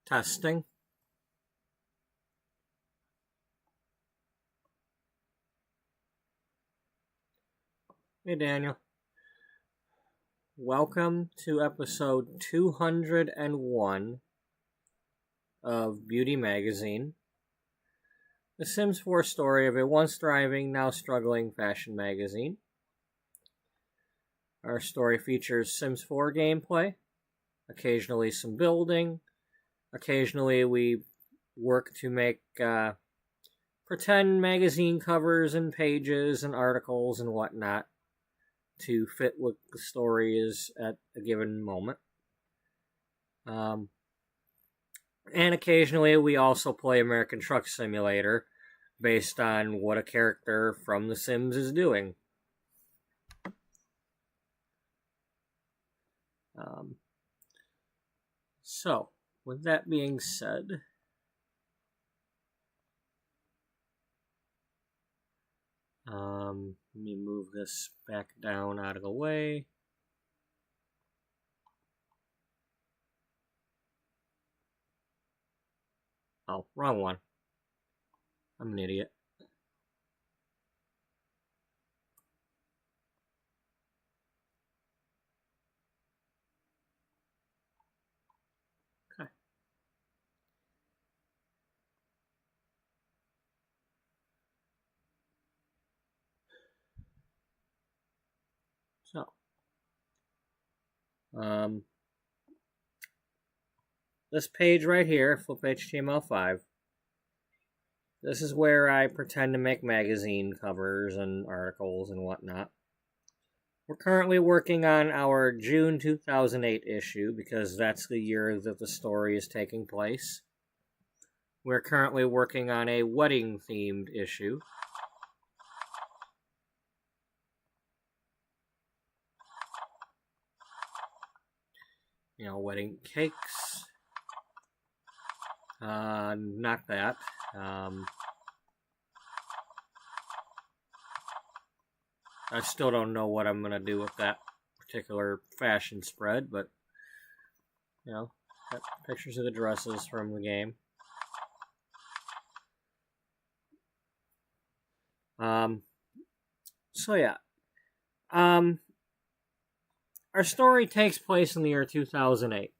Testing. Hey, Daniel. Welcome to episode 201 of Beauty Magazine, the Sims 4 story of a once thriving, now struggling fashion magazine. Our story features Sims 4 gameplay, occasionally some building. Occasionally we work to make pretend magazine covers and pages and articles and whatnot to fit what the story is at a given moment. And occasionally we also play American Truck Simulator based on what a character from The Sims is doing. So, with that being said, let me move this back down out of the way. Oh, wrong one. I'm an idiot. Okay. So, this page right here, flip HTML5, this is where I pretend to make magazine covers and articles and whatnot. We're currently working on our June 2008 issue because that's the year that the story is taking place. We're currently working on a wedding-themed issue. You know, wedding cakes. Not that. I still don't know what I'm going to do with that particular fashion spread, but, you know, got pictures of the dresses from the game. So yeah. Our story takes place in the year 2008.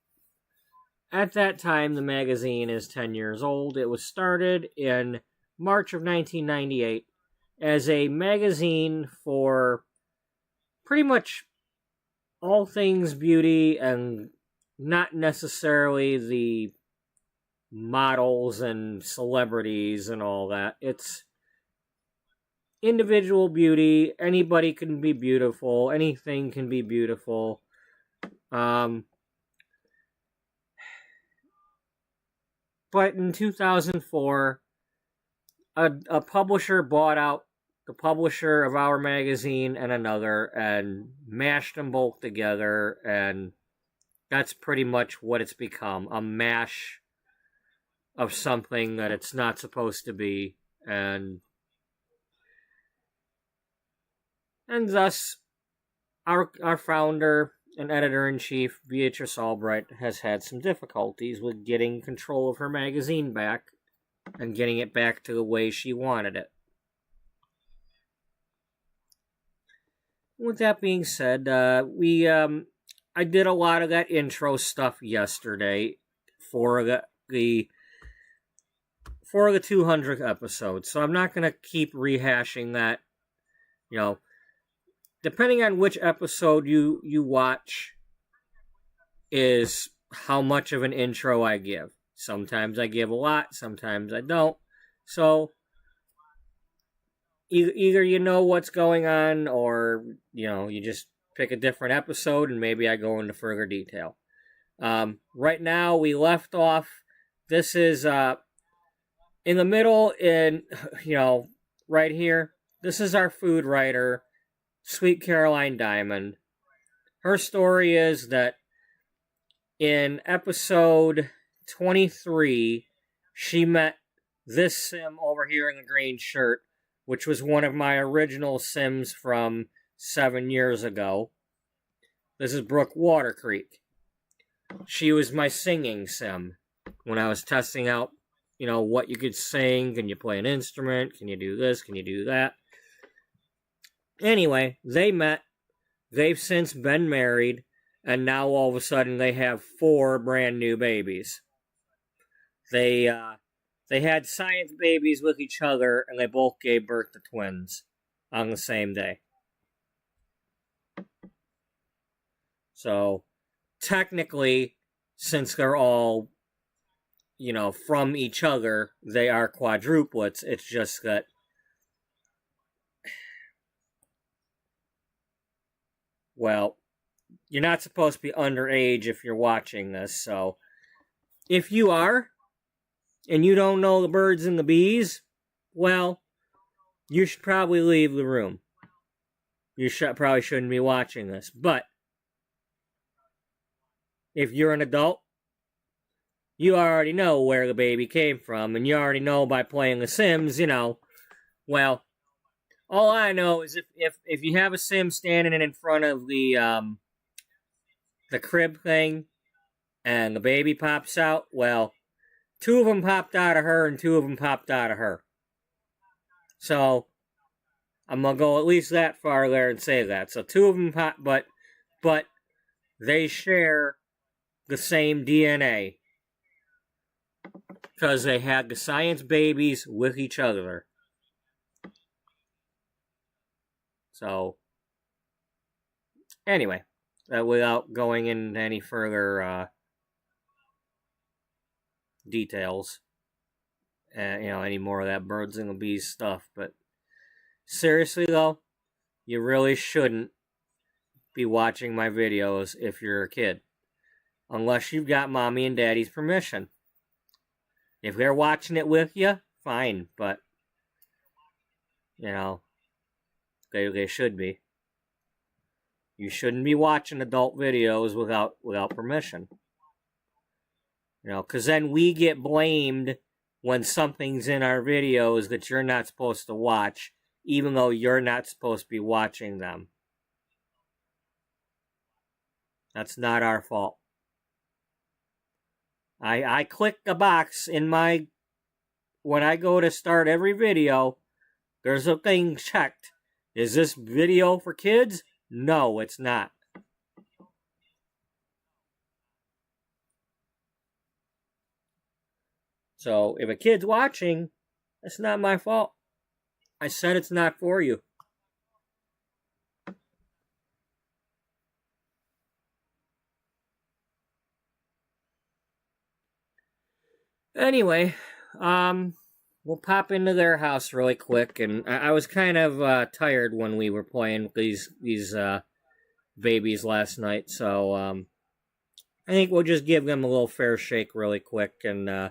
At that time, the magazine is 10 years old. It was started in March of 1998 as a magazine for pretty much all things beauty and not necessarily the models and celebrities and all that. It's individual beauty. Anybody can be beautiful. Anything can be beautiful. But in 2004, a publisher bought out the publisher of our magazine and another and mashed them both together, and that's pretty much what it's become, a mash of something that it's not supposed to be, and thus our founder and editor-in-chief, Beatrice Ullbright, has had some difficulties with getting control of her magazine back and getting it back to the way she wanted it. With that being said, I did a lot of that intro stuff yesterday for the 200th episode, so I'm not going to keep rehashing that. You know, depending on which episode you watch is how much of an intro I give. Sometimes I give a lot, sometimes I don't. So, either you know what's going on, or, you know, you just pick a different episode and maybe I go into further detail. Right now, we left off, this is in the middle, right here, this is our food writer, Sweet Caroline Diamond. Her story is that in episode 23, she met this Sim over here in the green shirt, which was one of my original Sims from 7 years ago. This is Brooke Water Creek. She was my singing Sim. when I was testing out, what you could sing. Can you play an instrument? Can you do this? Can you do that? Anyway, they met. They've since been married, and now all of a sudden they have 4 brand new babies. They had science babies with each other, and they both gave birth to twins on the same day. So, technically, since they're all, from each other, they are quadruplets. It's just that, well, you're not supposed to be underage if you're watching this, so if you are, and you don't know the birds and the bees, well, you should probably leave the room. You probably shouldn't be watching this, but if you're an adult, you already know where the baby came from, and you already know by playing The Sims, well, all I know is if you have a Sim standing in front of the crib thing, and the baby pops out, well, 2 of them popped out of her, and 2 of them popped out of her. So, I'm gonna go at least that far there and say that. So 2 of them pop, but they share the same DNA. Because they had the science babies with each other. So, anyway, without going into any further details, any more of that birds and the bees stuff, but seriously though, you really shouldn't be watching my videos if you're a kid, unless you've got mommy and daddy's permission. If they're watching it with you, fine, but they should be. You shouldn't be watching adult videos without permission. Because then we get blamed when something's in our videos that you're not supposed to watch, even though you're not supposed to be watching them. That's not our fault. I click the box in when I go to start every video, there's a thing checked. Is this video for kids? No, it's not. So, if a kid's watching, it's not my fault. I said it's not for you. Anyway, we'll pop into their house really quick, and I was kind of tired when we were playing these babies last night, so I think we'll just give them a little fair shake really quick and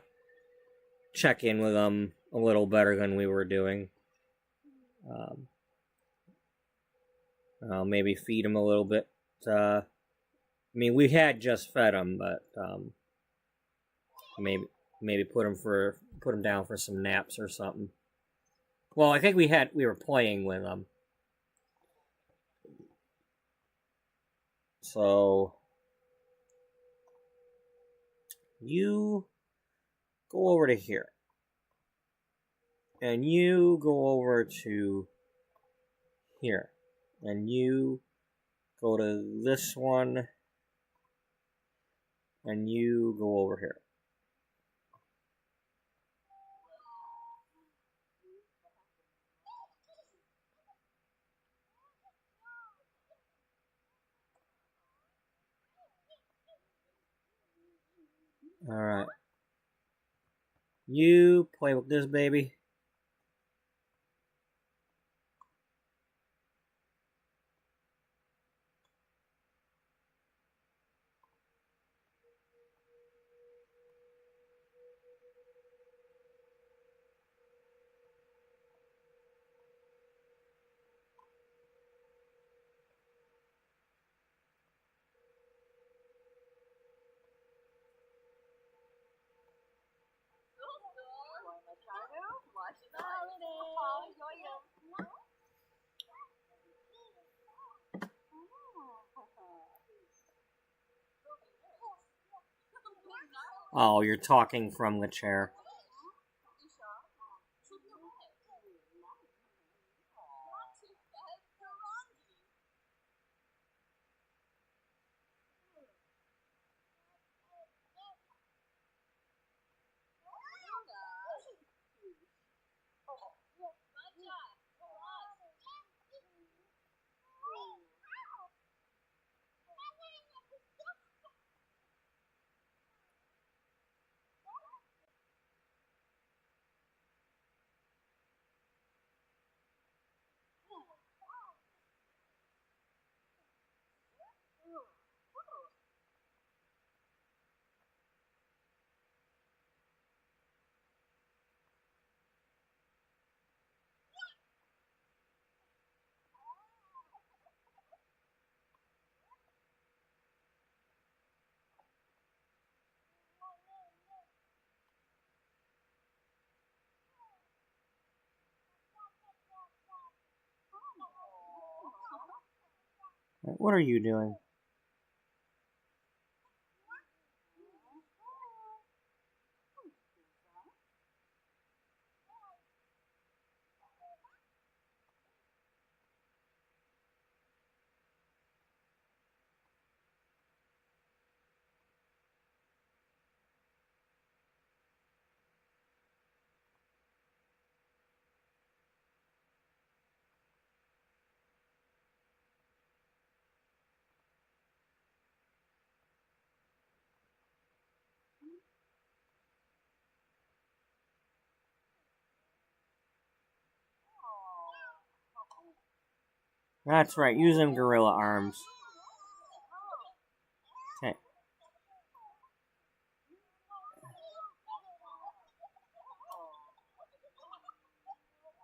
check in with them a little better than we were doing. I'll maybe feed them a little bit. We had just fed them, but maybe put them down for some naps or something. Well, I think we were playing with them. So you go over to here. And you go over to here. And you go to this one. And you go over here. Alright. You play with this baby. Oh, you're talking from the chair. What are you doing? That's right, use them gorilla arms. Okay.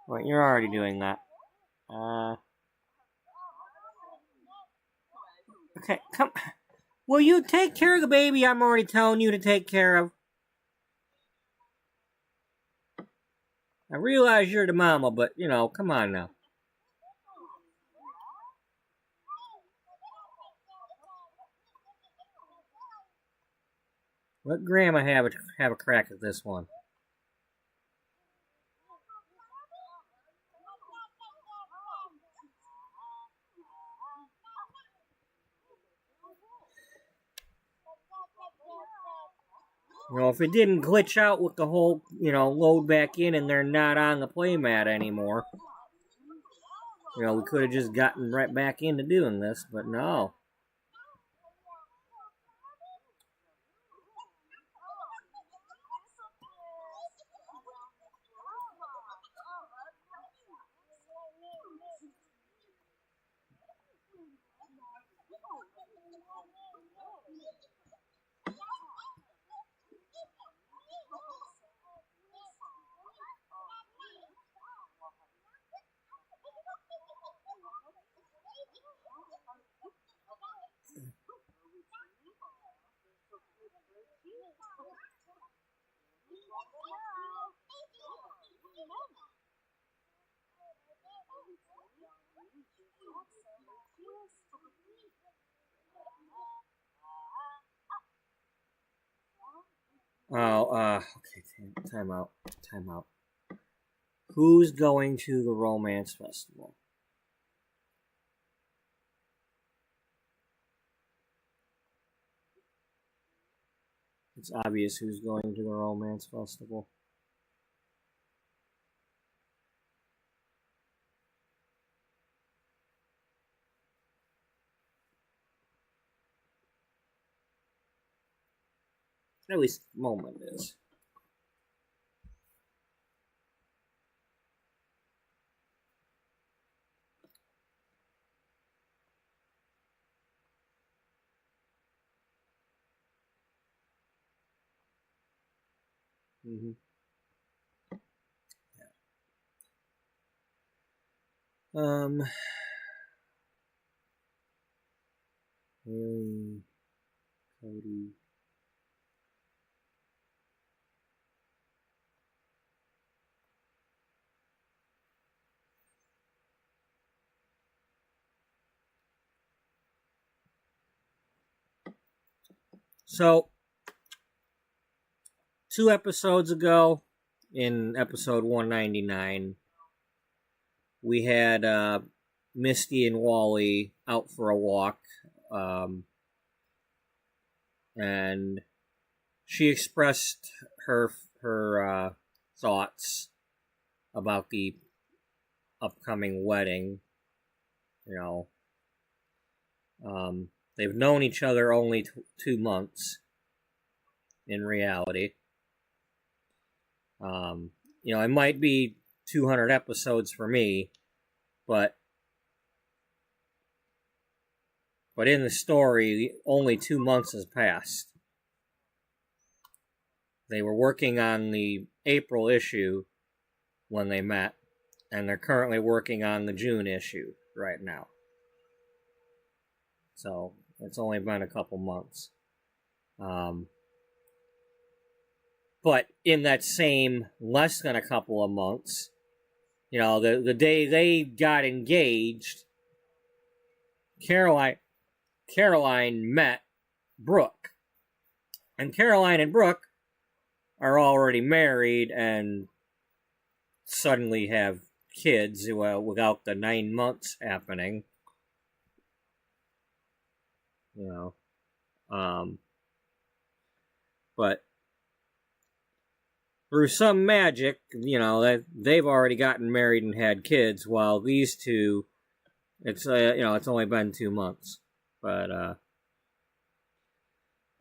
Wait, you're already doing that. Okay, come. Will you take care of the baby I'm already telling you to take care of? I realize you're the mama, but, come on now. Let Grandma have a crack at this one. If it didn't glitch out with the whole, load back in and they're not on the playmat anymore, we could have just gotten right back into doing this, but no. Okay, time out. Who's going to the romance festival? It's obvious who's going to the romance festival. At least Moment is. Mm-hmm. Haley, Cody. So, 2 episodes ago, in episode 199, we had Misty and Wally out for a walk, and she expressed her thoughts about the upcoming wedding. You know, they've known each other only 2 months in reality. You know, it might be 200 episodes for me, but in the story, only 2 months has passed. They were working on the April issue when they met, and they're currently working on the June issue right now. So, it's only been a couple months. But in that same less than a couple of months, you know, the day they got engaged, Caroline met Brooke. And Caroline and Brooke are already married and suddenly have kids without the 9 months happening. You know. But through some magic, you know, that they've already gotten married and had kids, while these two, it's you know, it's only been 2 months. But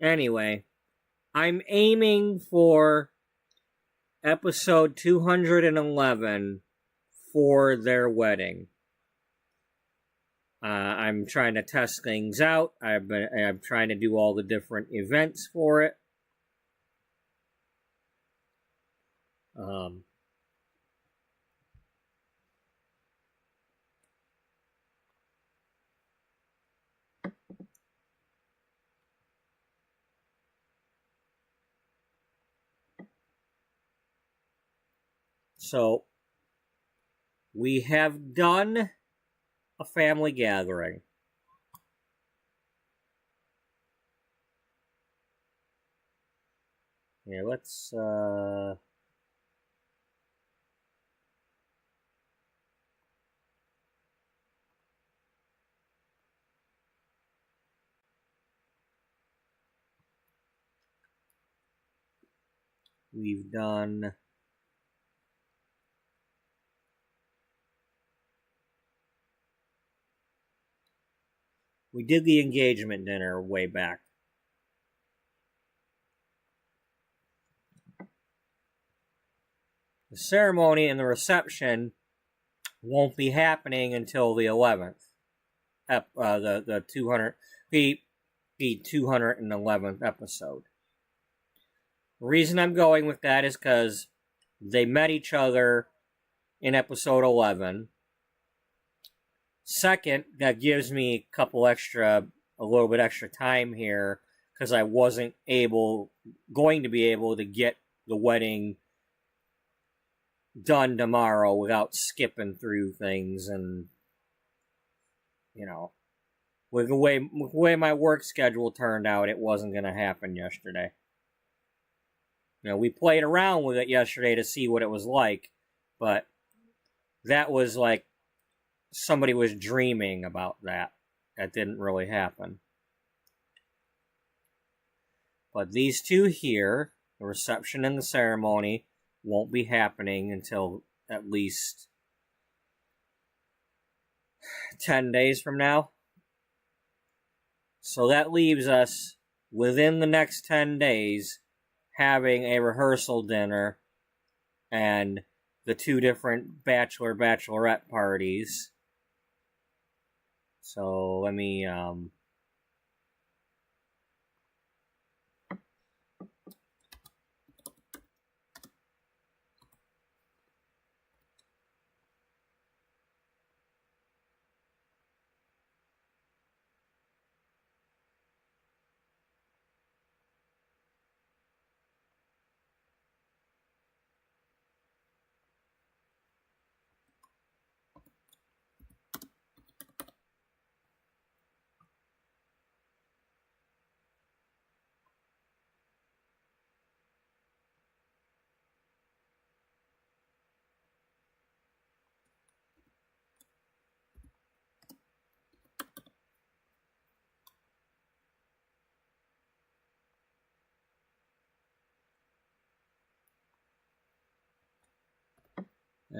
anyway, I'm aiming for episode 211 for their wedding. I'm trying to test things out. I'm trying to do all the different events for it. So, we have done a family gathering. Yeah, let's, we've done we did the engagement dinner way back. The ceremony and the reception won't be happening until the 11th. The 211th episode. The reason I'm going with that is because they met each other in episode 11. Second, that gives me a little bit extra time here, because I wasn't going to be able to get the wedding done tomorrow without skipping through things, and, you know, with the way my work schedule turned out, it wasn't going to happen yesterday. You know, we played around with it yesterday to see what it was like, but that was like somebody was dreaming about that. That didn't really happen. But these two here, the reception and the ceremony, won't be happening until at least 10 days from now. So that leaves us, within the next 10 days, having a rehearsal dinner and the 2 different bachelorette parties. So let me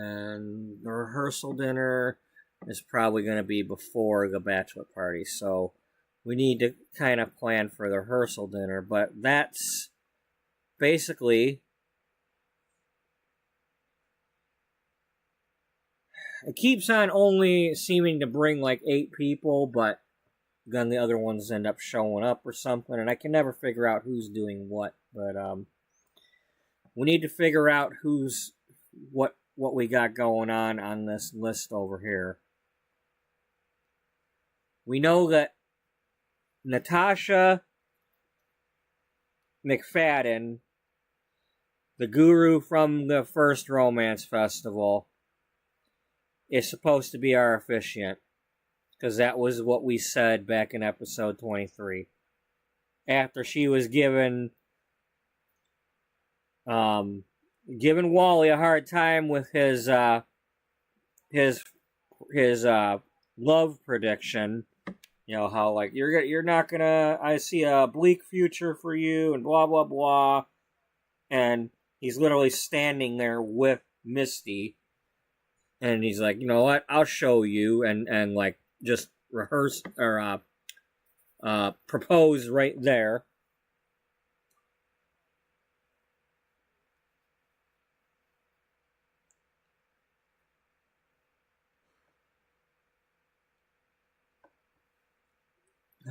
And the rehearsal dinner is probably going to be before the bachelor party. So we need to kind of plan for the rehearsal dinner. But that's basically... It keeps on only seeming to bring like 8 people, but then the other ones end up showing up or something, and I can never figure out who's doing what. But we need to figure out who's what we got going on this list over here. We know that Natasha McFadden, the guru from the first romance festival, is supposed to be our officiant, because that was what we said back in episode 23. After she was given Wally a hard time with his love prediction, you know, how like you're not gonna, I see a bleak future for you and blah blah blah, and he's literally standing there with Misty. And he's like, you know what? I'll show you, and like just rehearse or propose right there.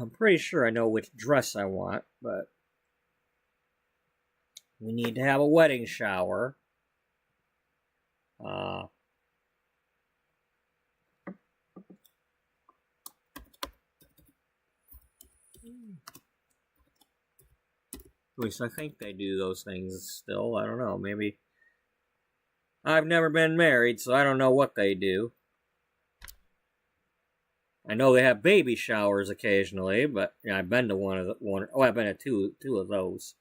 I'm pretty sure I know which dress I want, but we need to have a wedding shower. At least I think they do those things still. I don't know. Maybe. I've never been married, so I don't know what they do. I know they have baby showers occasionally, but yeah, I've been to I've been to two of those.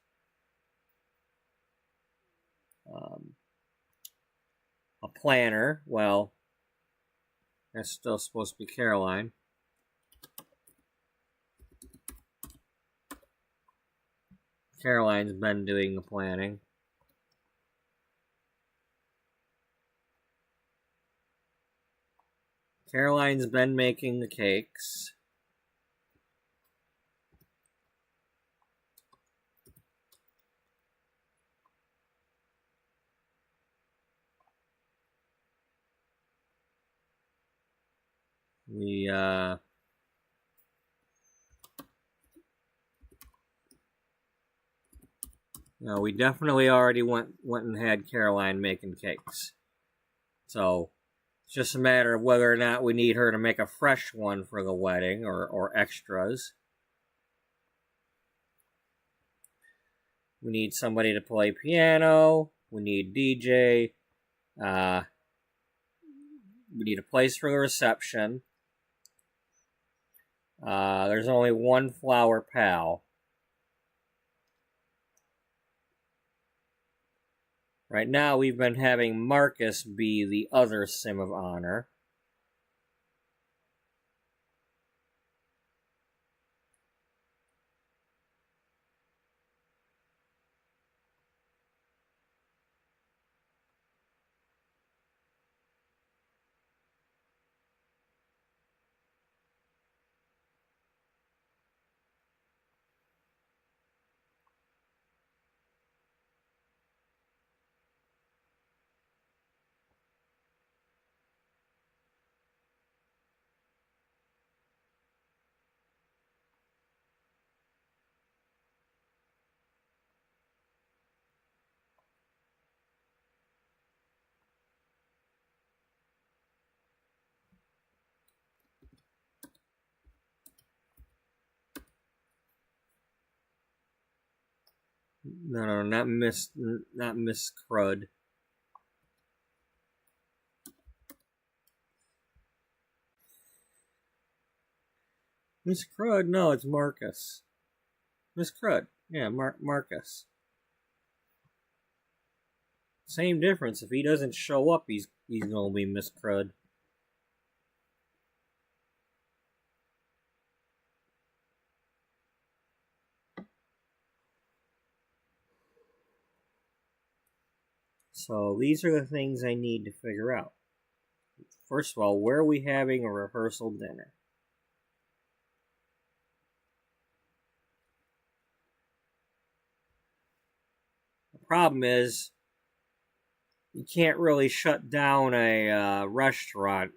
A planner, well, that's still supposed to be Caroline. Caroline's been doing the planning. Caroline's been making the cakes. We no, we definitely already went and had Caroline making cakes. So it's just a matter of whether or not we need her to make a fresh one for the wedding or extras. We need somebody to play piano. We need DJ. We need a place for the reception. There's only one flower pal. Right now, we've been having Marcus be the other sim of honor. No, not Miss Crud. Miss Crud? No, it's Marcus. Miss Crud. Yeah, Marcus. Same difference. If he doesn't show up, he's gonna be Miss Crud. So these are the things I need to figure out. First of all, where are we having a rehearsal dinner? The problem is, you can't really shut down a restaurant.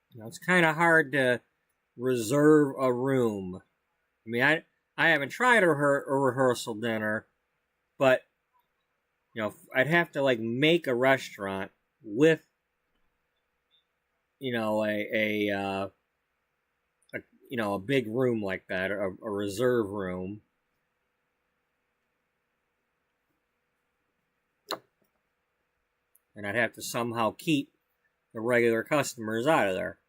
You know, it's kind of hard to reserve a room. I mean, I haven't tried a rehearsal dinner, but you know, I'd have to like make a restaurant with, you know, a big room like that, a reserve room. And I'd have to somehow keep the regular customers out of there.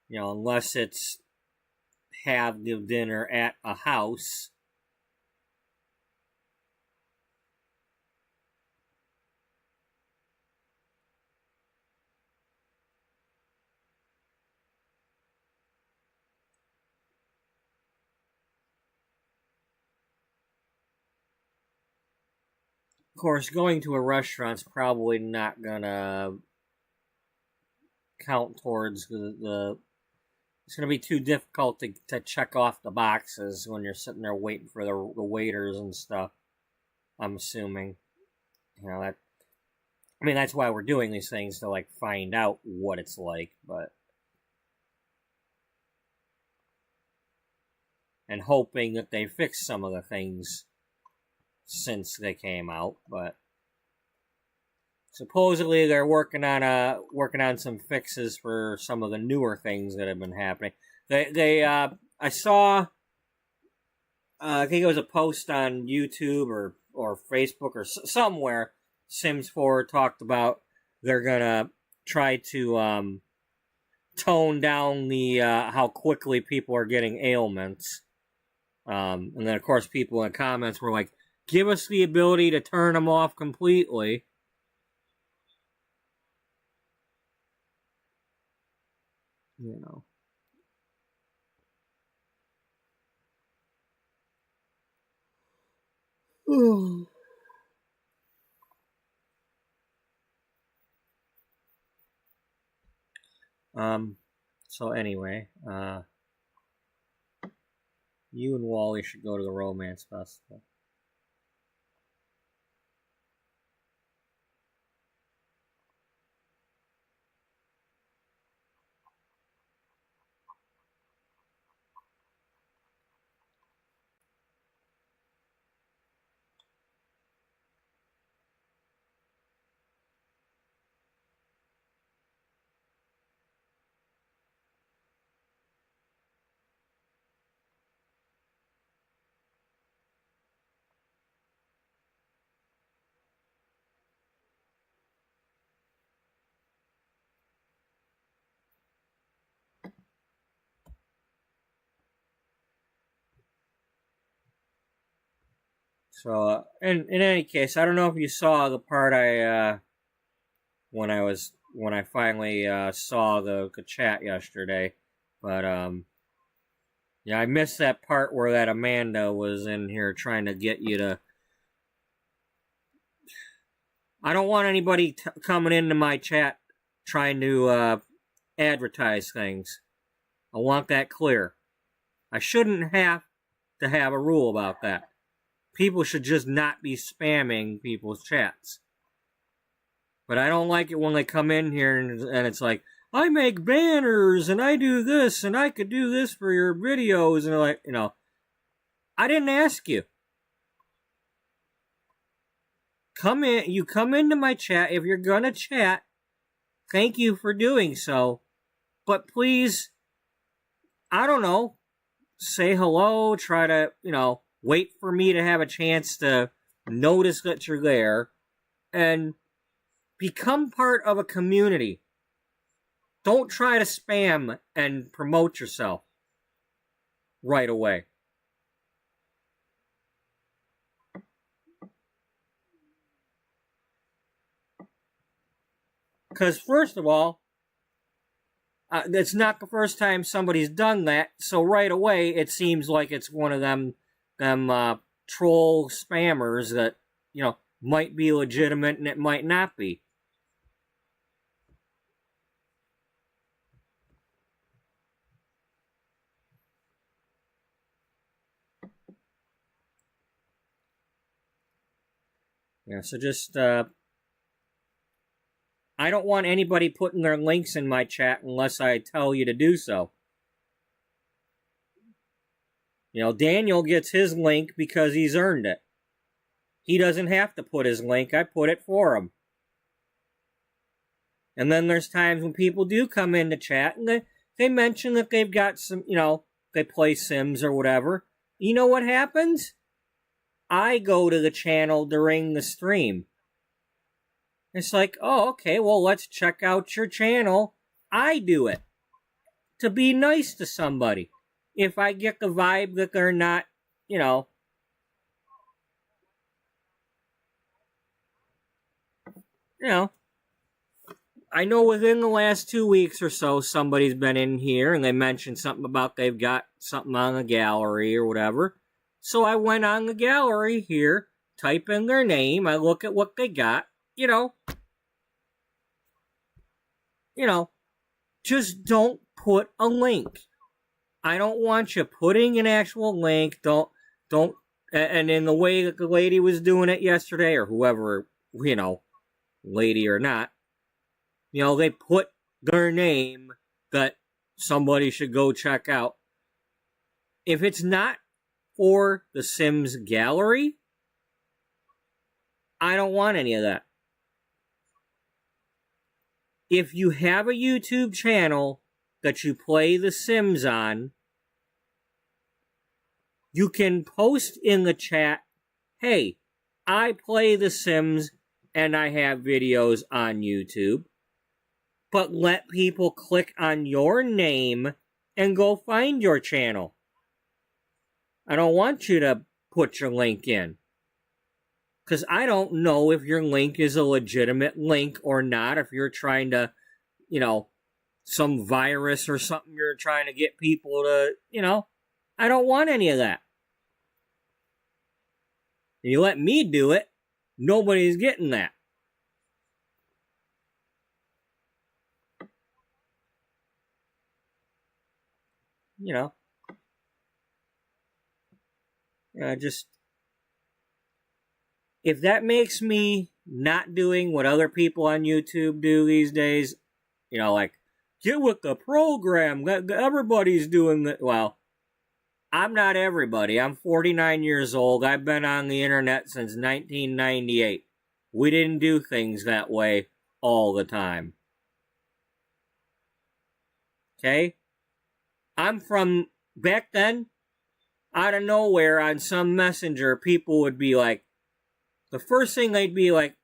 You know, unless it's have the dinner at a house. Of course, going to a restaurant's probably not gonna count towards the it's gonna be too difficult to check off the boxes when you're sitting there waiting for the waiters and stuff. I'm assuming, you know, that. I mean, that's why we're doing these things, to like find out what it's like, but and hoping that they fix some of the things since they came out, but supposedly they're working on some fixes for some of the newer things that have been happening. I saw, I think it was a post on YouTube or Facebook or somewhere. Sims 4 talked about they're gonna try to tone down the how quickly people are getting ailments. And then of course people in the comments were like, give us the ability to turn them off completely. You know. So anyway, you and Wally should go to the romance festival. So, in any case, I don't know if you saw the part when I finally saw the chat yesterday, but yeah, I missed that part where that Amanda was in here trying to get you to. I don't want anybody coming into my chat trying to advertise things. I want that clear. I shouldn't have to have a rule about that. People should just not be spamming people's chats. But I don't like it when they come in here and it's like, I make banners and I do this and I could do this for your videos. And they're like, you know, I didn't ask you. You come into my chat. If you're gonna chat, thank you for doing so. But please, I don't know, say hello, try to, you know, wait for me to have a chance to notice that you're there, and become part of a community. Don't try to spam and promote yourself right away. Because, first of all, it's not the first time somebody's done that, so right away it seems like it's one of them troll spammers that, might be legitimate and it might not be. Yeah, so just, I don't want anybody putting their links in my chat unless I tell you to do so. Daniel gets his link because he's earned it. He doesn't have to put his link. I put it for him. And then there's times when people do come into chat and they mention that they've got some, they play Sims or whatever. You know what happens? I go to the channel during the stream. It's like, oh, okay, well, let's check out your channel. I do it to be nice to somebody. If I get the vibe that they're not, I know within the last 2 weeks or so, somebody's been in here and they mentioned something about they've got something on the gallery or whatever. So I went on the gallery here, type in their name, I look at what they got, just don't put a link. I don't want you putting an actual link. Don't, and in the way that the lady was doing it yesterday, or whoever, lady or not, they put their name that somebody should go check out. If it's not for the Sims gallery, I don't want any of that. If you have a YouTube channel that you play the Sims on, you can post in the chat, hey, I play the Sims and I have videos on YouTube, but let people click on your name and go find your channel. I don't want you to put your link in. Because I don't know if your link is a legitimate link or not. If you're trying to, some virus or something you're trying to get people to, I don't want any of that. If you let me do it, nobody's getting that. Just, if that makes me not doing what other people on YouTube do these days, like, get with the program, everybody's doing that. Well, I'm not everybody. I'm 49 years old. I've been on the internet since 1998. We didn't do things that way all the time. Okay? I'm from, back then, out of nowhere on some messenger, people would be like, the first thing they'd be like,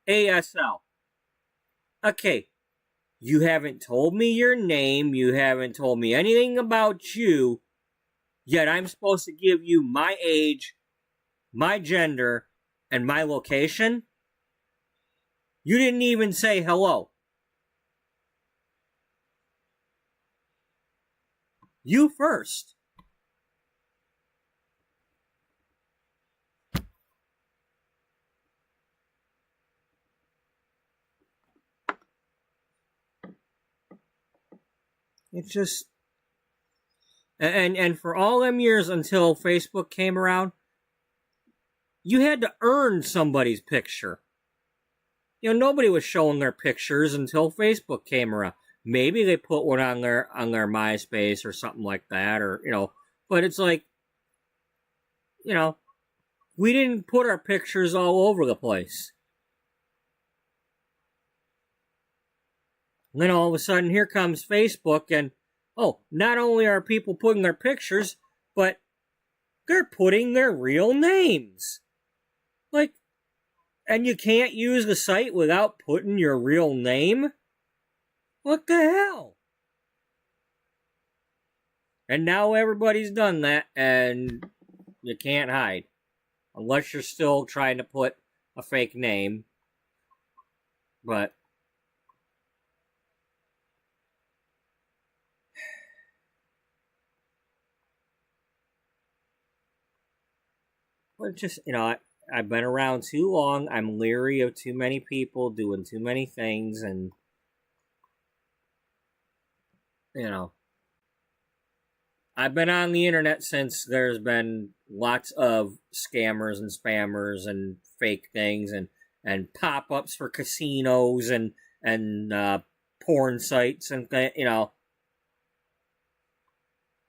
ASL. Okay, you haven't told me your name, you haven't told me anything about you, yet I'm supposed to give you my age, my gender, and my location? You didn't even say hello. You first. It's just, and for all them years until Facebook came around, you had to earn somebody's picture. Nobody was showing their pictures until Facebook came around. Maybe they put one on their MySpace or something like that, or but it's like, we didn't put our pictures all over the place. And then all of a sudden, here comes Facebook, and, not only are people putting their pictures, but they're putting their real names. Like, and you can't use the site without putting your real name? What the hell? And now everybody's done that, and you can't hide. Unless you're still trying to put a fake name. But But just, I've been around too long. I'm leery of too many people doing too many things, and I've been on the internet since there's been lots of scammers and spammers and fake things and pop-ups for casinos and porn sites and and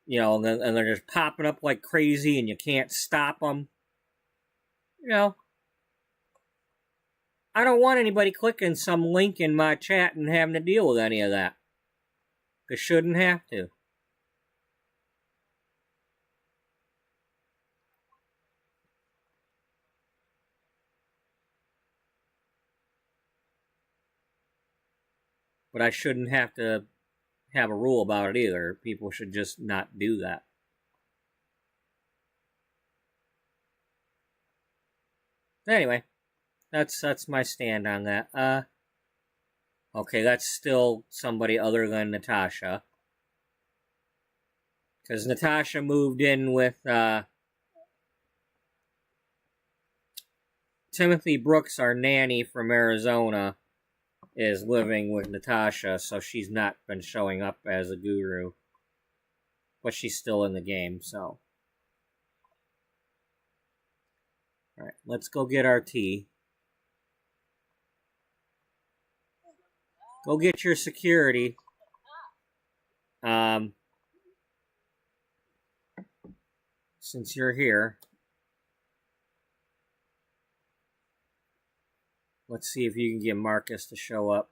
they're just popping up like crazy and you can't stop them. I don't want anybody clicking some link in my chat and having to deal with any of that. They shouldn't have to. But I shouldn't have to have a rule about it either. People should just not do that. Anyway, that's my stand on that. Okay, that's still somebody other than Natasha. Because Natasha moved in with Timothy Brooks, our nanny from Arizona, is living with Natasha, so she's not been showing up as a guru. But she's still in the game, so. Alright, let's go get our tea. Go get your security. Since you're here. Let's see if you can get Marcus to show up.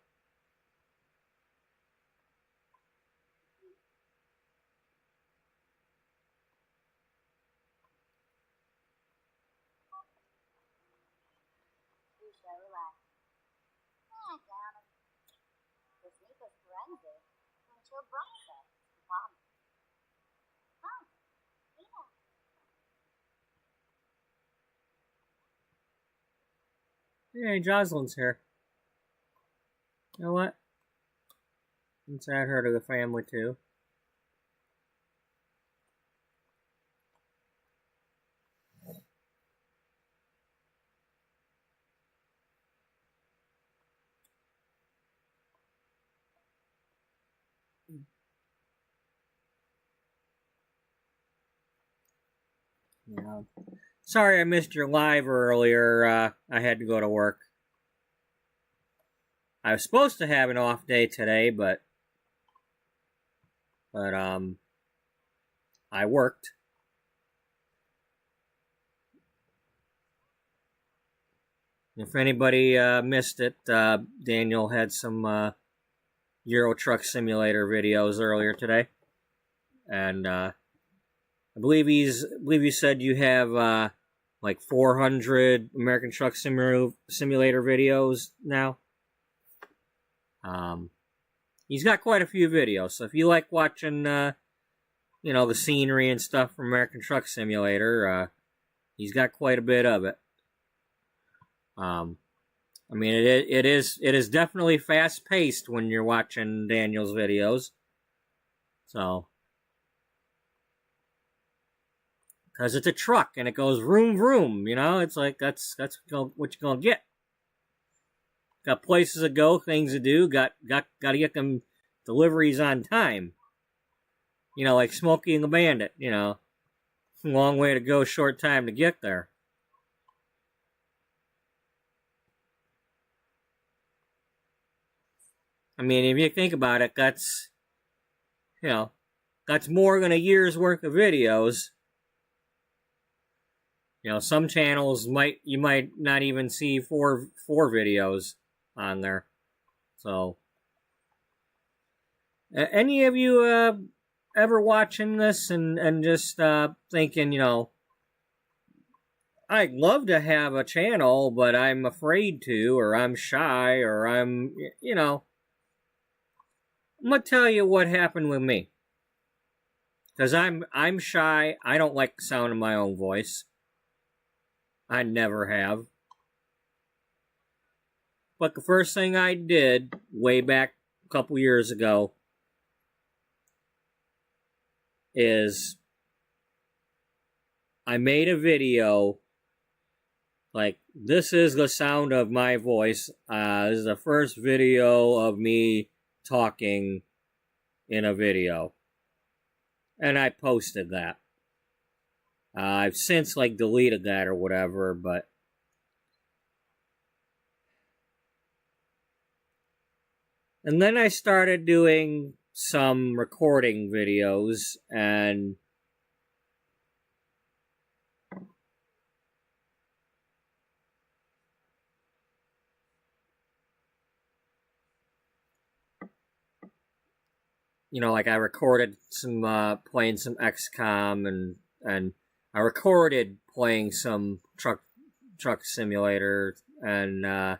Hey, Jocelyn's here. You know what? Let's add her to the family too. Yeah. Sorry I missed your live earlier. I had to go to work. I was supposed to have an off day today, but I worked. If anybody missed it, Daniel had some Euro Truck Simulator videos earlier today, and I believe you said you have like 400 American Truck Simulator videos now. He's got quite a few videos, so if you like watching, the scenery and stuff from American Truck Simulator, he's got quite a bit of it. I mean, it is definitely fast paced when you're watching Daniel's videos. So, because it's a truck and it goes vroom vroom, it's like that's what you're gonna get. Got places to go, things to do. Got to get them deliveries on time. Like Smokey and the Bandit. Long way to go, short time to get there. I mean, if you think about it, that's more than a year's worth of videos. Some channels you might not even see four videos on there. So, any of you ever watching this and just thinking, I'd love to have a channel, but I'm afraid to, or I'm shy, or I'm gonna tell you what happened with me. Because I'm shy. I don't like the sound of my own voice. I never have. But the first thing I did way back a couple years ago is I made a video Like, this is the sound of my voice. This is the first video of me talking in a video. And I posted that. I've since, like, deleted that or whatever, but... And then I started doing some recording videos, and... You know, like I recorded some, playing some XCOM, and I recorded playing some truck simulator, and,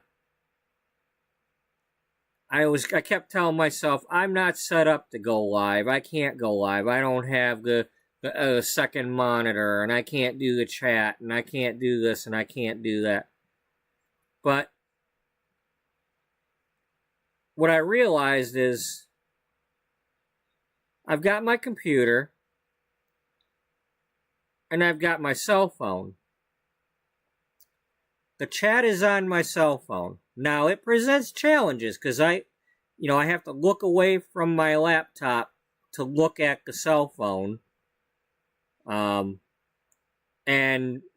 I kept telling myself, I'm not set up to go live. I can't go live. I don't have the second monitor, and I can't do the chat, and I can't do this, and I can't do that. But what I realized is I've got my computer, and I've got my cell phone. The chat is on my cell phone. Now, it presents challenges, because I have to look away from my laptop to look at the cell phone. And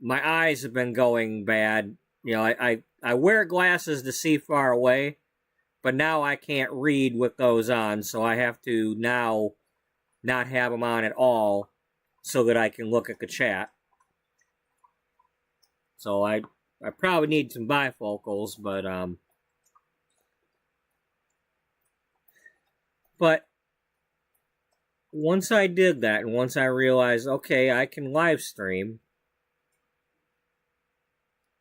my eyes have been going bad. You know, I wear glasses to see far away, but now I can't read with those on, so I have to now not have them on at all so that I can look at the chat. So I probably need some bifocals, but once I did that, and once I realized, okay, I can live stream,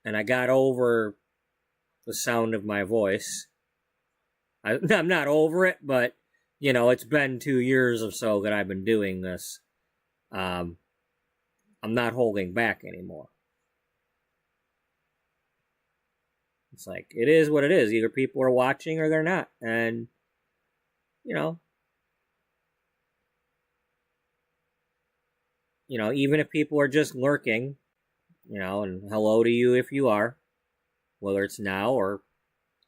and I got over the sound of my voice. I'm not over it, but, you know, it's been 2 years or so that I've been doing this. I'm not holding back anymore. It's like, it is what it is. Either people are watching or they're not. And, you know, even if people are just lurking, you know, and hello to you if you are, whether it's now or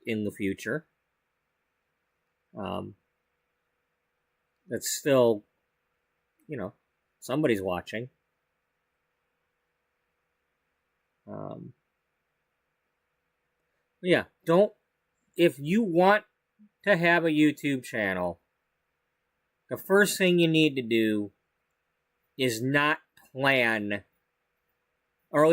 in the future. That's still, you know, somebody's watching. Yeah, if you want to have a YouTube channel, the first thing you need to do is not plan, I'm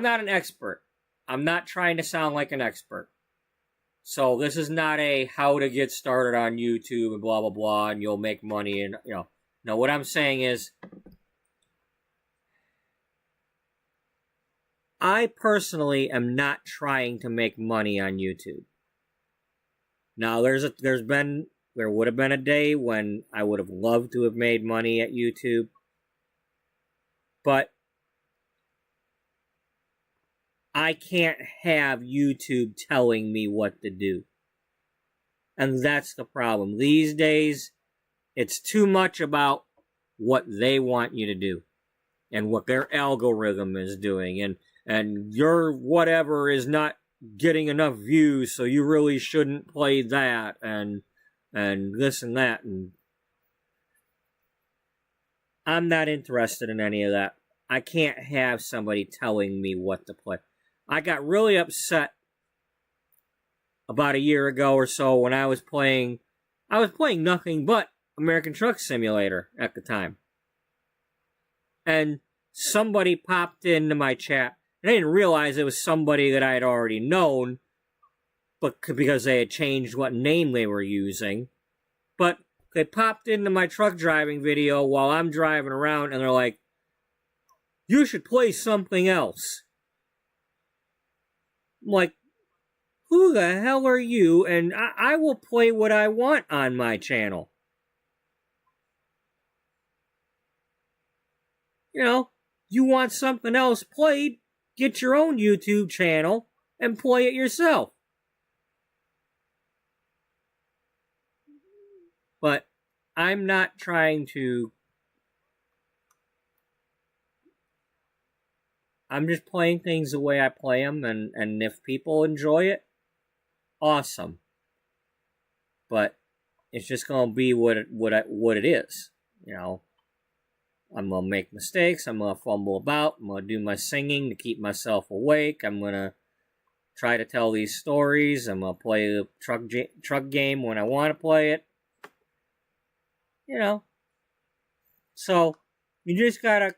not an expert. I'm not trying to sound like an expert. So this is not a how to get started on YouTube and blah, blah, blah, and you'll make money and, you know. No, what I'm saying is, I personally am not trying to make money on YouTube. Now, there would have been a day when I would have loved to have made money at YouTube. But I can't have YouTube telling me what to do. And that's the problem. These days, it's too much about what they want you to do and what their algorithm is doing. And your whatever is not getting enough views, so you really shouldn't play that and this and that. And I'm not interested in any of that. I can't have somebody telling me what to play. I got really upset about a year ago or so when I was playing nothing but American Truck Simulator at the time. And somebody popped into my chat, and I didn't realize it was somebody that I had already known, but because they had changed what name they were using. But they popped into my truck driving video while I'm driving around, and they're like, "You should play something else." I'm like, who the hell are you? And I will play what I want on my channel. You know, you want something else played, get your own YouTube channel and play it yourself. But I'm not trying to I'm just playing things the way I play them, and if people enjoy it, awesome. But it's just gonna be what it is. You know, I'm gonna make mistakes. I'm gonna fumble about. I'm gonna do my singing to keep myself awake. I'm gonna try to tell these stories. I'm gonna play the truck game when I want to play it. You know, so you just gotta,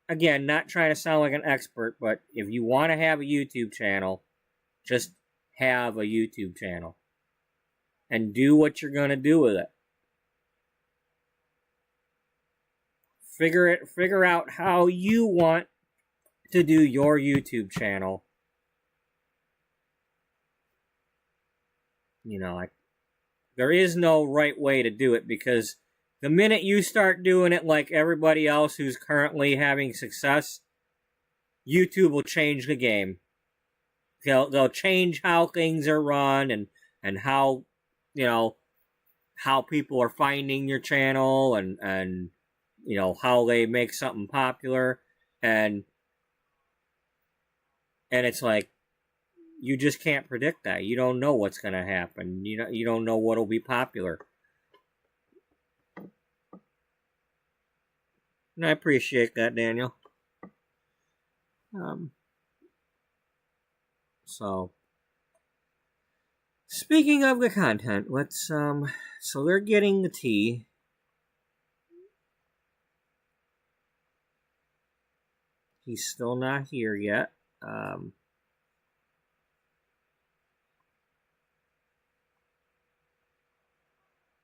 again, not trying to sound like an expert, but if you want to have a YouTube channel, just have a YouTube channel and do what you're gonna do with it. Figure out how you want to do your YouTube channel. You know, there is no right way to do it, because the minute you start doing it like everybody else who's currently having success, YouTube will change the game. They'll change how things are run, and how, you know, how people are finding your channel, and you know, how they make something popular, and it's like, you just can't predict that. You don't know what's going to happen. You don't know what'll be popular. And I appreciate that, Daniel. So, speaking of the content, let's so they're getting the tea. He's still not here yet.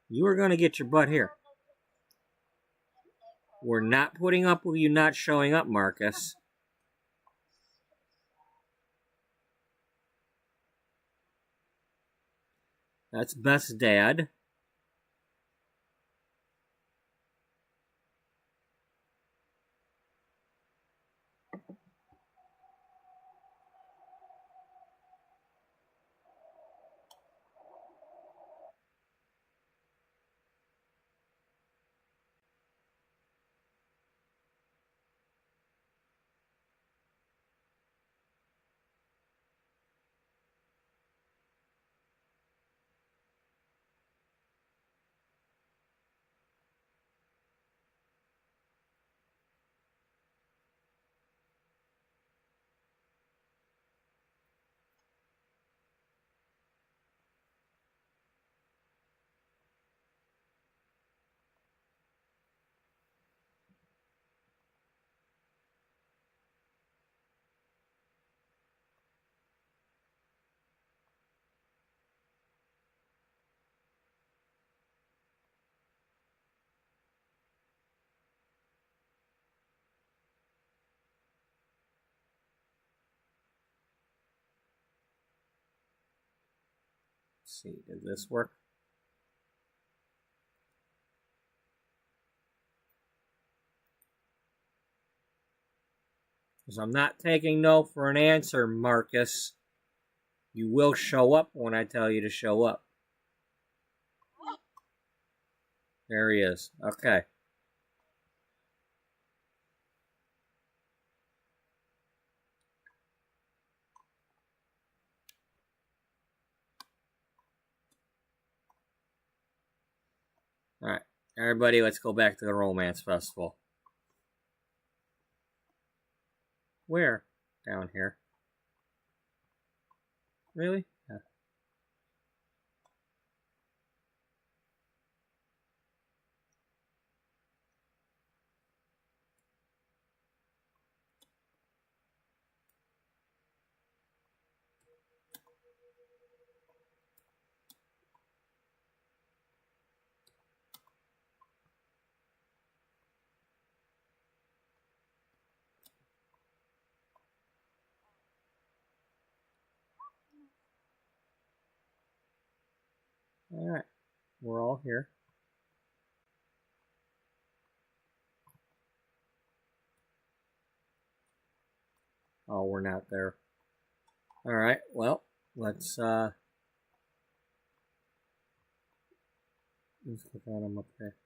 You are going to get your butt here. We're not putting up with you not showing up, Marcus. That's Beth's dad. Let's see, did this work? Because I'm not taking no for an answer, Marcus. You will show up when I tell you to show up. There he is. Okay. Alright. Everybody, let's go back to the Romance Festival. Where? Down here. Really? Yeah. Alright. We're all here. Oh, we're not there. Alright, well, let's click on them up there.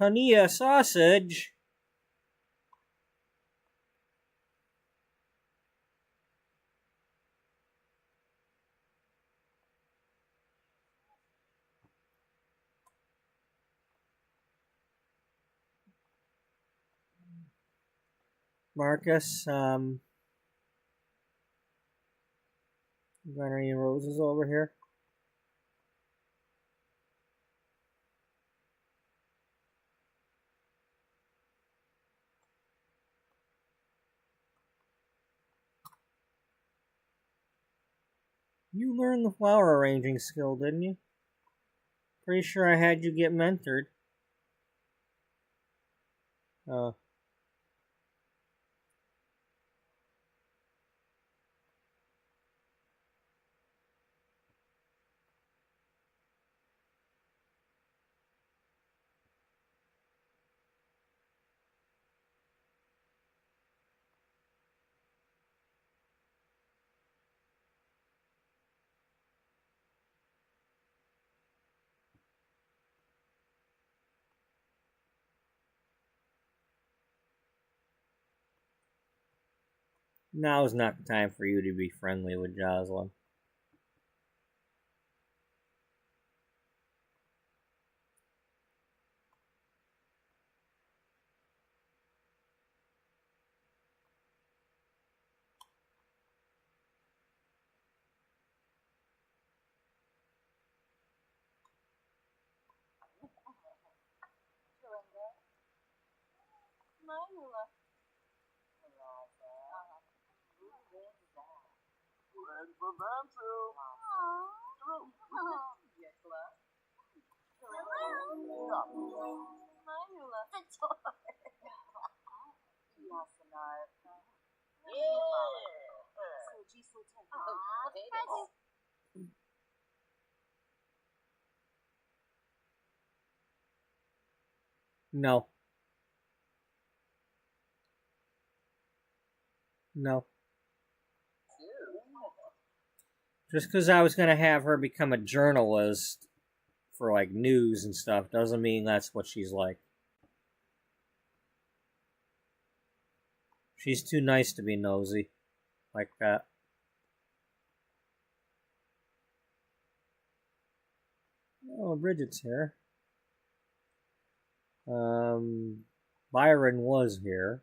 Pania sausage. Marcus, you got any roses over here? You learned the flower arranging skill, didn't you? Pretty sure I had you get mentored. Now is not the time for you to be friendly with Jocelyn. No. No. Just because I was going to have her become a journalist for, like, news and stuff doesn't mean that's what she's like. She's too nice to be nosy like that. Oh, Bridget's here. Byron was here.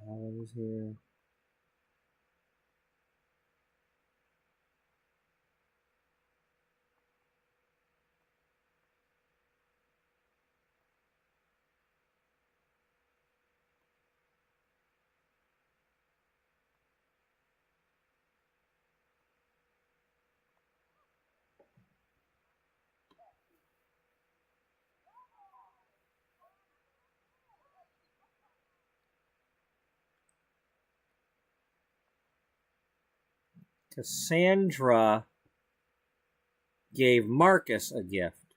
Alan's here. Cassandra gave Marcus a gift.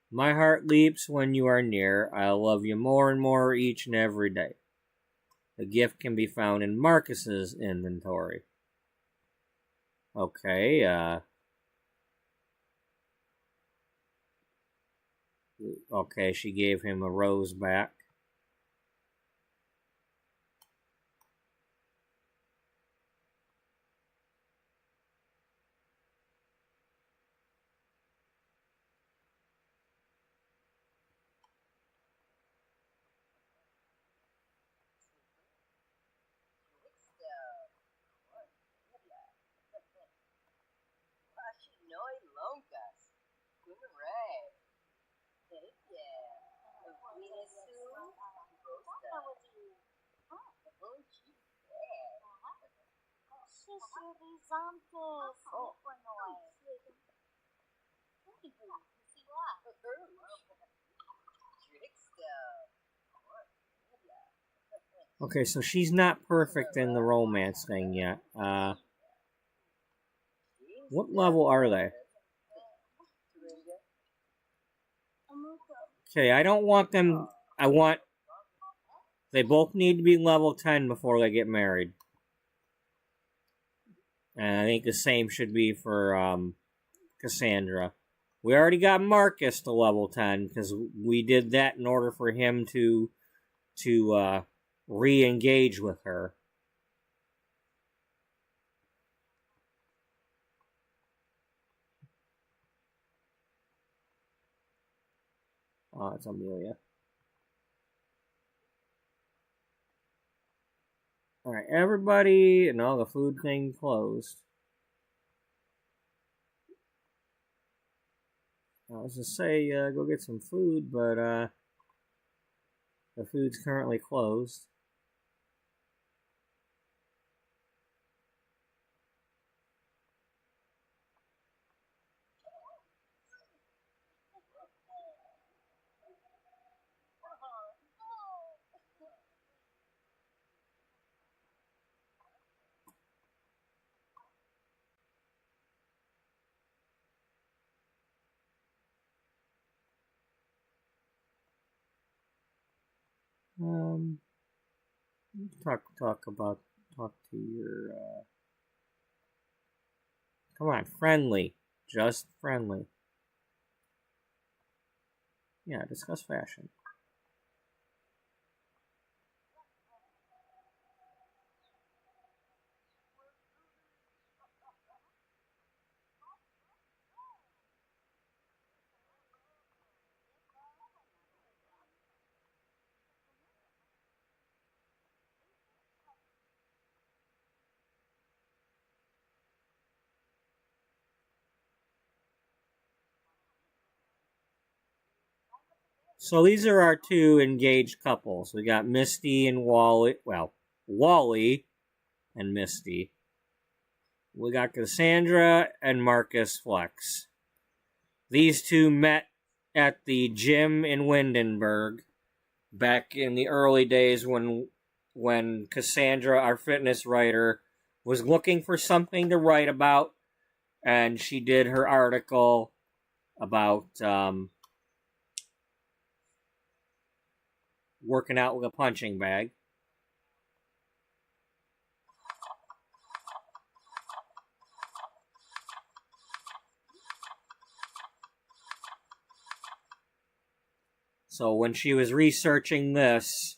My heart leaps when you are near. I love you more and more each and every day. The gift can be found in Marcus's inventory. Okay, okay, she gave him a rose back. Okay, so she's not perfect in the romance thing yet. What level are they? Okay, I don't want them. I want. They both need to be level 10 before they get married. And I think the same should be for Cassandra. We already got Marcus to level 10 because we did that in order for him to re-engage with her. Oh, it's Amelia. Alright, everybody. No, the food thing closed. I was to say, go get some food, but the food's currently closed. Um, talk to your. Come on, friendly, just friendly. Yeah, discuss fashion. So these are our two engaged couples. We got Misty and Wally. Well, Wally and Misty. We got Cassandra and Marcus Flex. These two met at the gym in Windenburg back in the early days when Cassandra, our fitness writer, was looking for something to write about, and she did her article about working out with a punching bag. So when she was researching this,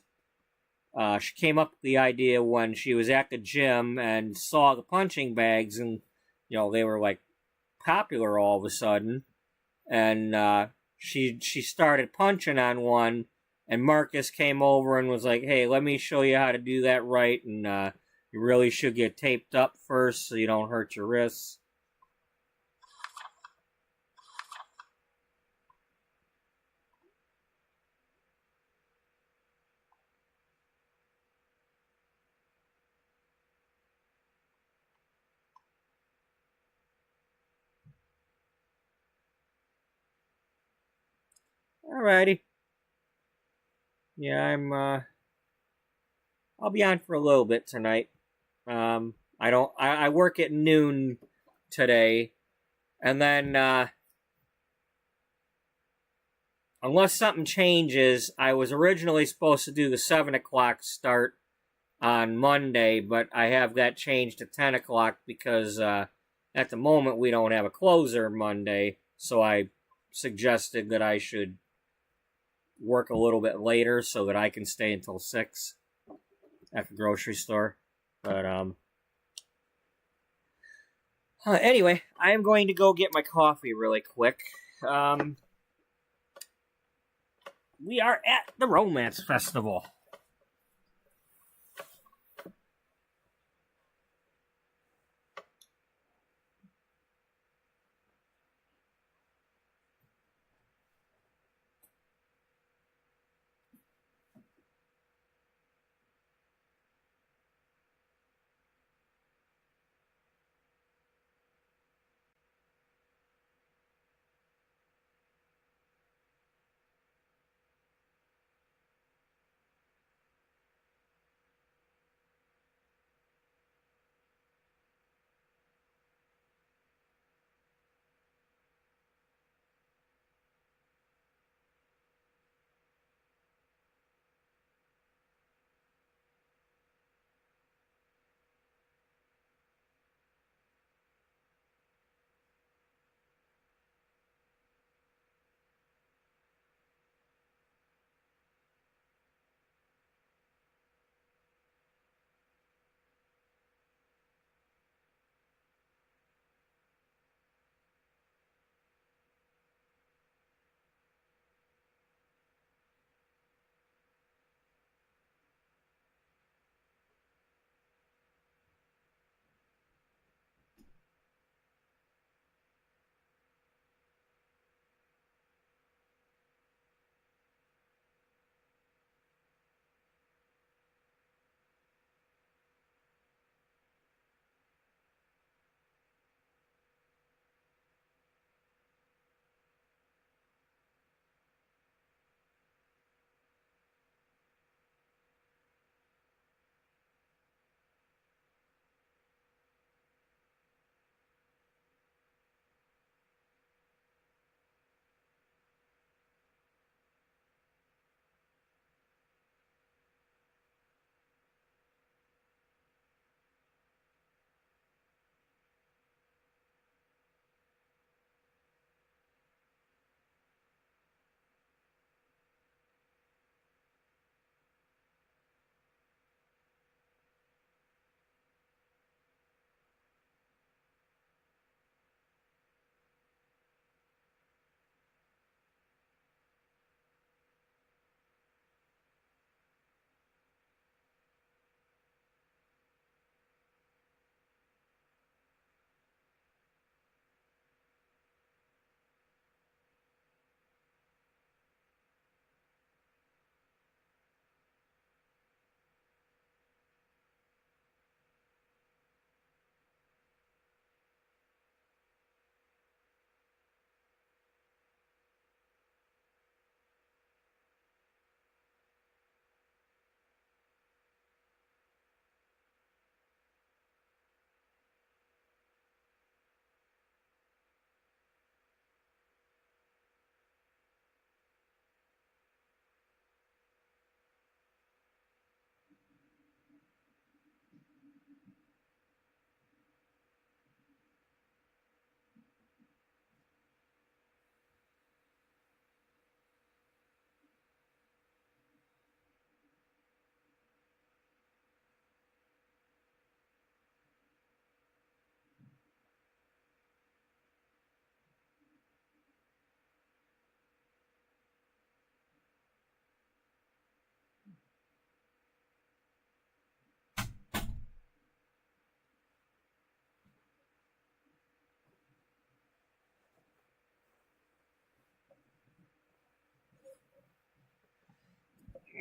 she came up with the idea when she was at the gym and saw the punching bags, and they were like popular all of a sudden, and she started punching on one, and Marcus came over and was like, "Hey, let me show you how to do that right, and you really should get taped up first so you don't hurt your wrists." Alrighty, yeah, I'll be on for a little bit tonight. I don't. I work at noon today, and then unless something changes, I was originally supposed to do the 7 o'clock start on Monday, but I have that changed to 10 o'clock because at the moment we don't have a closer Monday. So I suggested that I should work a little bit later so that I can stay until 6 at the grocery store. But anyway, I am going to go get my coffee really quick. We are at the Romance Festival.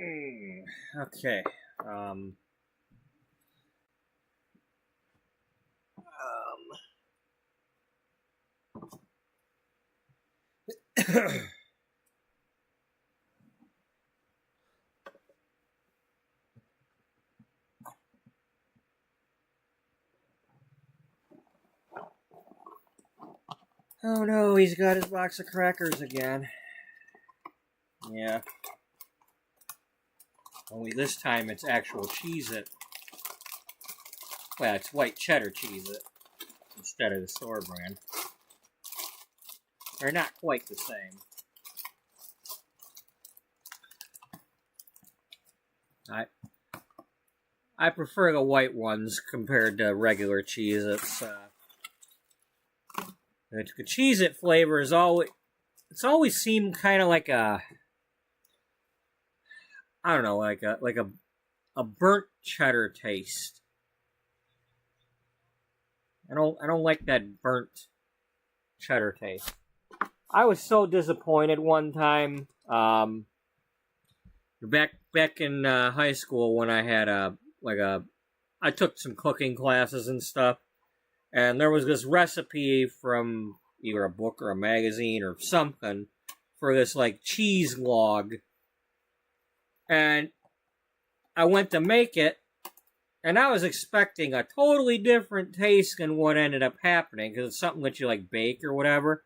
Okay. Oh no, he's got his box of crackers again. Yeah. Only this time it's actual Cheez-It. Well, it's white cheddar Cheez-It instead of the store brand. They're not quite the same. I prefer the white ones compared to regular Cheez-Its. The Cheez-It flavor is always seemed kind of like a, I don't know, like a burnt cheddar taste. I don't like that burnt cheddar taste. I was so disappointed one time. Back in high school when I had I took some cooking classes and stuff, and there was this recipe from either a book or a magazine or something for this like cheese log, and I went to make it, and I was expecting a totally different taste than what ended up happening because it's something that you like bake or whatever.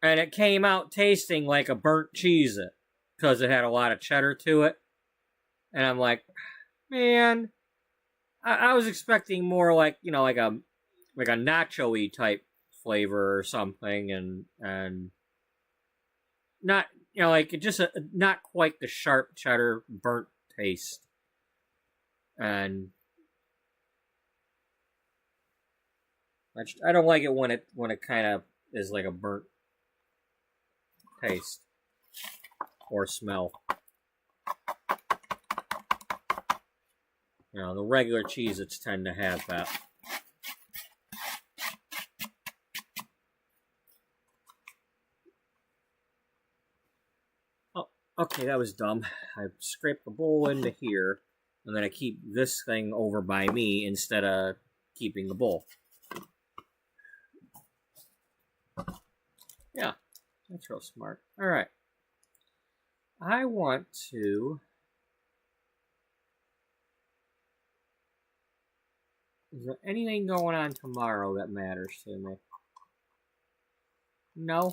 And it came out tasting like a burnt Cheez-It because it had a lot of cheddar to it. And I'm like, man, I was expecting more like, like a nacho-y type flavor or something, and not, like just not quite the sharp cheddar burnt taste. And I don't like it when it kind of is like a burnt taste or smell. The regular Cheez-Its tend to have that. Oh, okay, that was dumb. I scraped the bowl into here, and then I keep this thing over by me instead of keeping the bowl. Yeah, that's real smart. All right. I want to... Is there anything going on tomorrow that matters to me? No?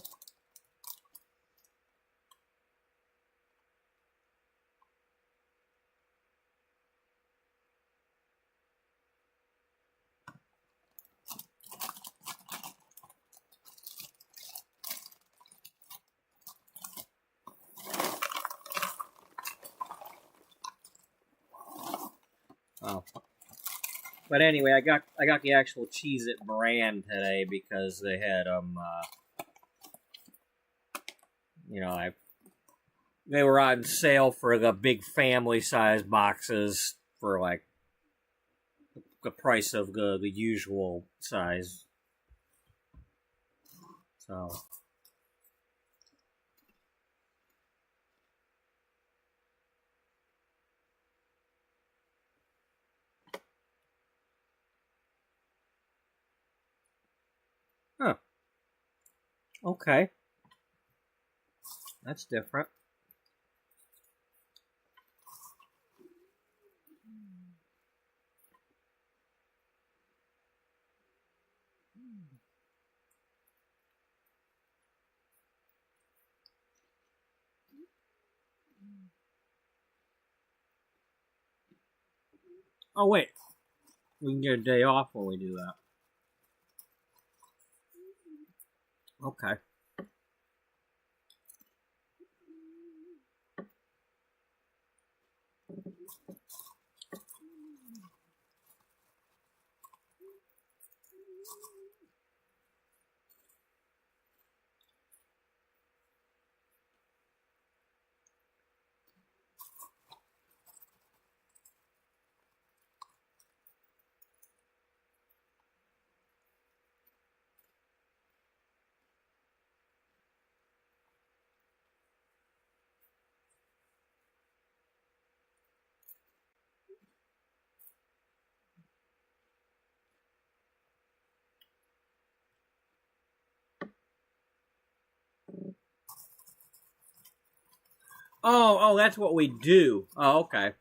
Oh. But anyway, I got the actual Cheez-It brand today because they had they were on sale for the big family size boxes for like the price of the usual size. So huh. Okay. That's different. Oh wait. We can get a day off when we do that. Okay. Oh, that's what we do. Oh, okay.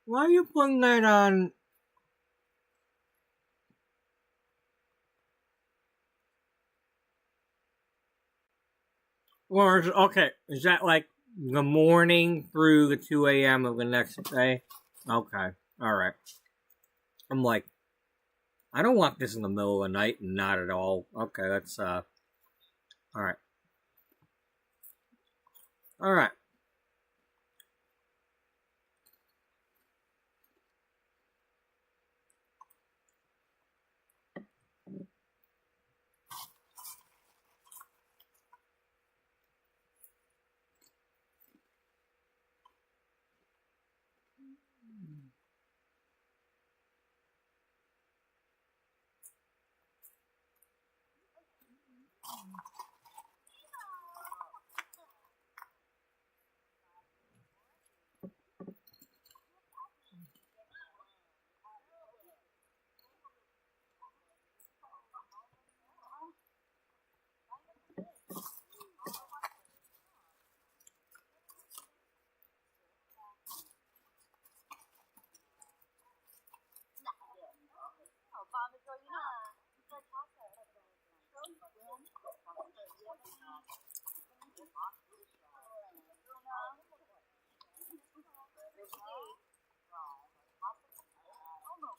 Why are you putting that on? Or okay, is that like the morning through the 2 a.m. of the next day? Okay, all right. I'm like, I don't want this in the middle of the night. Not at all. Okay, that's all right. All right.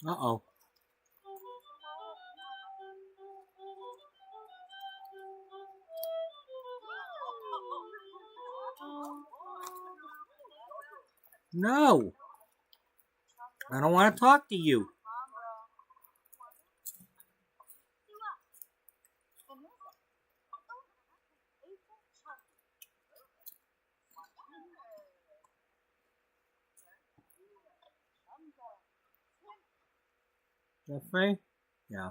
Uh-oh. No, I don't want to talk to you. Jeffrey? Yeah.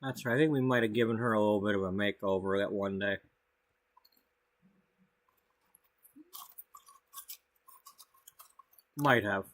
That's right. I think we might have given her a little bit of a makeover that one day. Might have.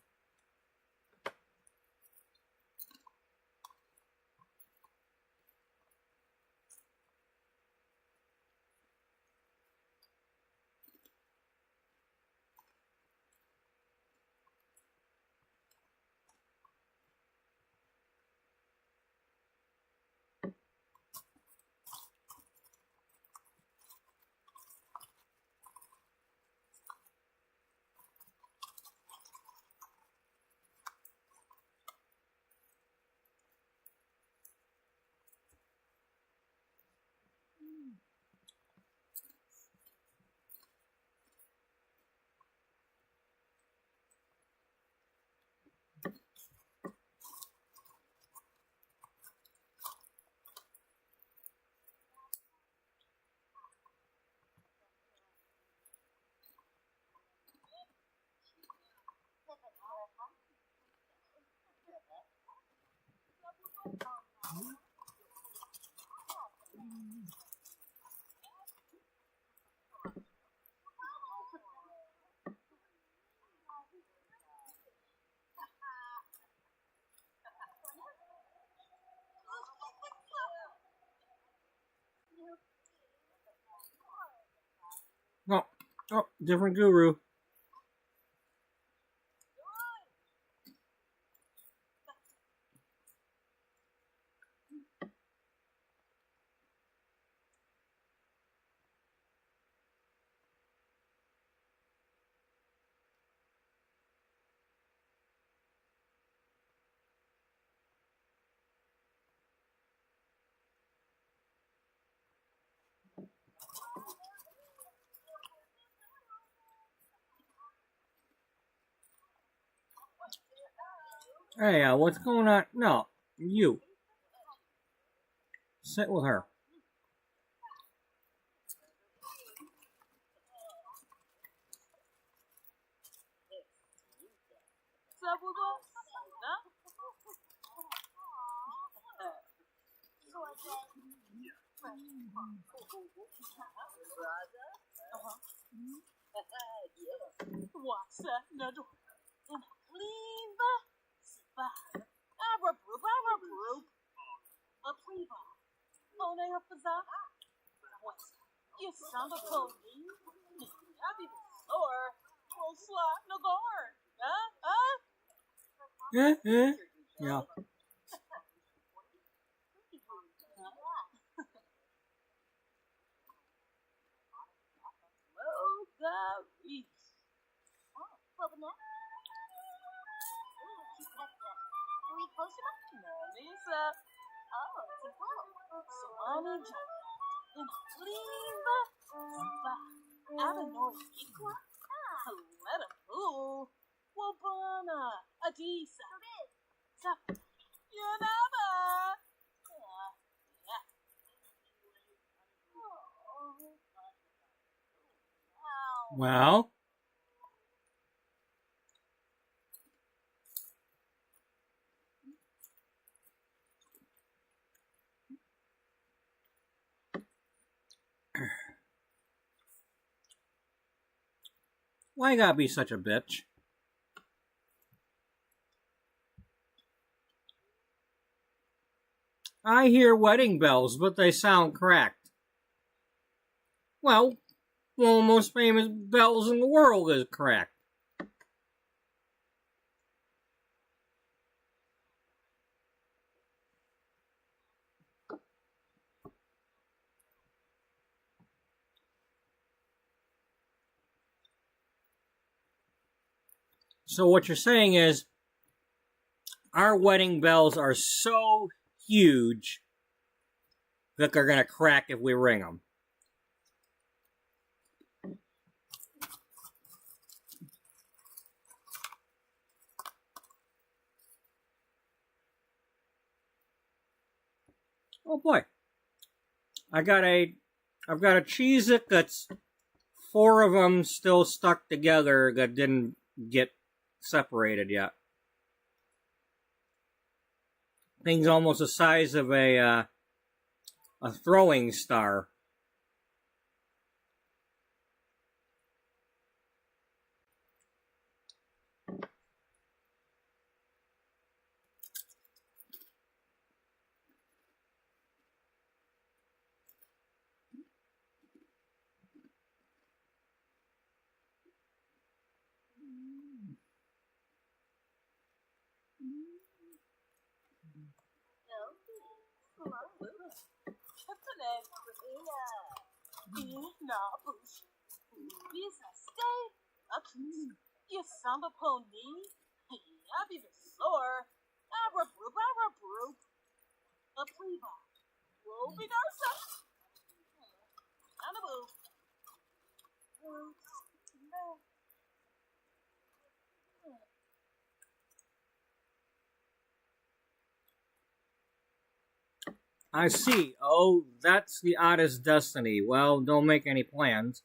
Oh, oh, different guru. Hey, what's going on? No, you. Sit with her. Yeah. Well, why you gotta be such a bitch? I hear wedding bells, but they sound cracked. Well, one of the most famous bells in the world is cracked. So what you're saying is, our wedding bells are so huge that they're gonna crack if we ring them. Oh boy, I've got a Cheez-It that's 4 of them still stuck together that didn't get separated yet. Thing's almost the size of a throwing star. I see. Oh, that's the oddest destiny. Well, don't make any plans.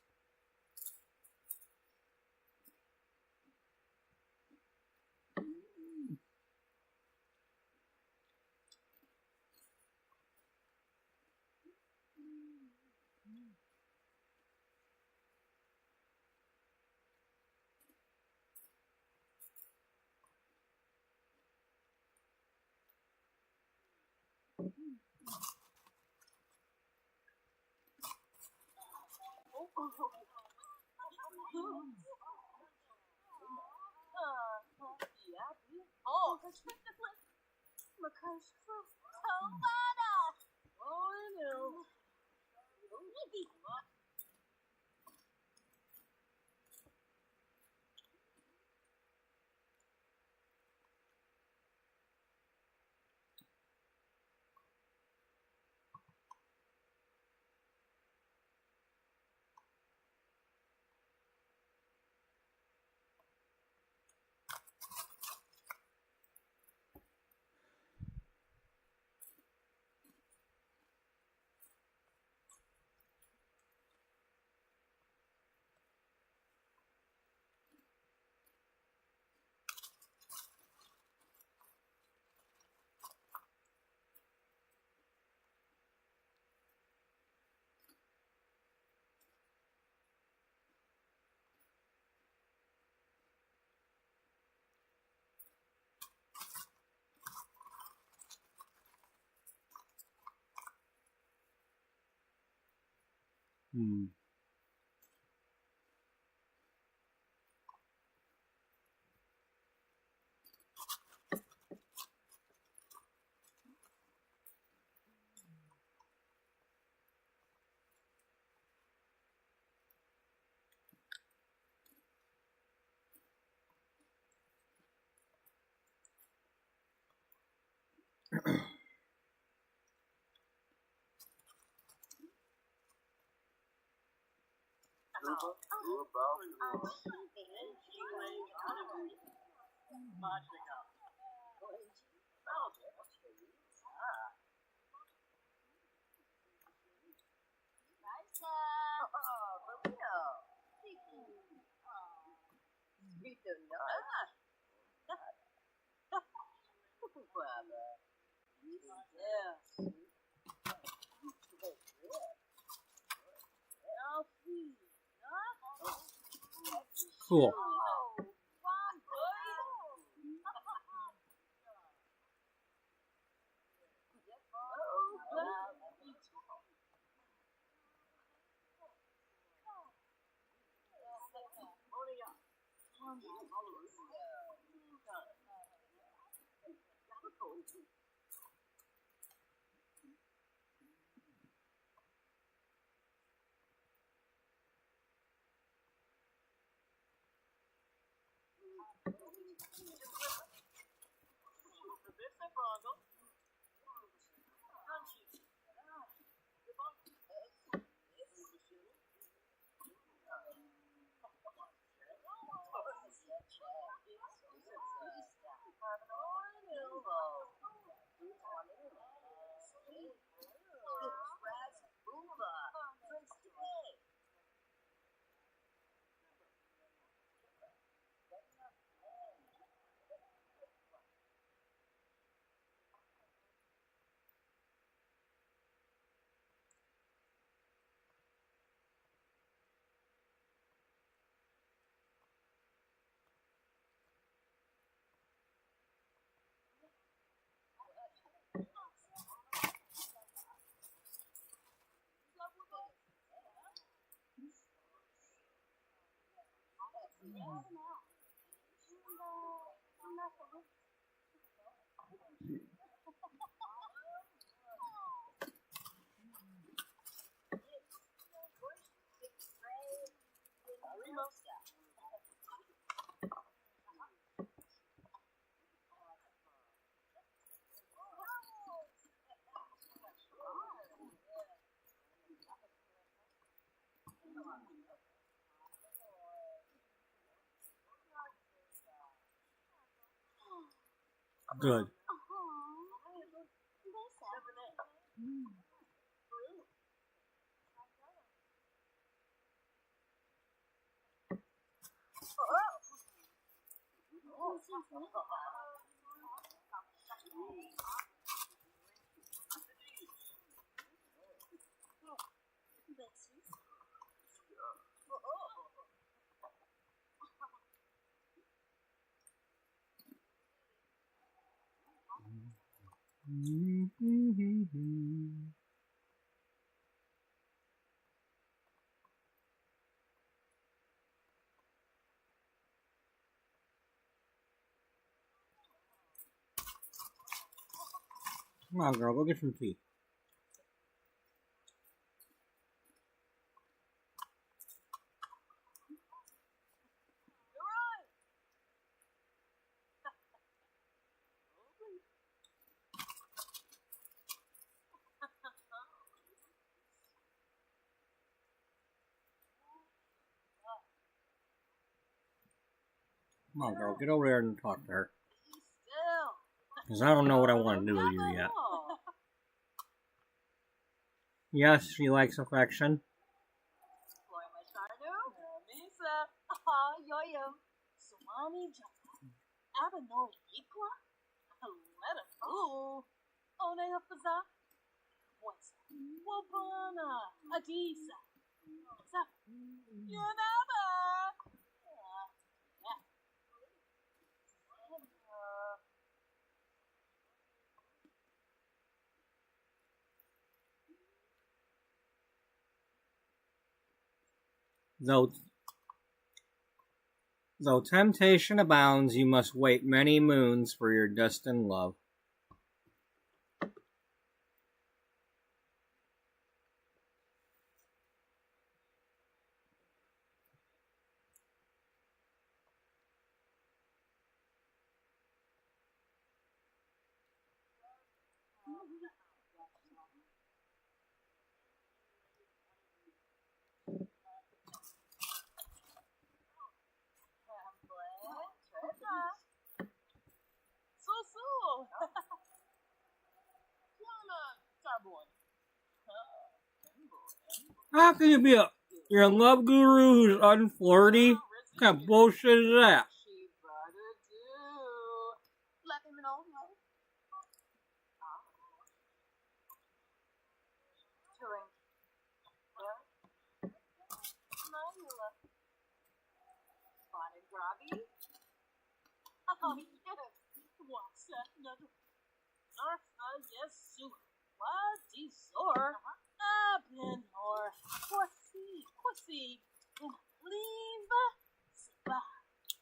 Cool. Good. Come on, girl, go get some tea. Come on, girl, get over there and talk to her. Because I don't know what I want to do with you yet. Yes, she likes affection. Though temptation abounds, you must wait many moons for your destined love. How can you be you're a love guru who's unflirty? What kind of bullshit is that?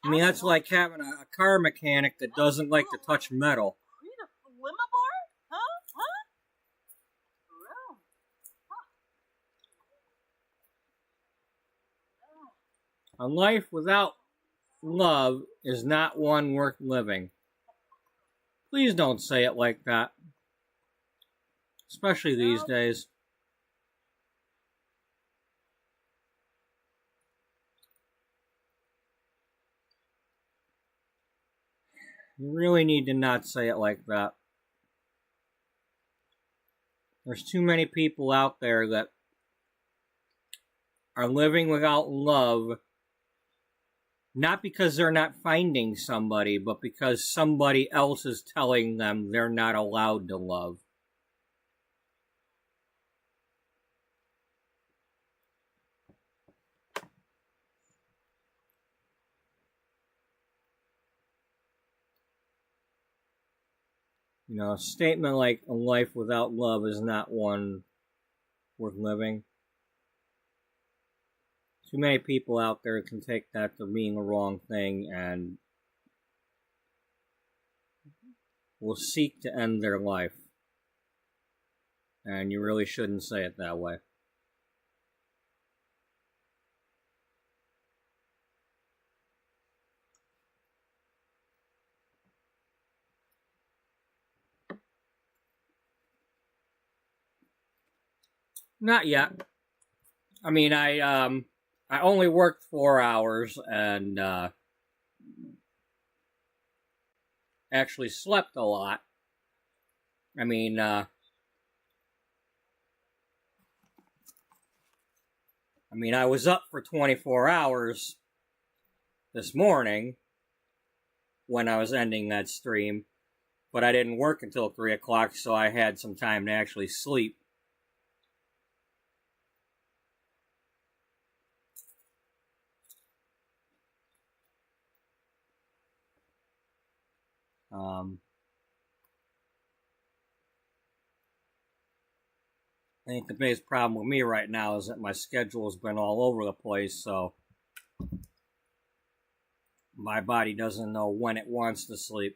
I mean, that's like having a car mechanic that doesn't like to touch metal. A life without love is not one worth living. Please don't say it like that. Especially these days. You really need to not say it like that. There's too many people out there that are living without love, not because they're not finding somebody, but because somebody else is telling them they're not allowed to love. You know, a statement like a life without love is not one worth living. Too many people out there can take that to mean the wrong thing and will seek to end their life. And you really shouldn't say it that way. Not yet. I mean, I only worked 4 hours and actually slept a lot. I mean, I was up for 24 hours this morning when I was ending that stream, but I didn't work until 3 o'clock, so I had some time to actually sleep. I think the biggest problem with me right now is that my schedule has been all over the place, so my body doesn't know when it wants to sleep.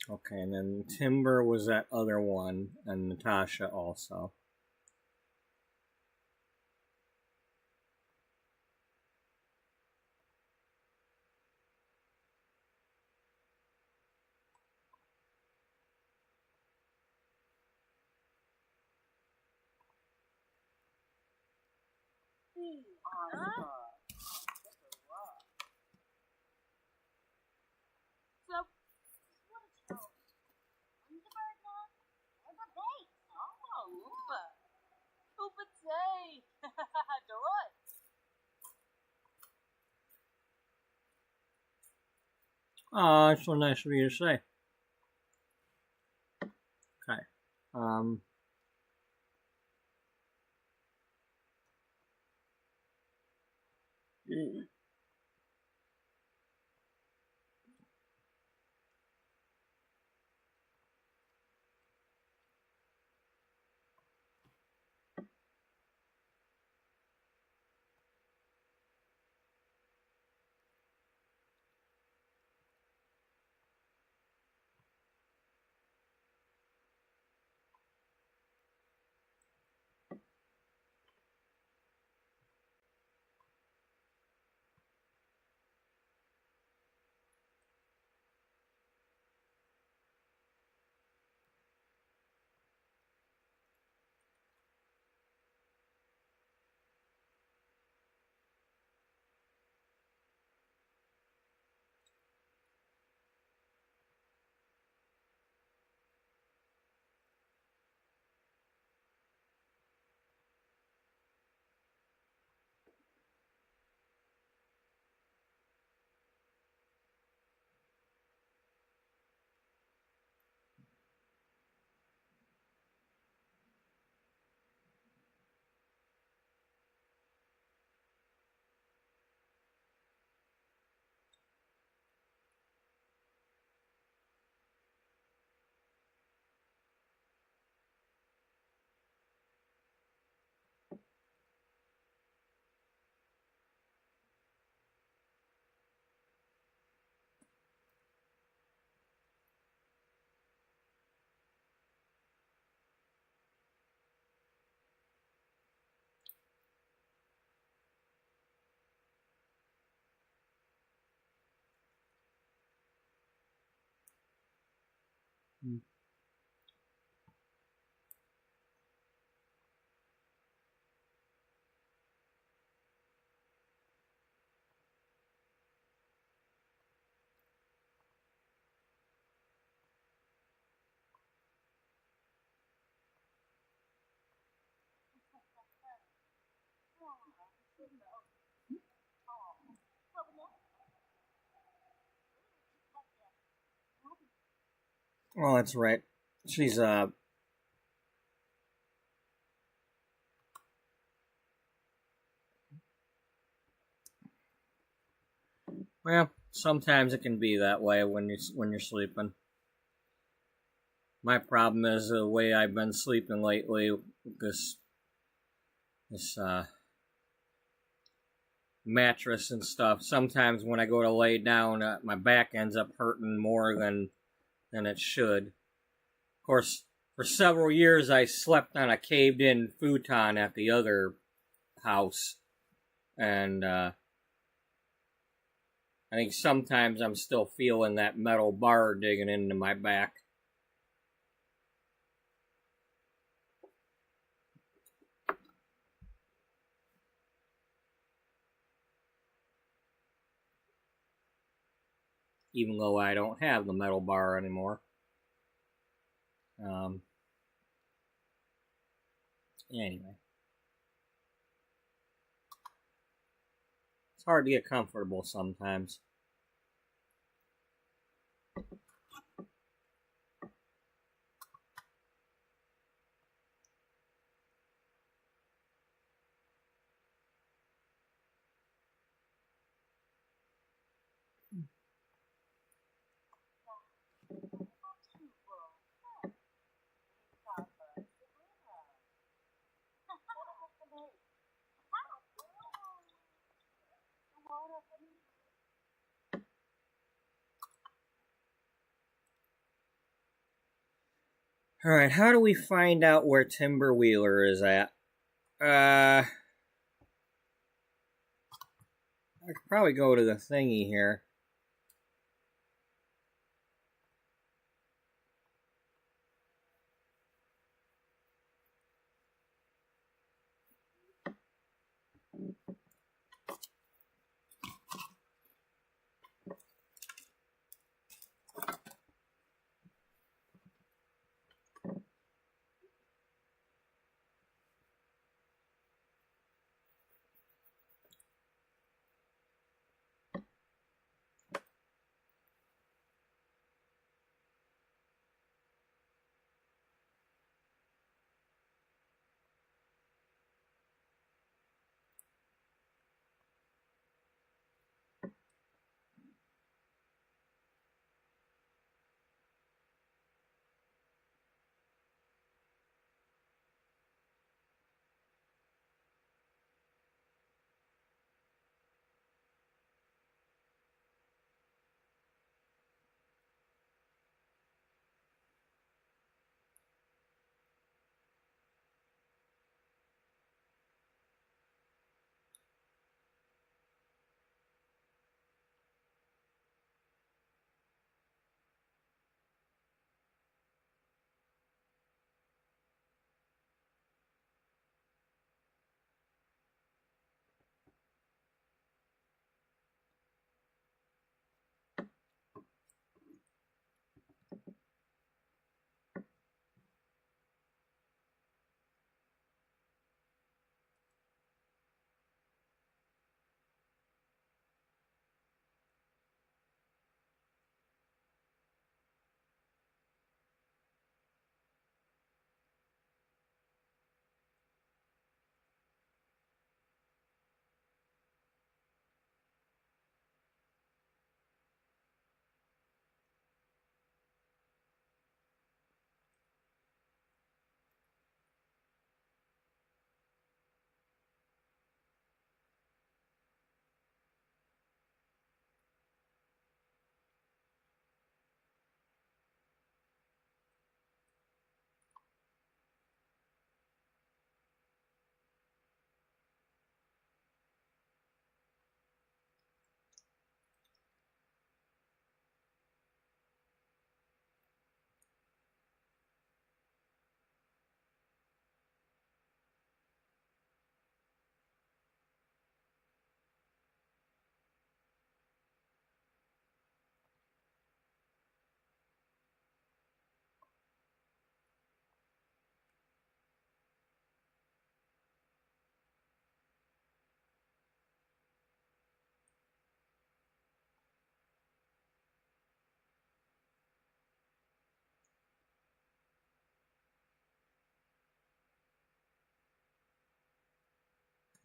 Okay, and then Timber was that other one, and Natasha also. Oh, that's so nice of you to say. Okay. Um, oh, that's right. She's well, sometimes it can be that way when you're sleeping. My problem is the way I've been sleeping lately. This mattress and stuff. Sometimes when I go to lay down, my back ends up hurting more than it should. Of course, for several years I slept on a caved-in futon at the other house, and I think sometimes I'm still feeling that metal bar digging into my back. Even though I don't have the metal bar anymore. Anyway. It's hard to get comfortable sometimes. Alright, how do we find out where Timber Wheeler is at? I could probably go to the thingy here.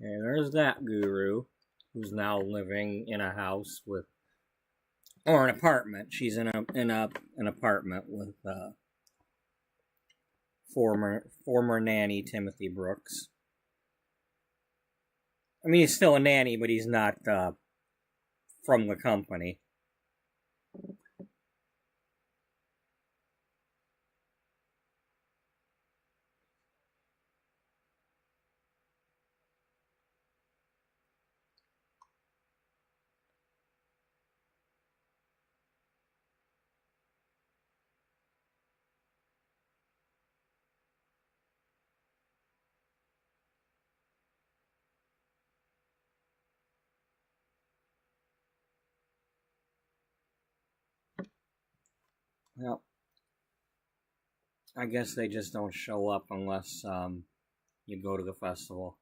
Okay, there's that guru who's now living in a house with, or an apartment. She's in an apartment with former nanny Timothy Brooks. I mean, he's still a nanny, but he's not from the company. Well, I guess they just don't show up unless you go to the festival.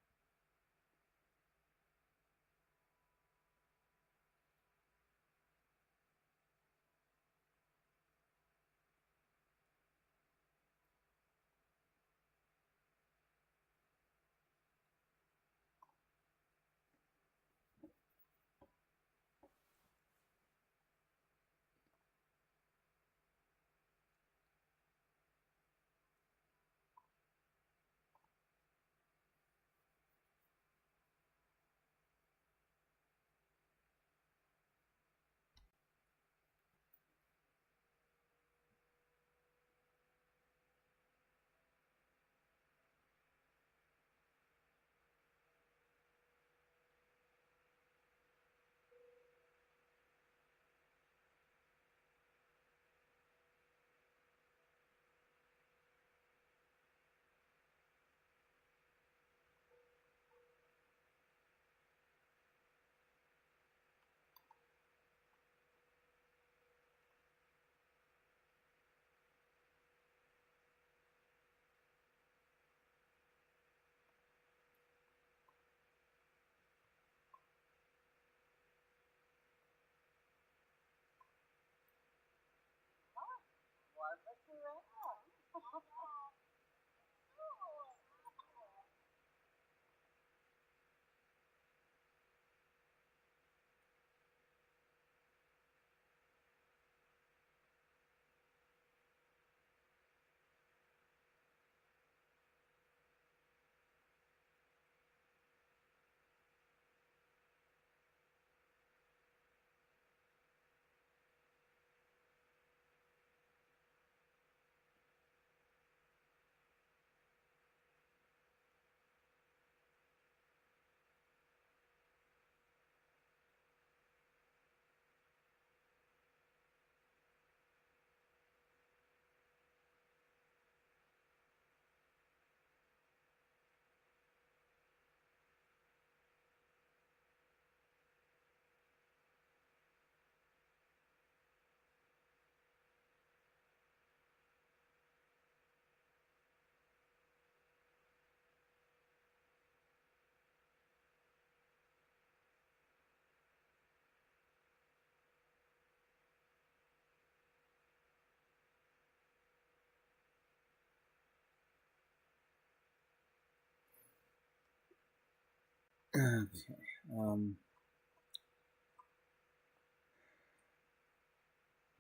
Okay.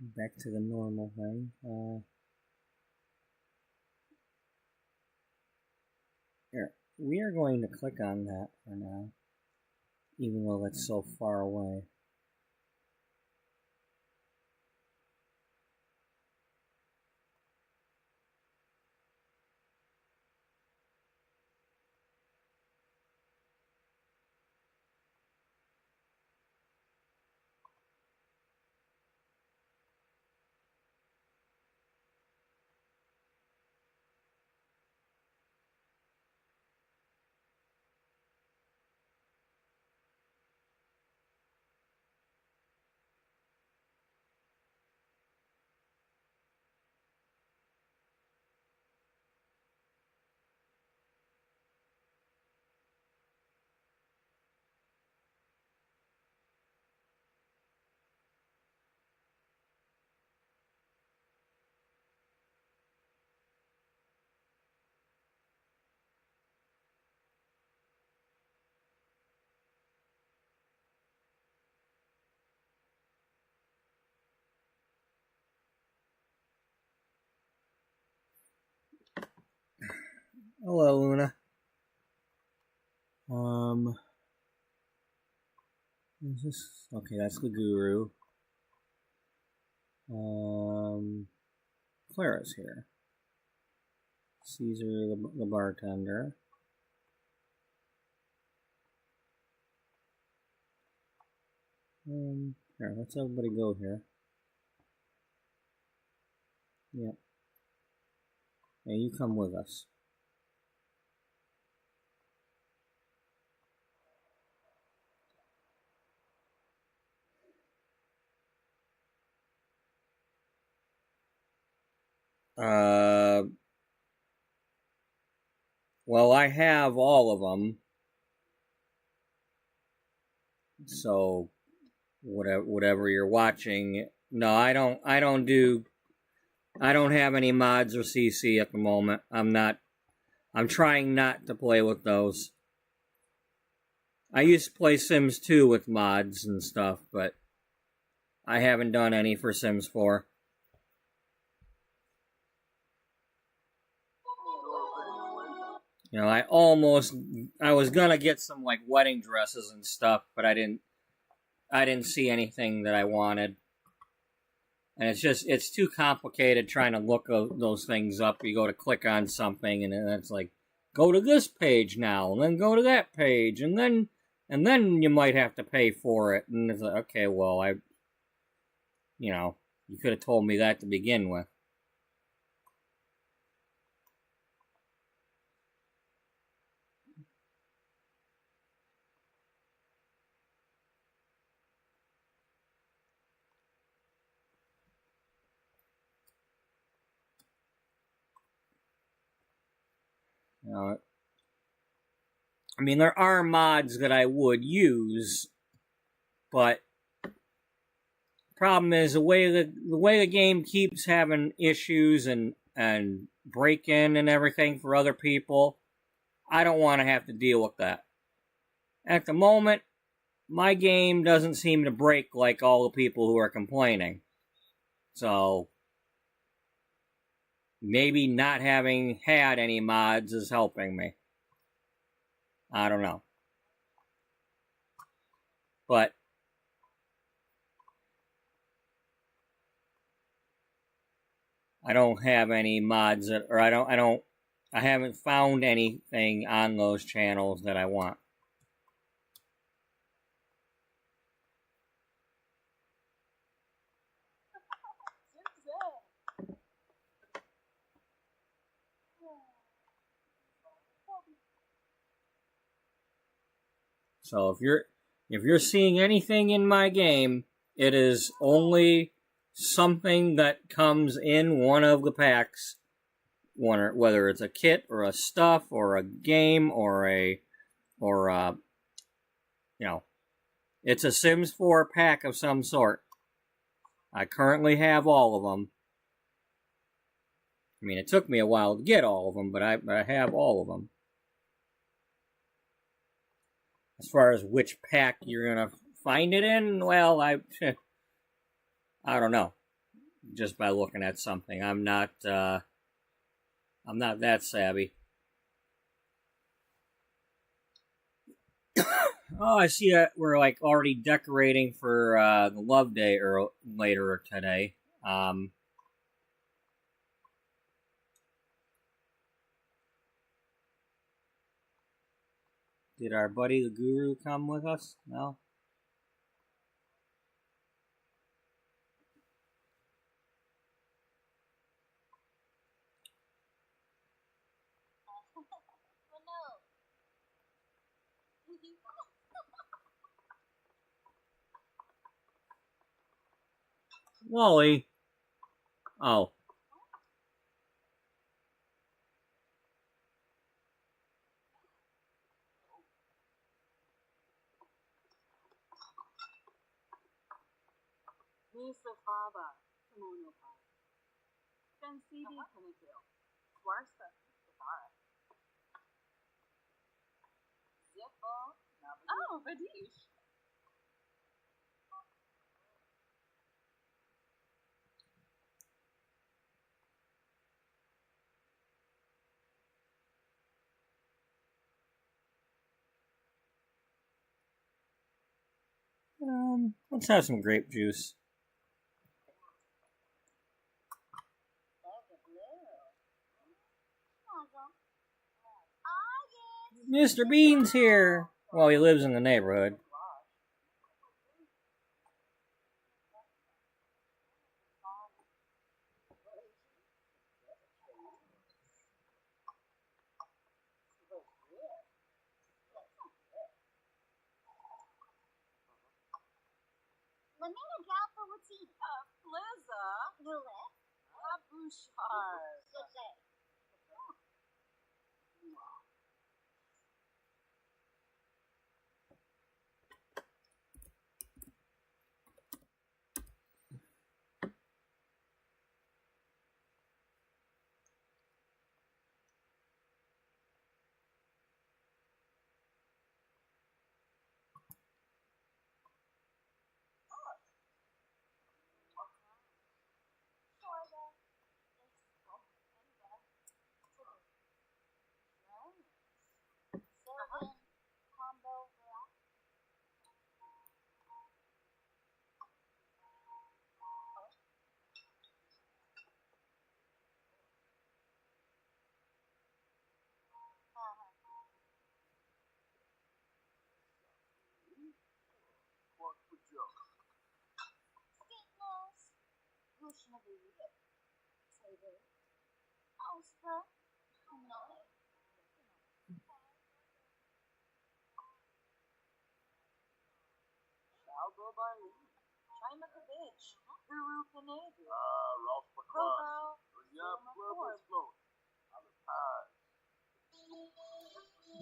Back to the normal thing. Here, we are going to click on that for now, even though that's so far away. Hello, Luna. Is this okay? That's the guru. Clara's here. Caesar, the bartender. Here, let's everybody go here. Yep. Hey, you come with us. Well, I have all of them. So, whatever you're watching. No, I don't have any mods or CC at the moment. I'm trying not to play with those. I used to play Sims 2 with mods and stuff, but I haven't done any for Sims 4. You know, I was gonna get some like wedding dresses and stuff, but I didn't see anything that I wanted. And it's too complicated trying to look those things up. You go to click on something and then it's like, go to this page now, and then go to that page, and then you might have to pay for it. And it's like, okay, well, you could have told me that to begin with. I mean, there are mods that I would use, but problem is the way the game keeps having issues and break in and everything for other people. I don't want to have to deal with that. At the moment, my game doesn't seem to break like all the people who are complaining. So maybe not having had any mods is helping me. I don't know. But I don't have any mods or I haven't found anything on those channels that I want. So if you're seeing anything in my game, it is only something that comes in one of the packs, whether it's a kit or a stuff or a game or it's a Sims 4 pack of some sort. I currently have all of them. I mean, it took me a while to get all of them, but I have all of them. As far as which pack you're gonna find it in, well, I don't know. Just by looking at something, I'm not that savvy. Oh, I see that we're like already decorating for the Love Day or later today. Did our buddy the Guru come with us? No. Wally. Oh. Oh, Badish. Let's have some grape juice. Mr. Bean's here. Well, he lives in the neighborhood.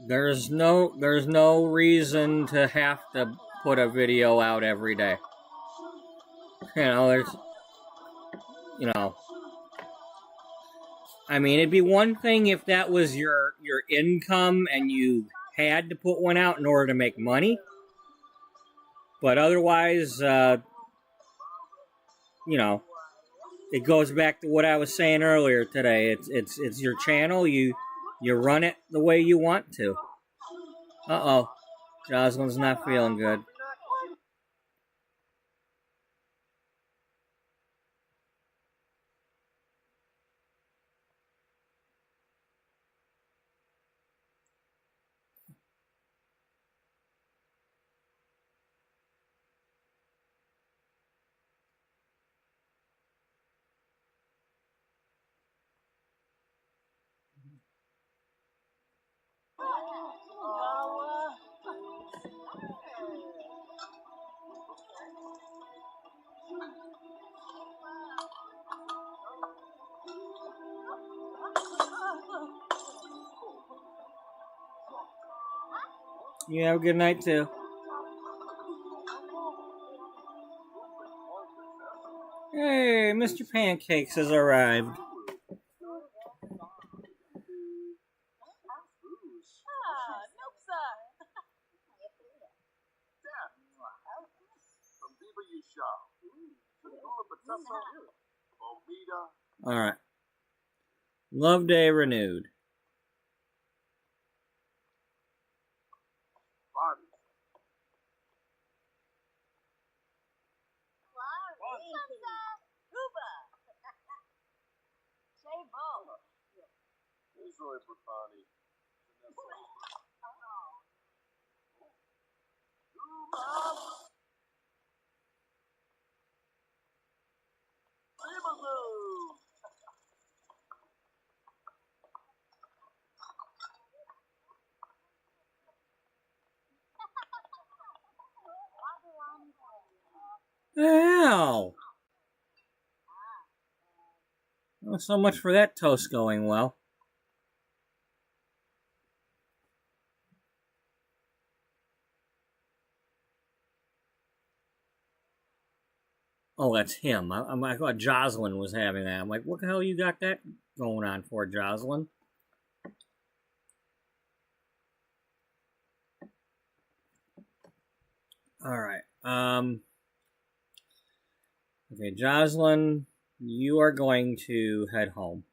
There's no reason to have to put a video out every day. There's, I mean, it'd be one thing if that was your income and you had to put one out in order to make money. But otherwise, it goes back to what I was saying earlier today. It's your channel. You run it the way you want to. Uh-oh. Jocelyn's not feeling good. You have a good night, too. Hey, Mr. Pancakes has arrived. Alright. Love Day renewed. Ow! Well, so much for that toast going well. Oh, that's him. I thought Jocelyn was having that. I'm like, what the hell you got that going on for, Jocelyn? Alright. Okay, Jocelyn, you are going to head home.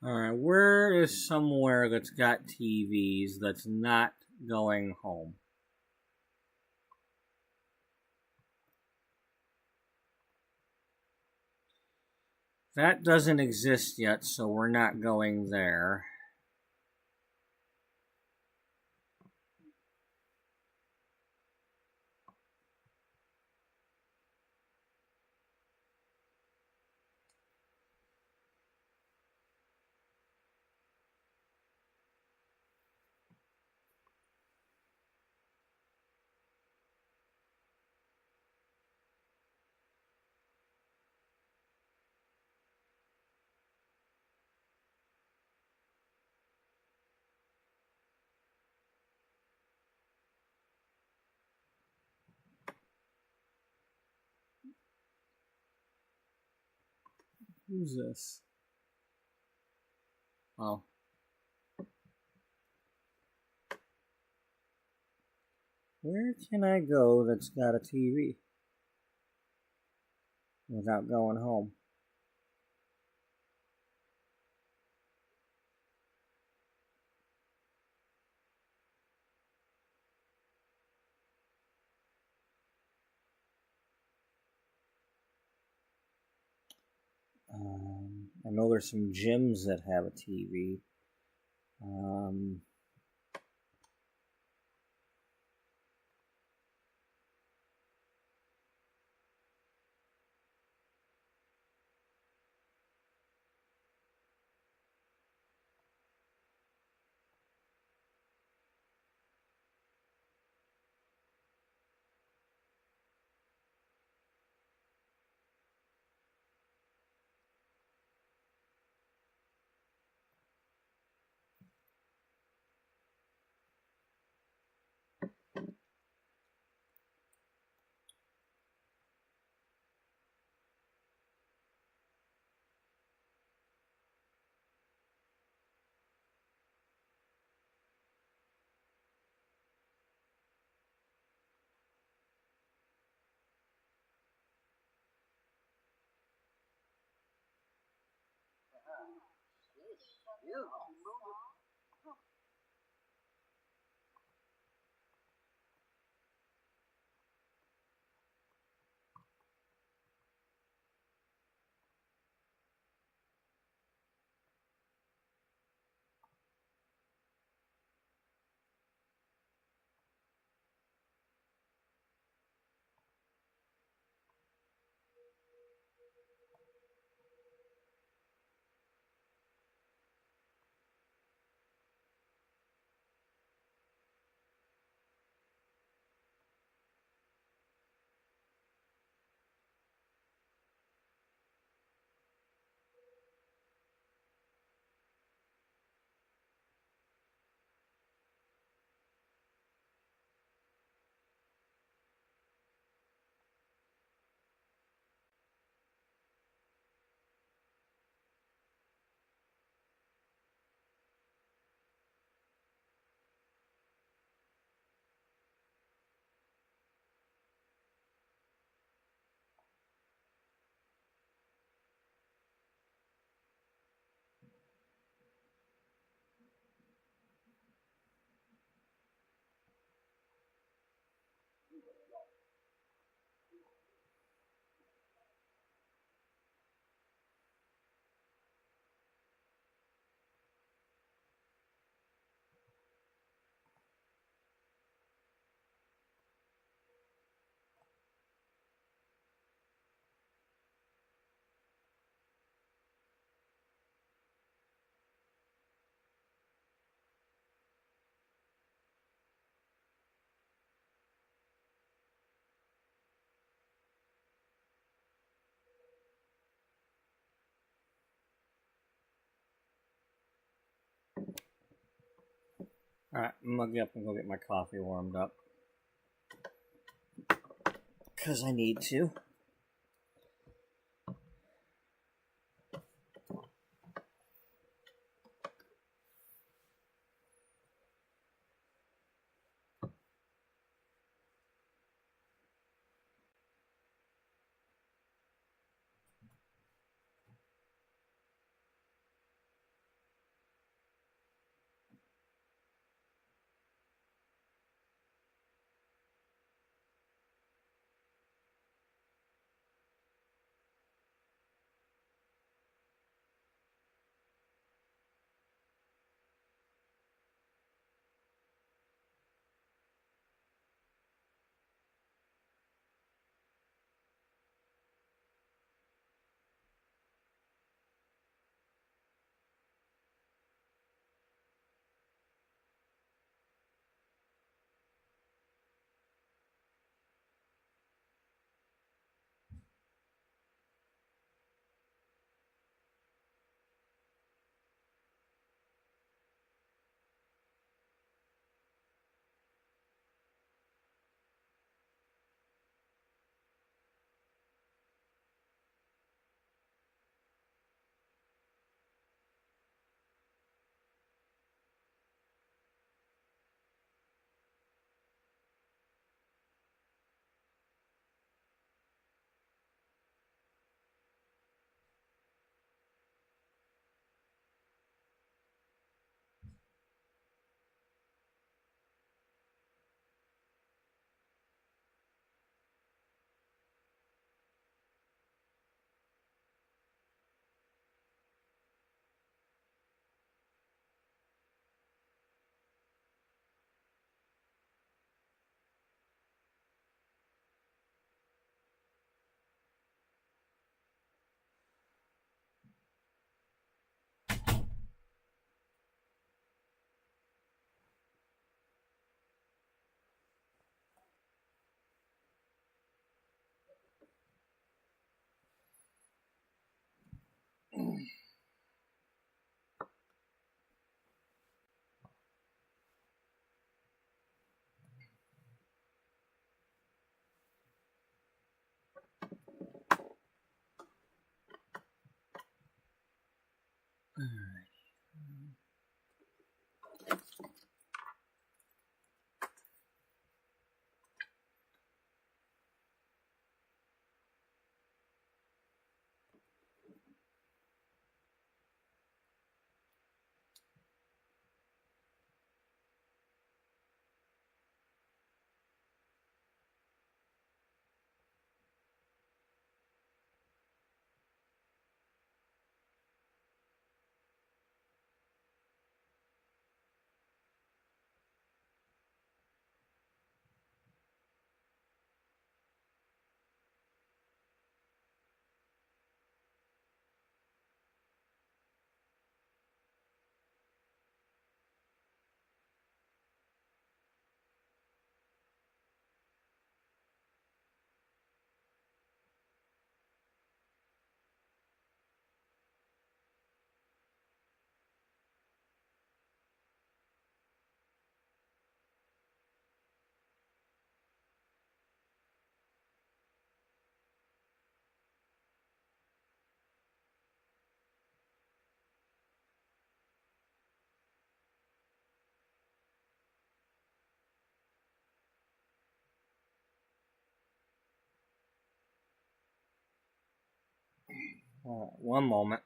Alright, where is somewhere that's got TVs that's not going home? That doesn't exist yet, so we're not going there. Who's this? Oh. Where can I go that's got a TV without going home? I know there's some gyms that have a TV. Alright, I'm gonna get up and go get my coffee warmed up. Because I need to. One moment.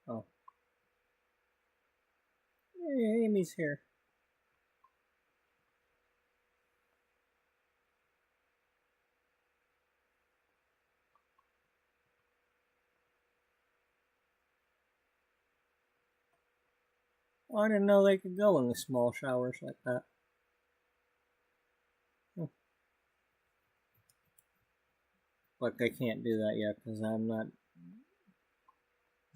Oh. Hey, Amy's here. Oh, I didn't know they could go in the small showers like that. But they can't do that yet because I'm not.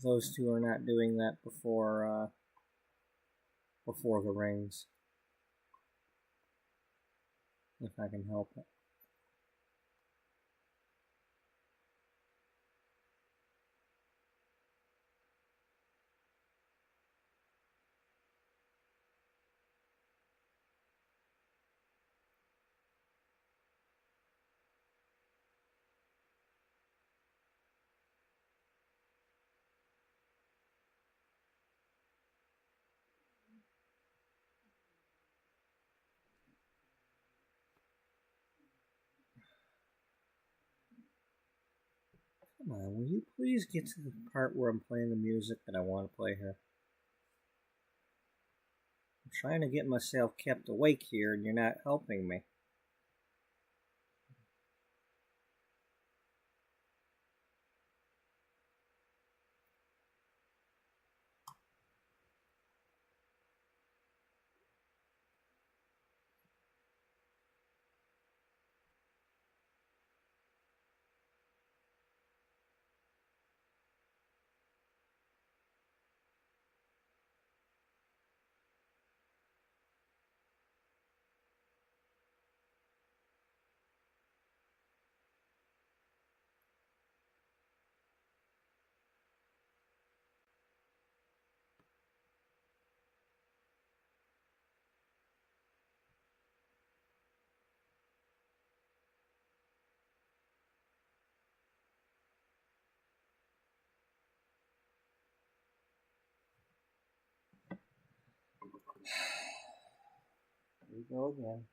Those two are not doing that before the rings. If I can help it. Come on, will you please get to the part where I'm playing the music that I want to play here? I'm trying to get myself kept awake here and you're not helping me. Here we go again.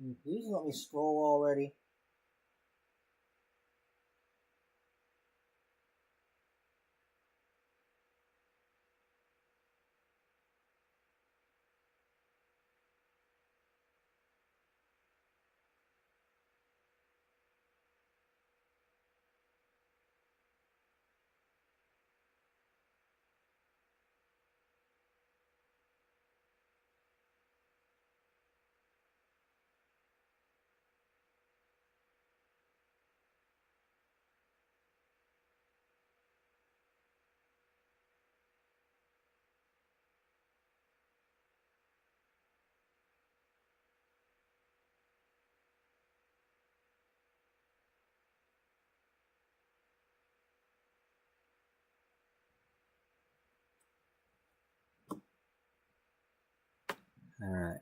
Can you please let me scroll already? All right.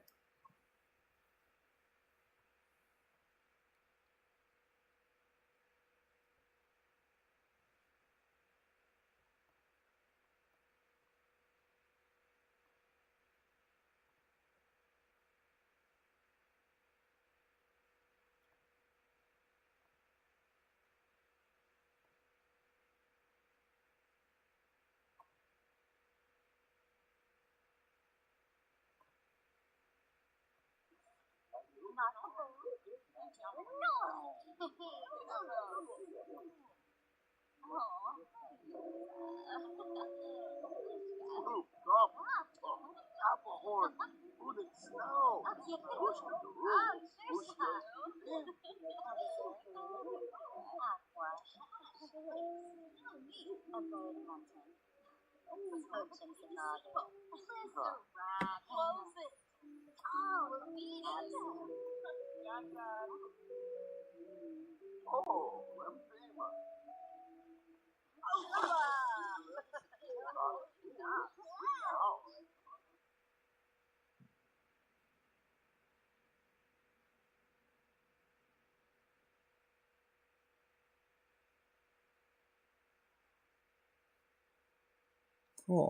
Cool.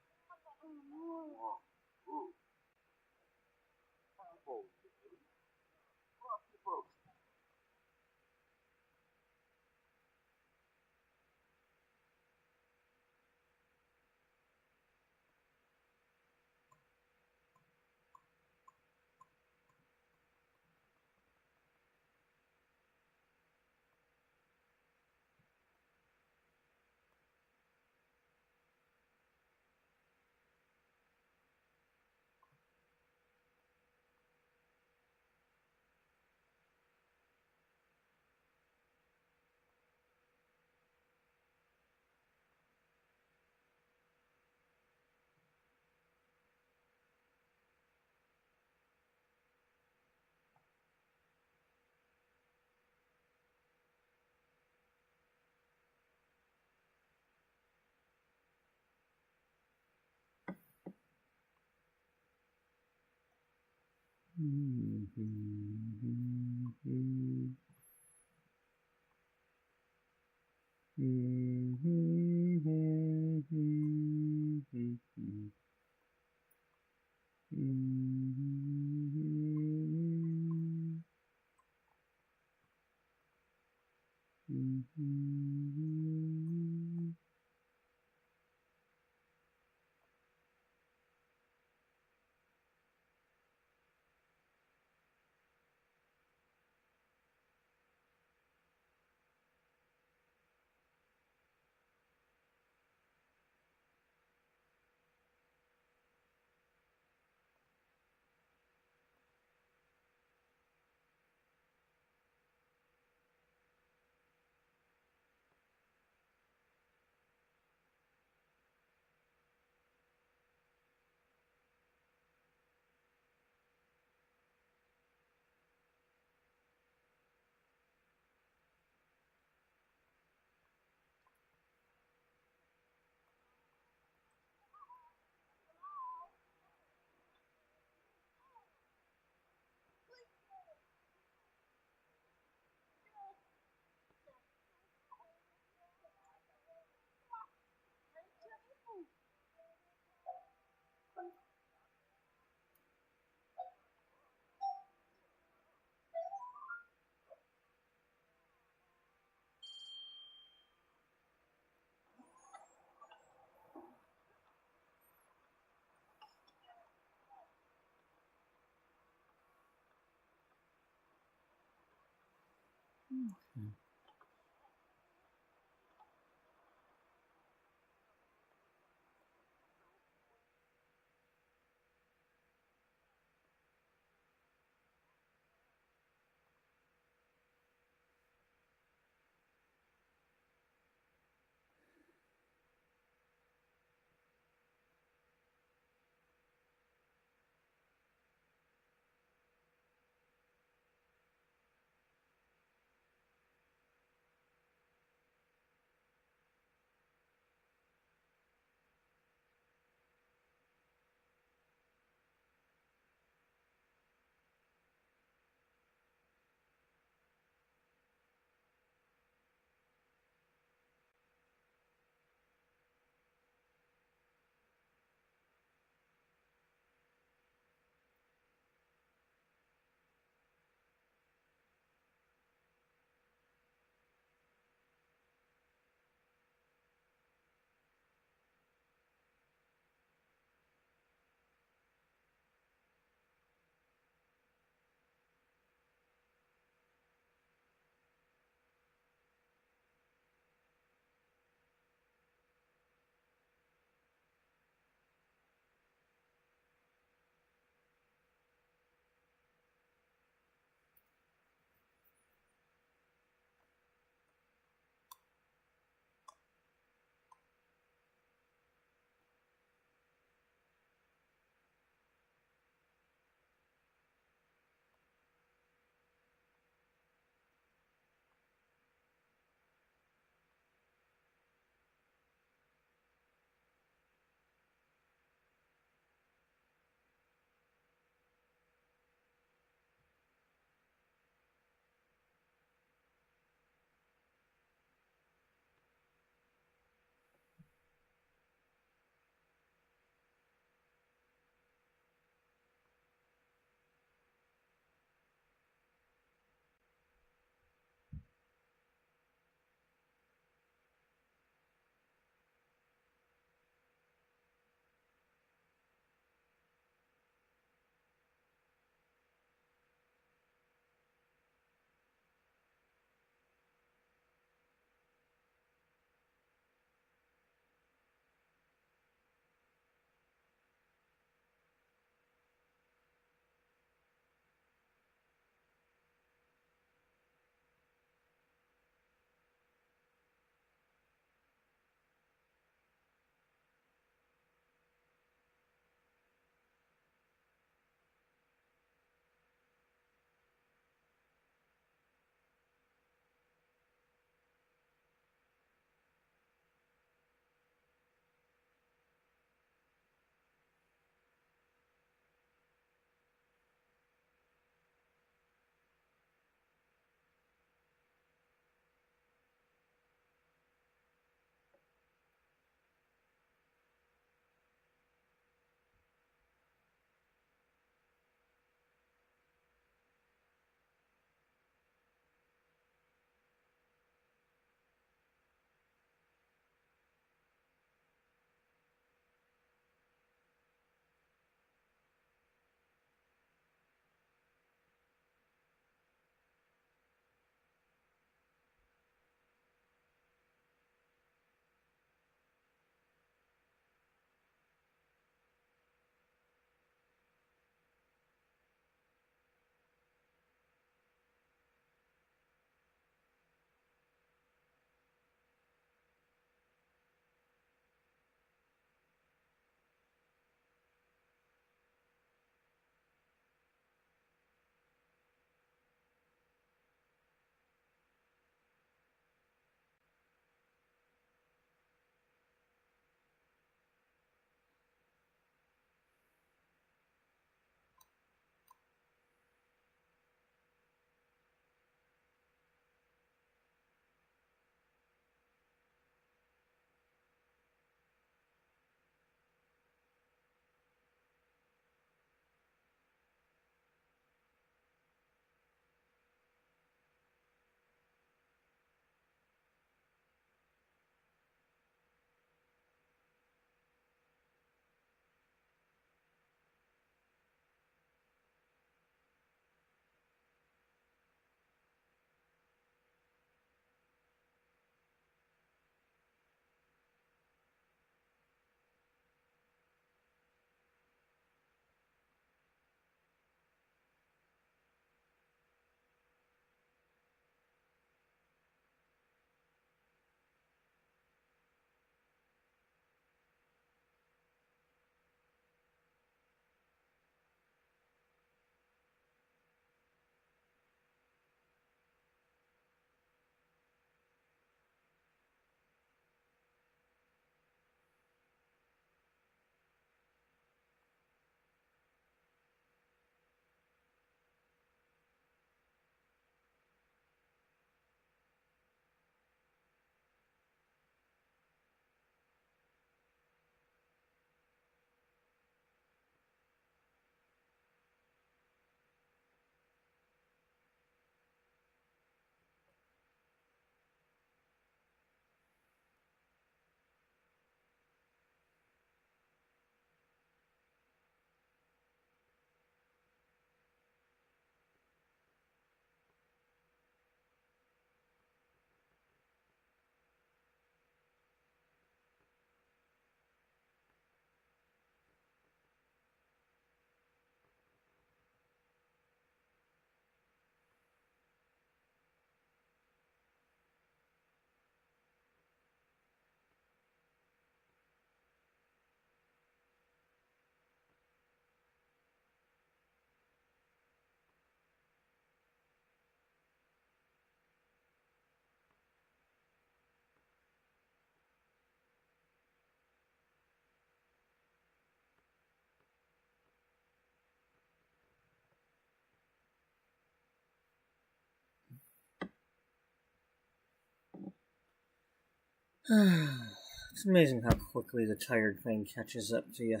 It's amazing how quickly the tired thing catches up to you.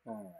Alright.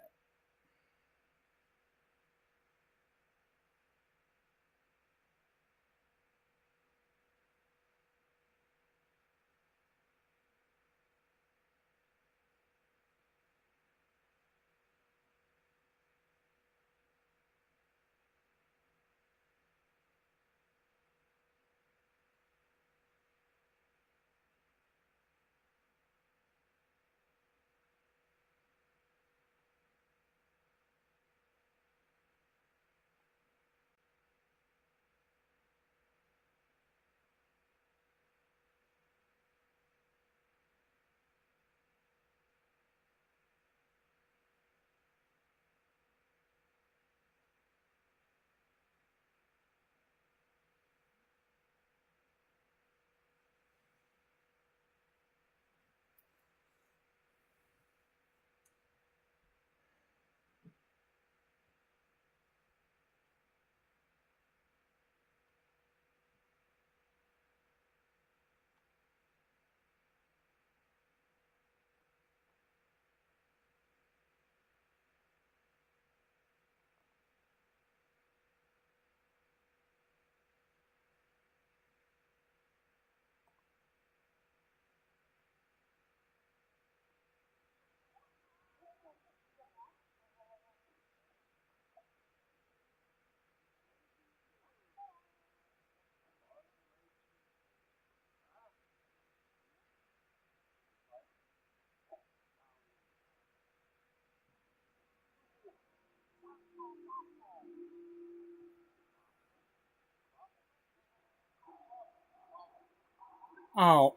Oh.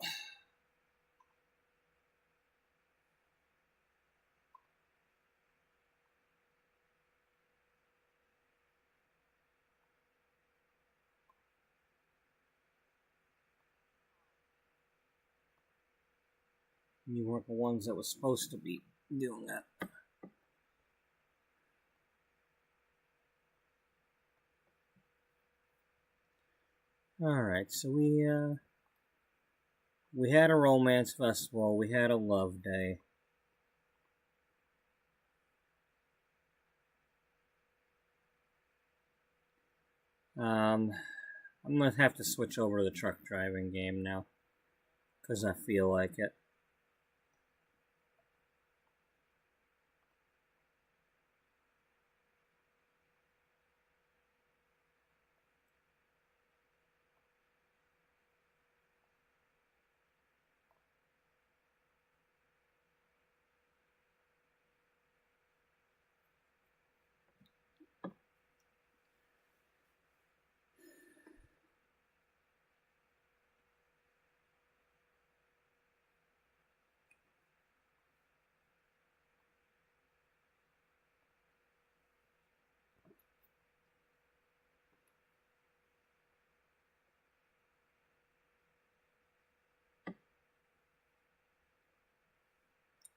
You weren't the ones that was supposed to be doing that. Alright, so we had a romance festival, we had a love day. I'm gonna have to switch over to the truck driving game now, because I feel like it.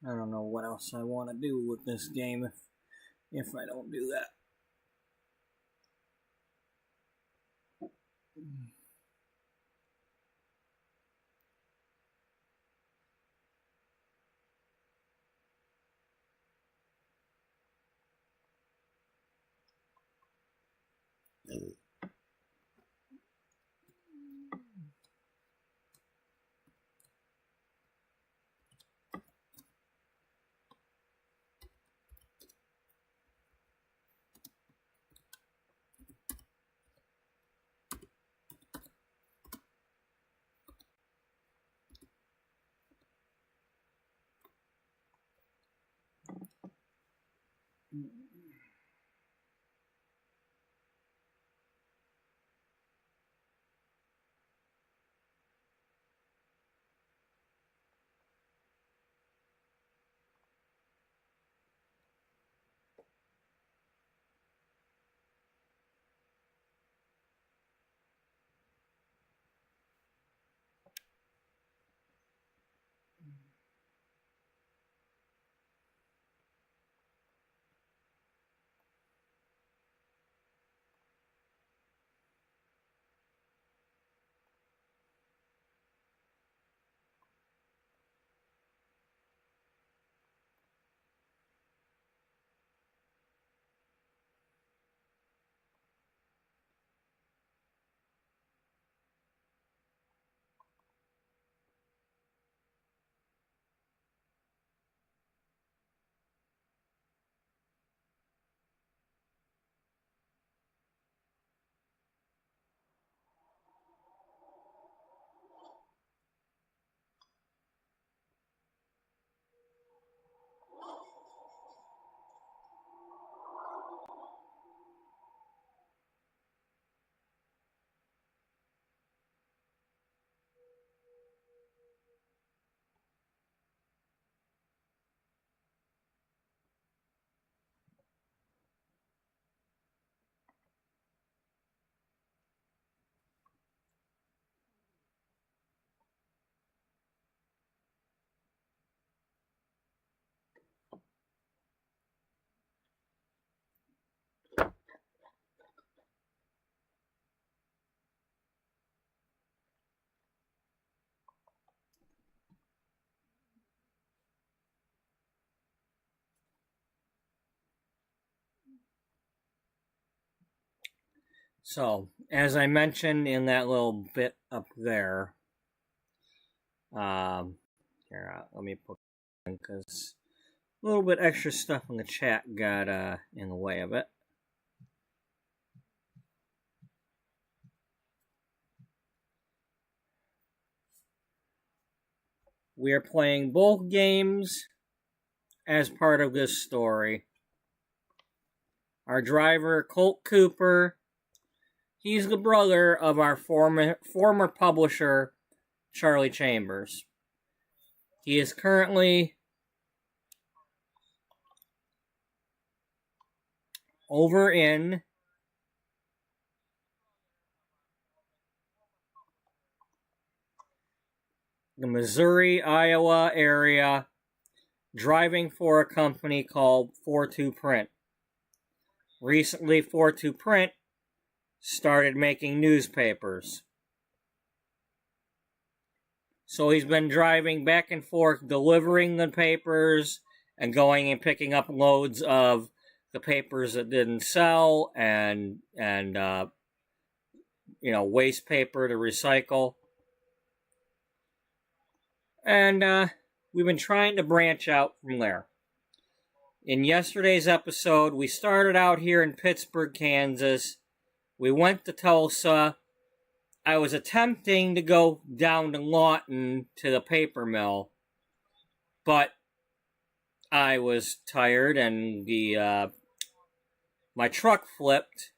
I don't know what else I want to do with this game if I don't do that. So, as I mentioned in that little bit up there, here, let me put it in because a little bit extra stuff in the chat got in the way of it. We are playing both games as part of this story. Our driver, Colt Cooper, he's the brother of our former publisher, Charlie Chambers. He is currently over in the Missouri, Iowa area, driving for a company called 42 Print. Recently, 42 Print started making newspapers. So he's been driving back and forth, delivering the papers and going and picking up loads of the papers that didn't sell and waste paper to recycle. And we've been trying to branch out from there. In yesterday's episode, we started out here in Pittsburgh, Kansas. We went to Tulsa. I was attempting to go down to Lawton to the paper mill, but I was tired and my truck flipped.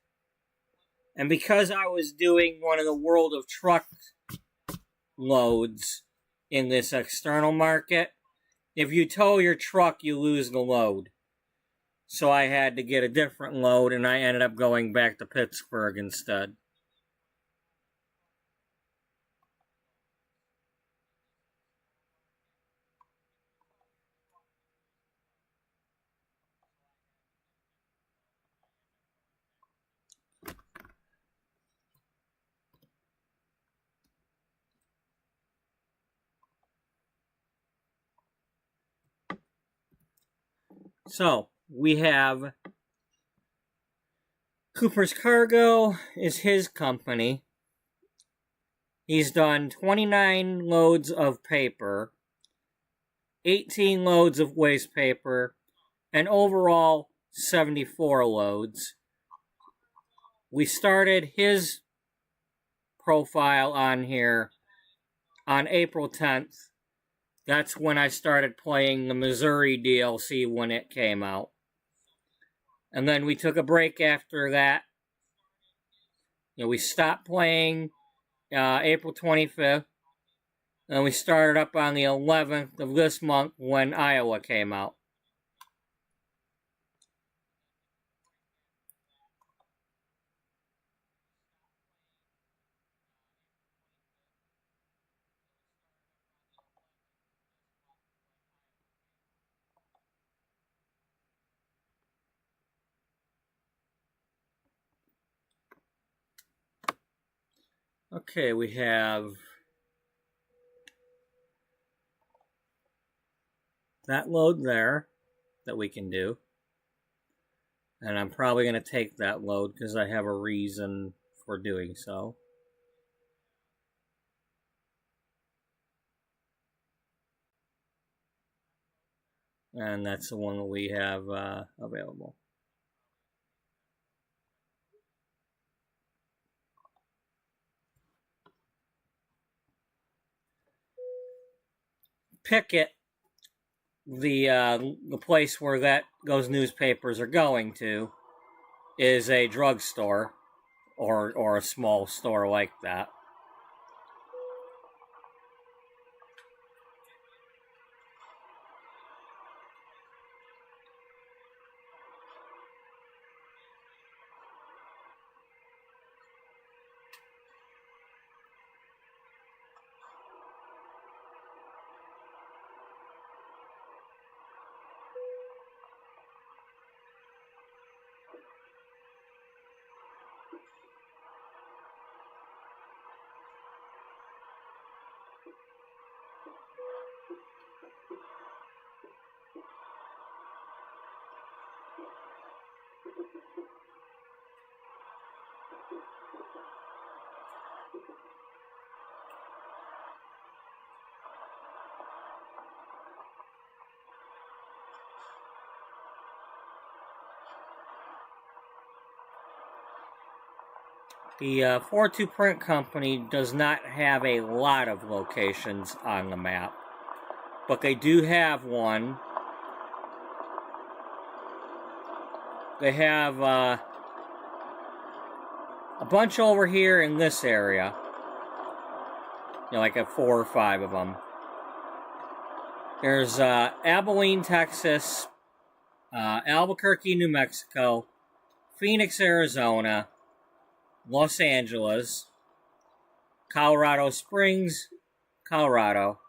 And because I was doing one of the World of Truck loads in this external market, if you tow your truck, you lose the load. So I had to get a different load, and I ended up going back to Pittsburgh instead. So, we have Cooper's Cargo is his company. He's done 29 loads of paper, 18 loads of waste paper, and overall 74 loads. We started his profile on here on April 10th. That's when I started playing the Missouri DLC when it came out. And then we took a break after that. We stopped playing April 25th. And we started up on the 11th of this month when Iowa came out. Okay, we have that load there that we can do. And I'm probably going to take that load because I have a reason for doing so. And that's the one that we have available. Pickett, the place where those newspapers are going to, is a drugstore or a small store like that. The 4-2 Print Company does not have a lot of locations on the map, but they do have one. They have a bunch over here in this area. You know, like 4 or 5 of them. There's Abilene, Texas, Albuquerque, New Mexico, Phoenix, Arizona, Los Angeles, Colorado Springs, Colorado.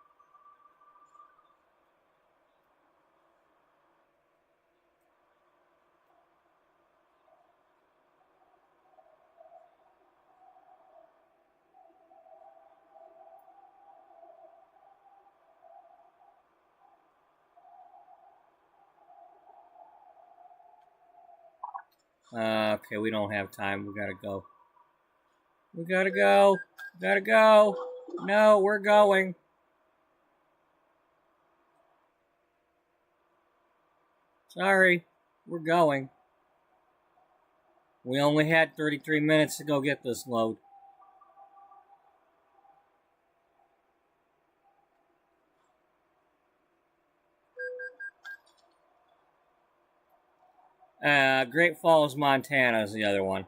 Okay, we don't have time. We gotta go. We gotta go. Gotta go. No, we're going. Sorry, we're going. We only had 33 minutes to go get this load. Great Falls, Montana is the other one.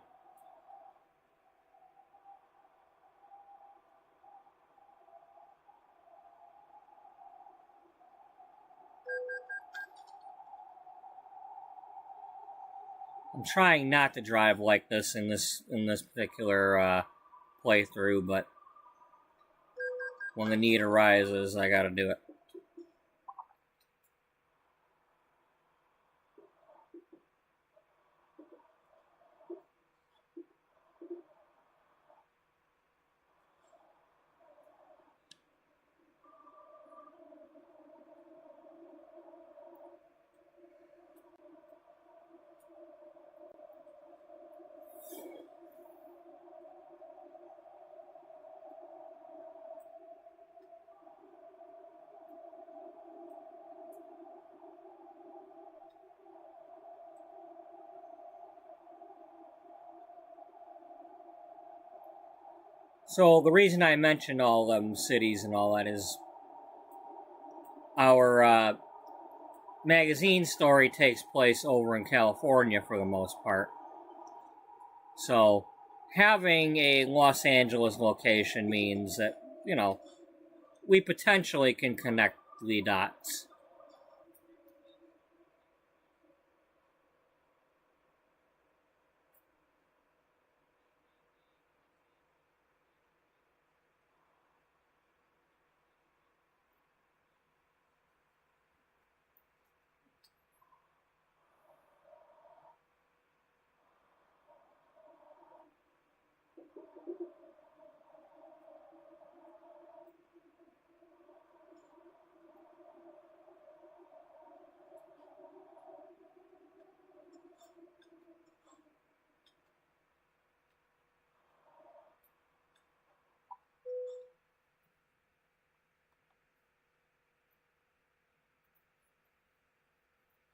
I'm trying not to drive like this in this particular playthrough, but when the need arises, I gotta do it. So the reason I mentioned all them cities and all that is our magazine story takes place over in California for the most part. So having a Los Angeles location means that, you know, we potentially can connect the dots.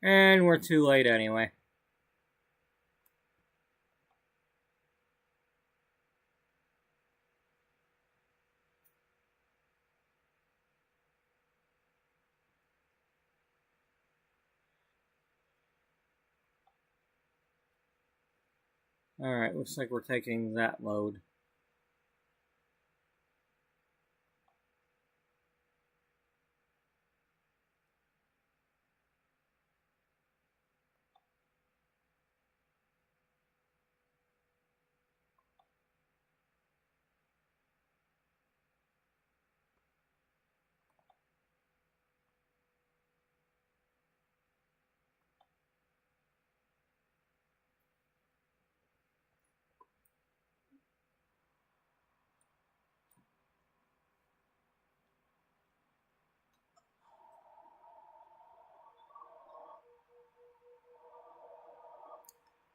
And we're too late anyway. Alright, looks like we're taking that load.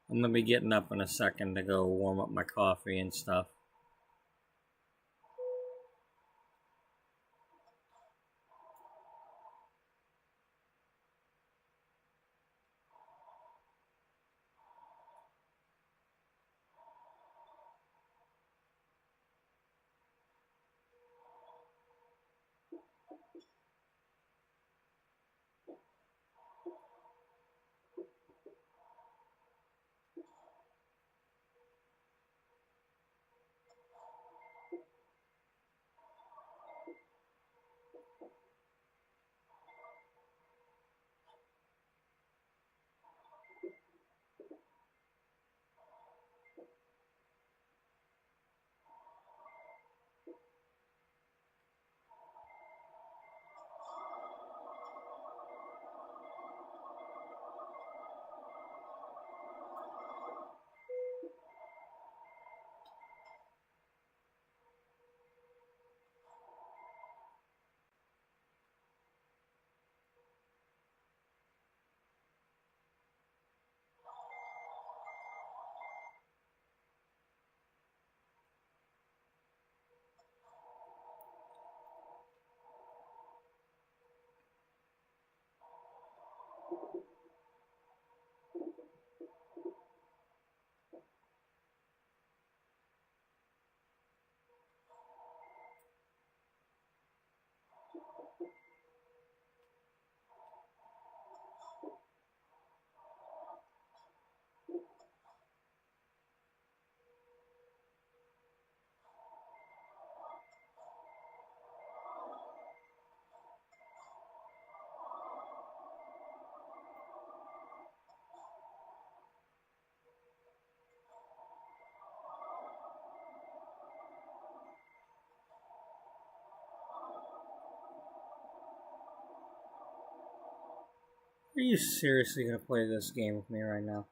I'm gonna be getting up in a second to go warm up my coffee and stuff. Are you seriously gonna play this game with me right now?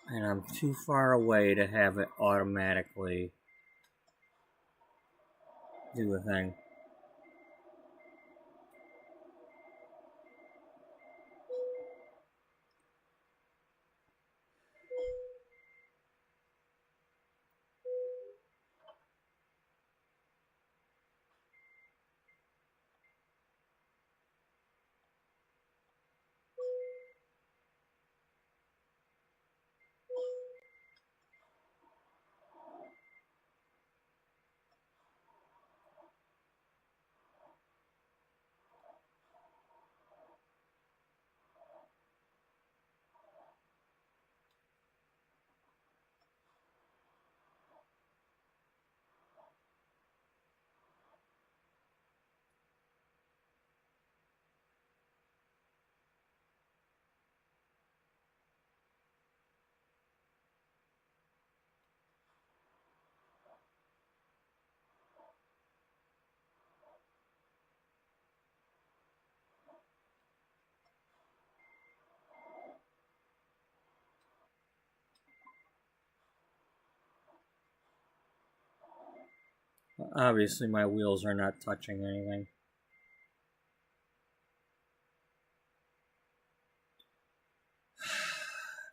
And I'm too far away to have it automatically do a thing. Obviously, my wheels are not touching anything.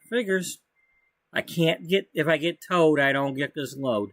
Figures. I can't get, if I get towed, I don't get this load.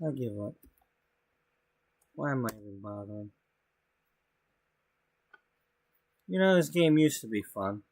I give up. Why am I even bothering? You know, this game used to be fun.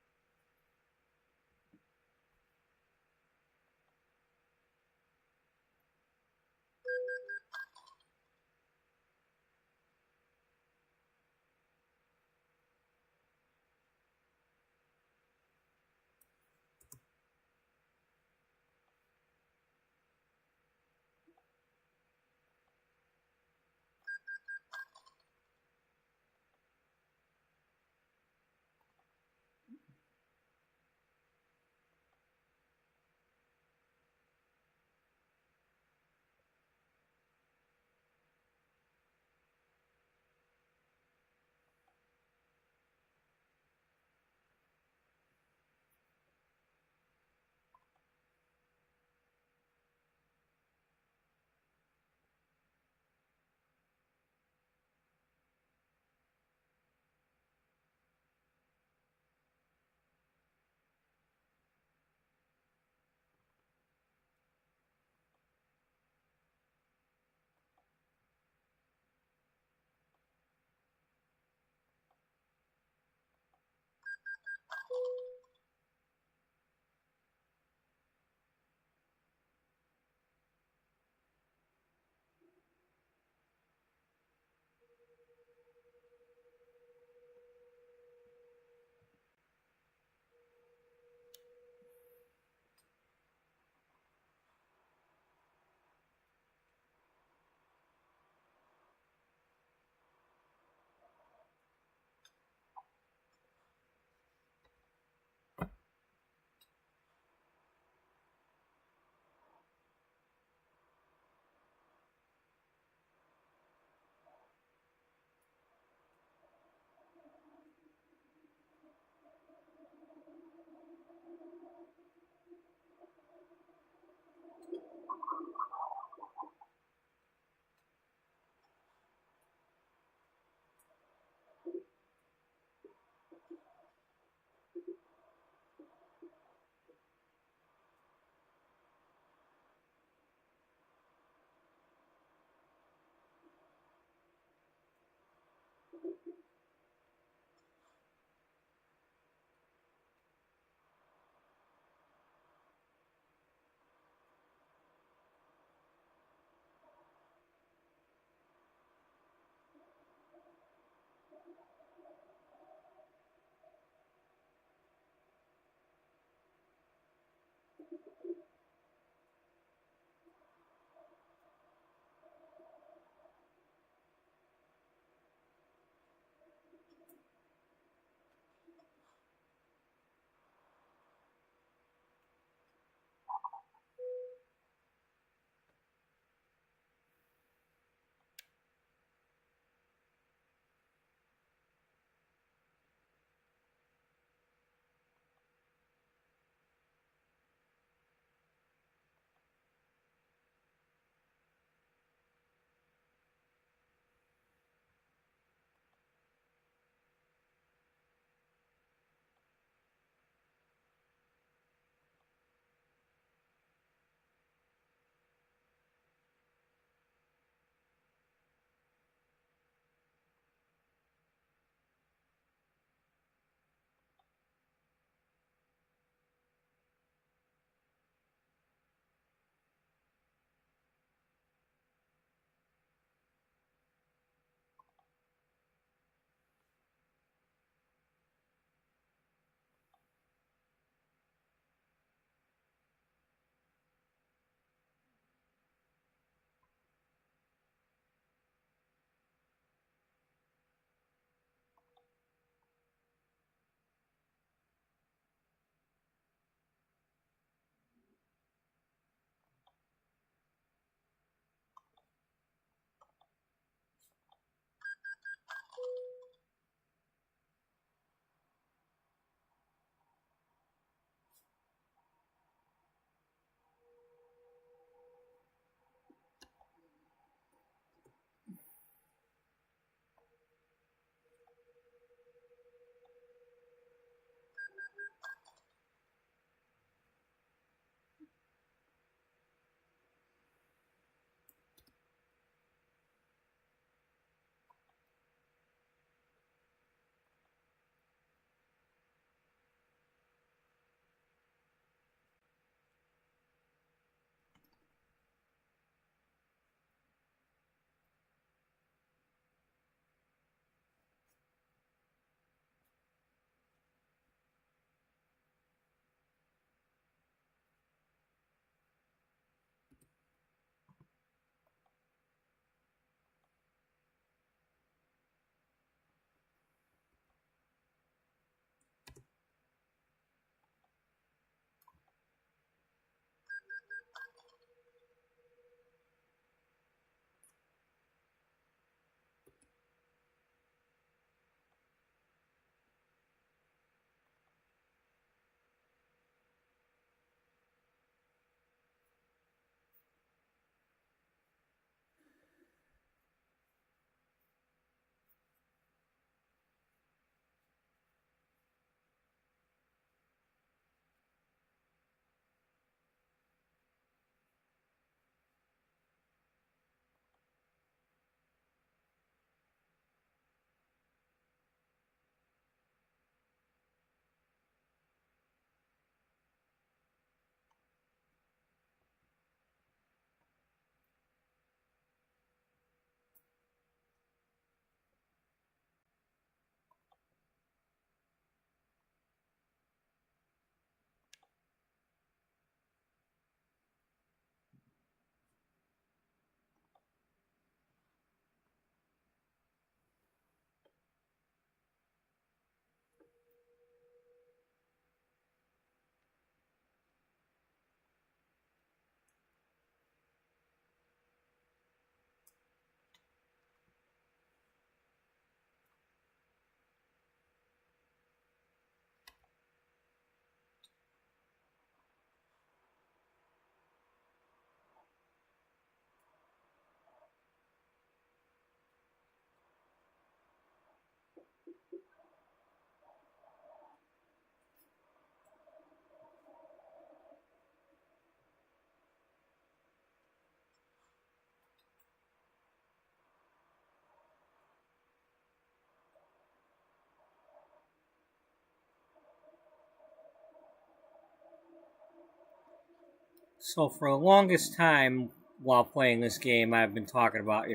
So for the longest time while playing this game, I've been talking about,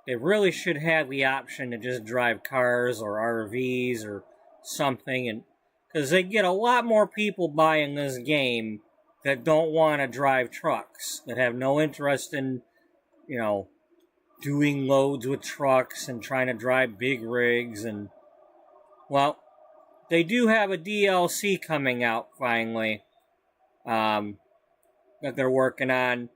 they really should have the option to just drive cars or RVs or something, and because they get a lot more people buying this game that don't want to drive trucks, that have no interest in, you know, doing loads with trucks and trying to drive big rigs. And well, they do have a DLC coming out finally, that they're working on.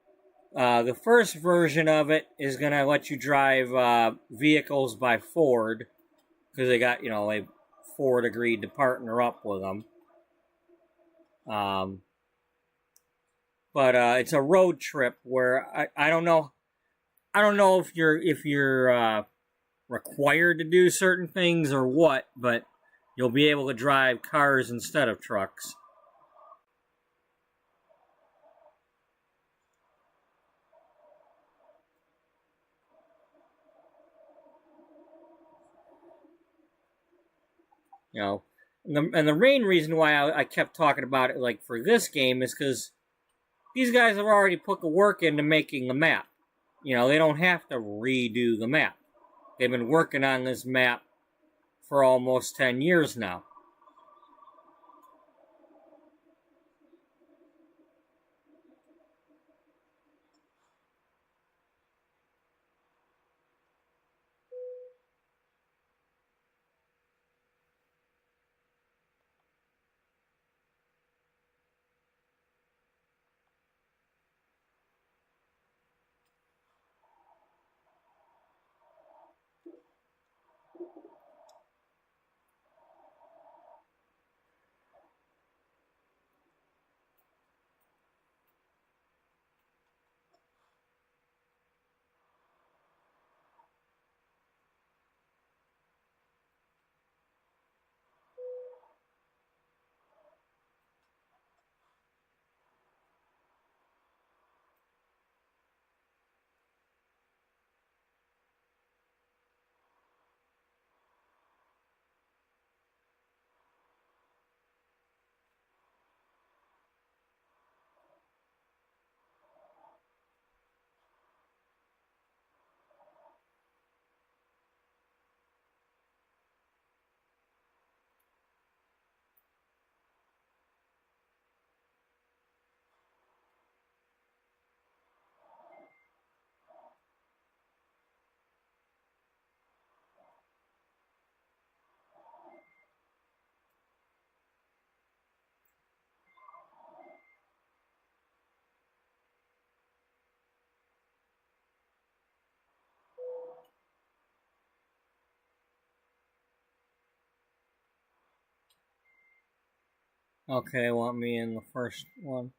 The first version of it is going to let you drive vehicles by Ford, because they got, Ford agreed to partner up with them. But it's a road trip where I don't know. I don't know if you're required to do certain things or what, but you'll be able to drive cars instead of trucks. You know, and the main reason why I kept talking about it, like for this game, is because these guys have already put the work into making the map. They don't have to redo the map. They've been working on this map for almost 10 years now. Okay, want me in the first one?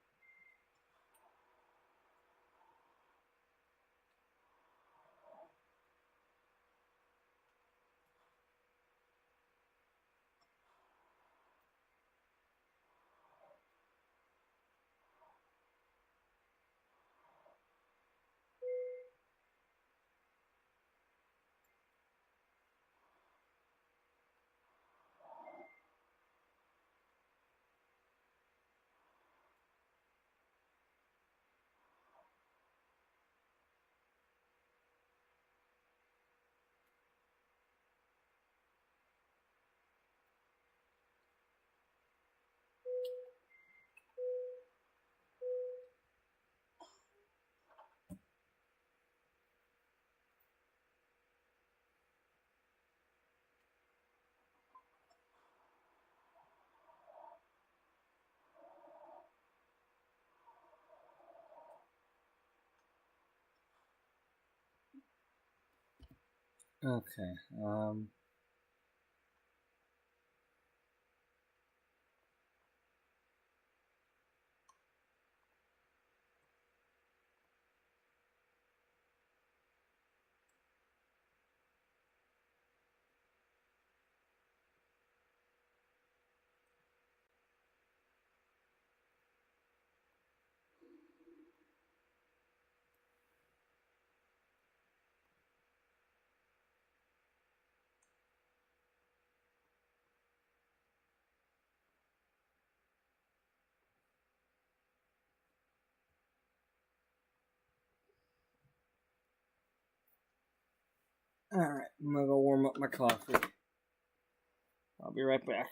Okay. I'm gonna go warm up my coffee. I'll be right back.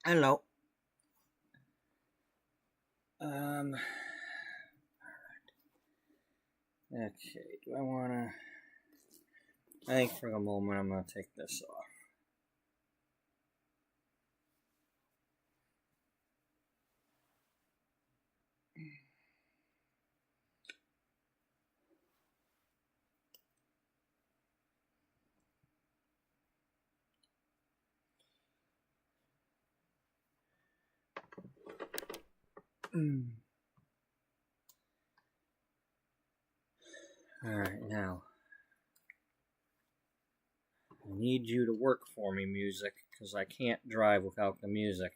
Hello. Alright. Okay, do I wanna... I think for the moment I'm gonna take this off. Alright, now. I need you to work for me, music, because I can't drive without the music.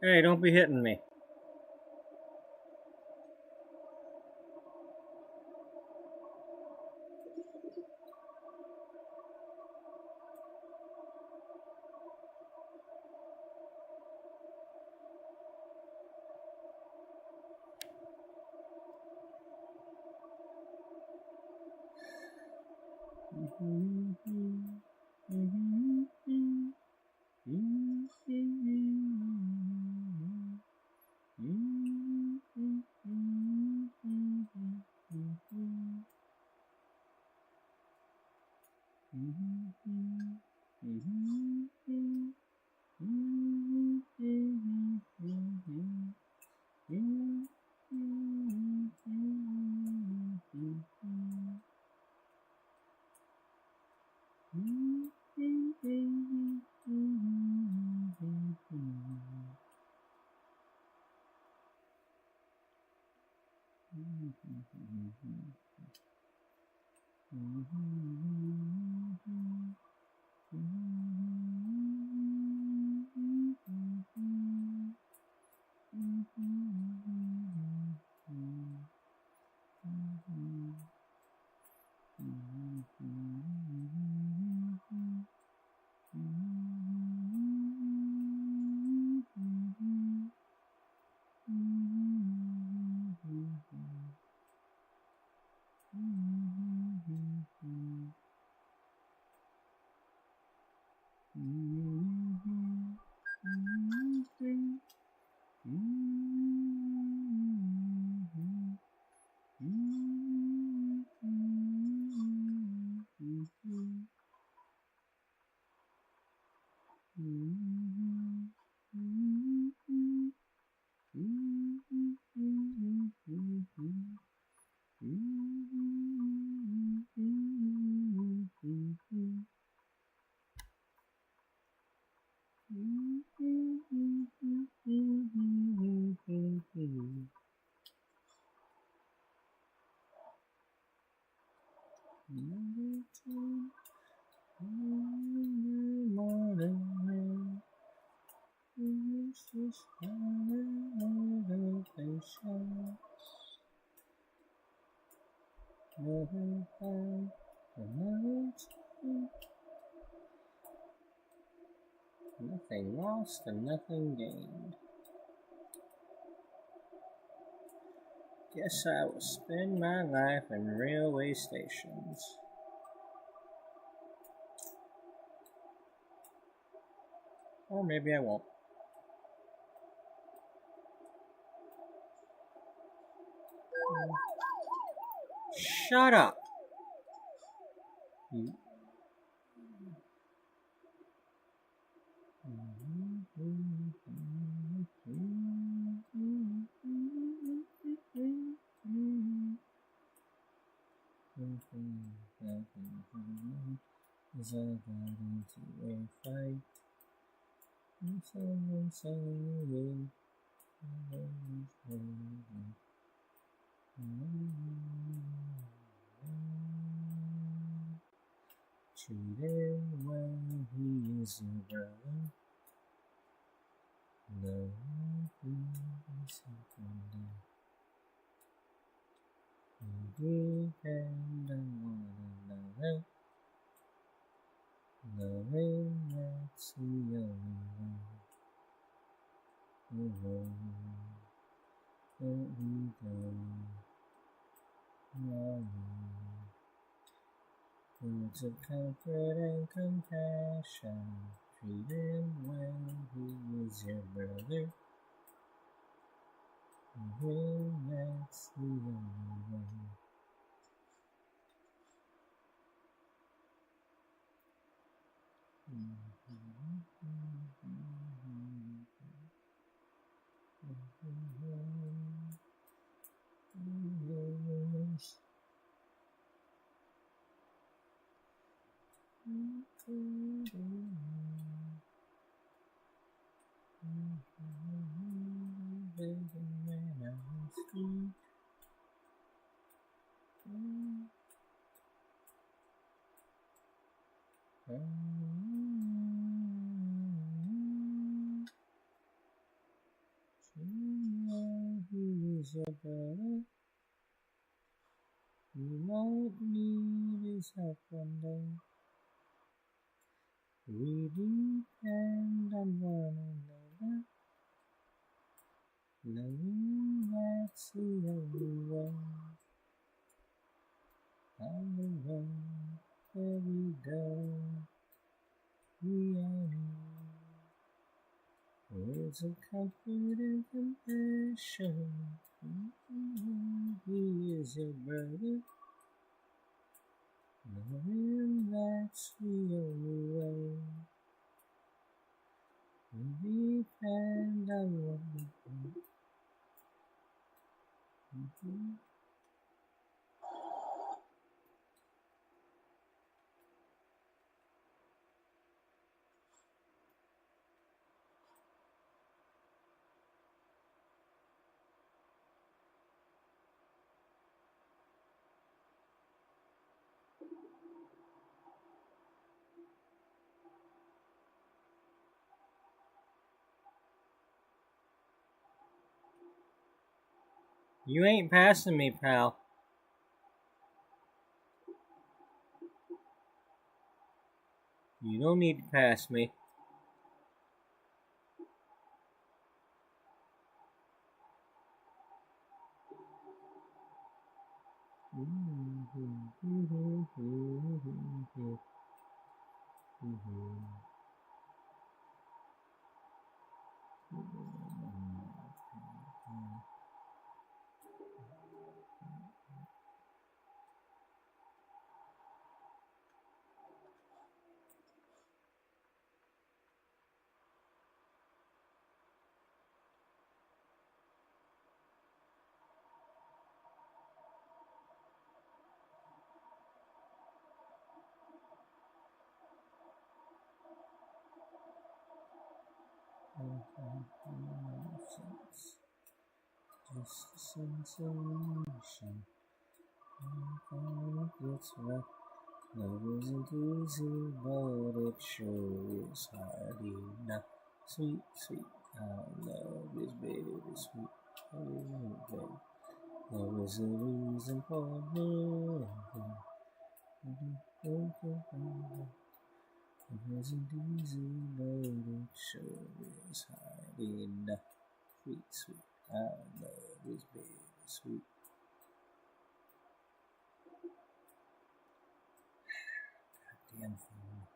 Hey, don't be hitting me. Nothing lost and nothing gained. Guess I will spend my life in railway stations. Or maybe I won't. Shut up! As I got into a fight, and someone saying, treat him when he is your brother. No, he's something. We depend on one another. Knowing that's the only way that we go. Words of comfort and compassion, treat him when he is your brother. Knowing that's the only way. He's your brother. You might need his help one day. We depend on one another, knowing that's the only way. On the way. every day. Reality. Words of comfort and compassion. He is your brother. Knowing that's the only way. We depend on one another. You ain't passing me, pal. You don't need to pass me. Just a sensation. It's right. Love isn't easy, but it sure is hard enough. Sweet, sweet, how love is bittersweet. Oh, baby. Love is the reason for living. It wasn't easy, but it sure is hard enough. Sweet, sweet, how love is bittersweet. Damn phone.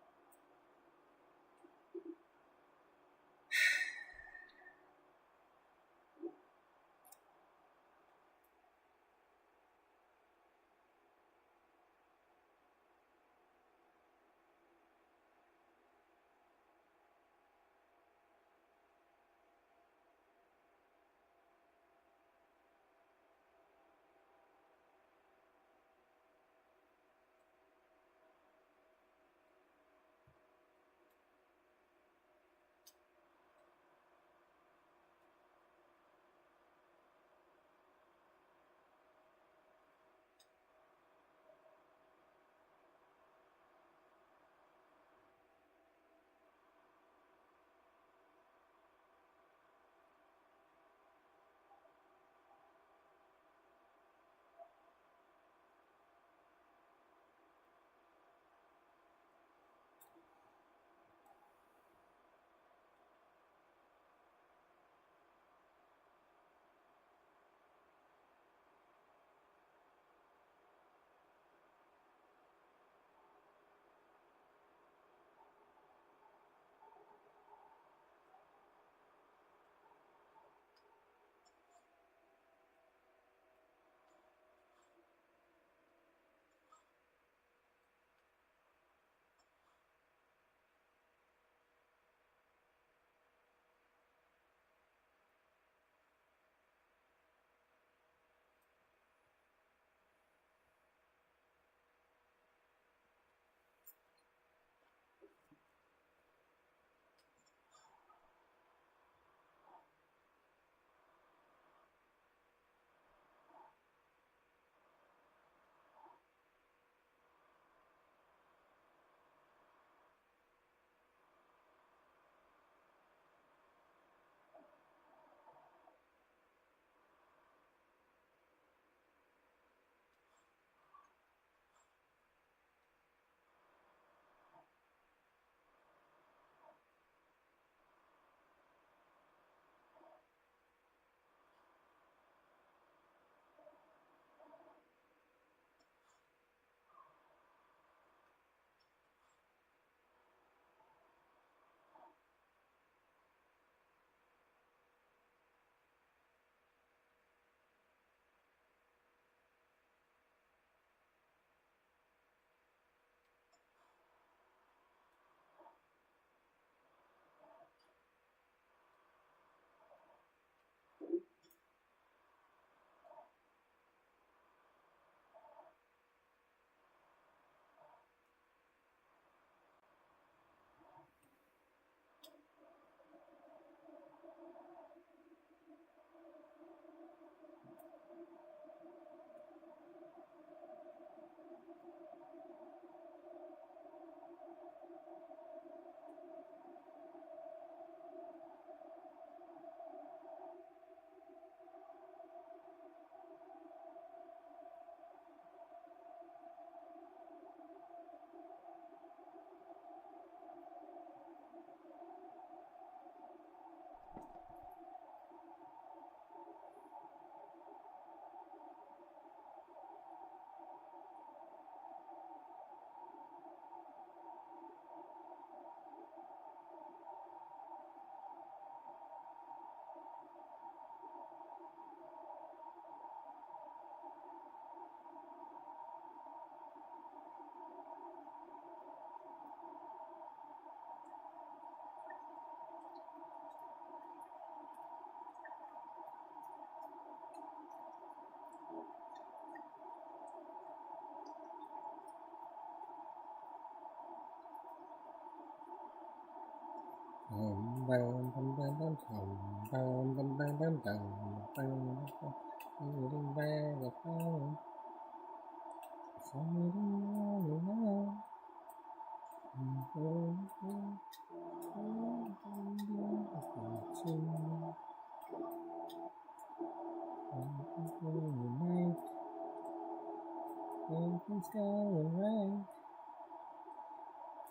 Everything's going right.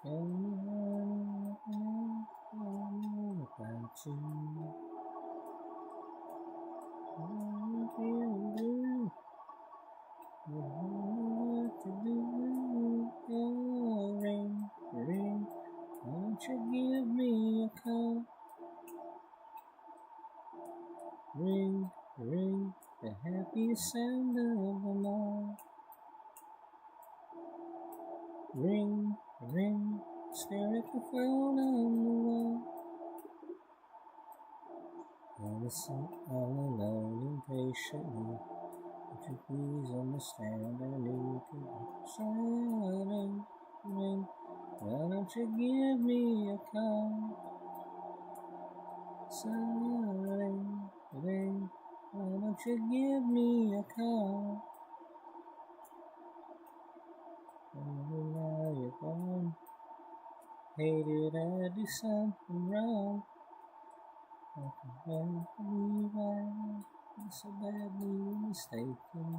Tell me about you. I'm feeling blue. You don't know what to do. Oh, ring, ring. Won't you give me a call? Ring, ring. The happiest sound of them all. Ring, ring. Stare at the phone on the wall. I listen all alone impatiently. Would you please understand I need to be silent? Ring, why don't you give me a call? Silent, ring, why don't you give me a call? Oh, now you're gone. Hey, did I do something wrong? I can't believe I'm so badly mistaken.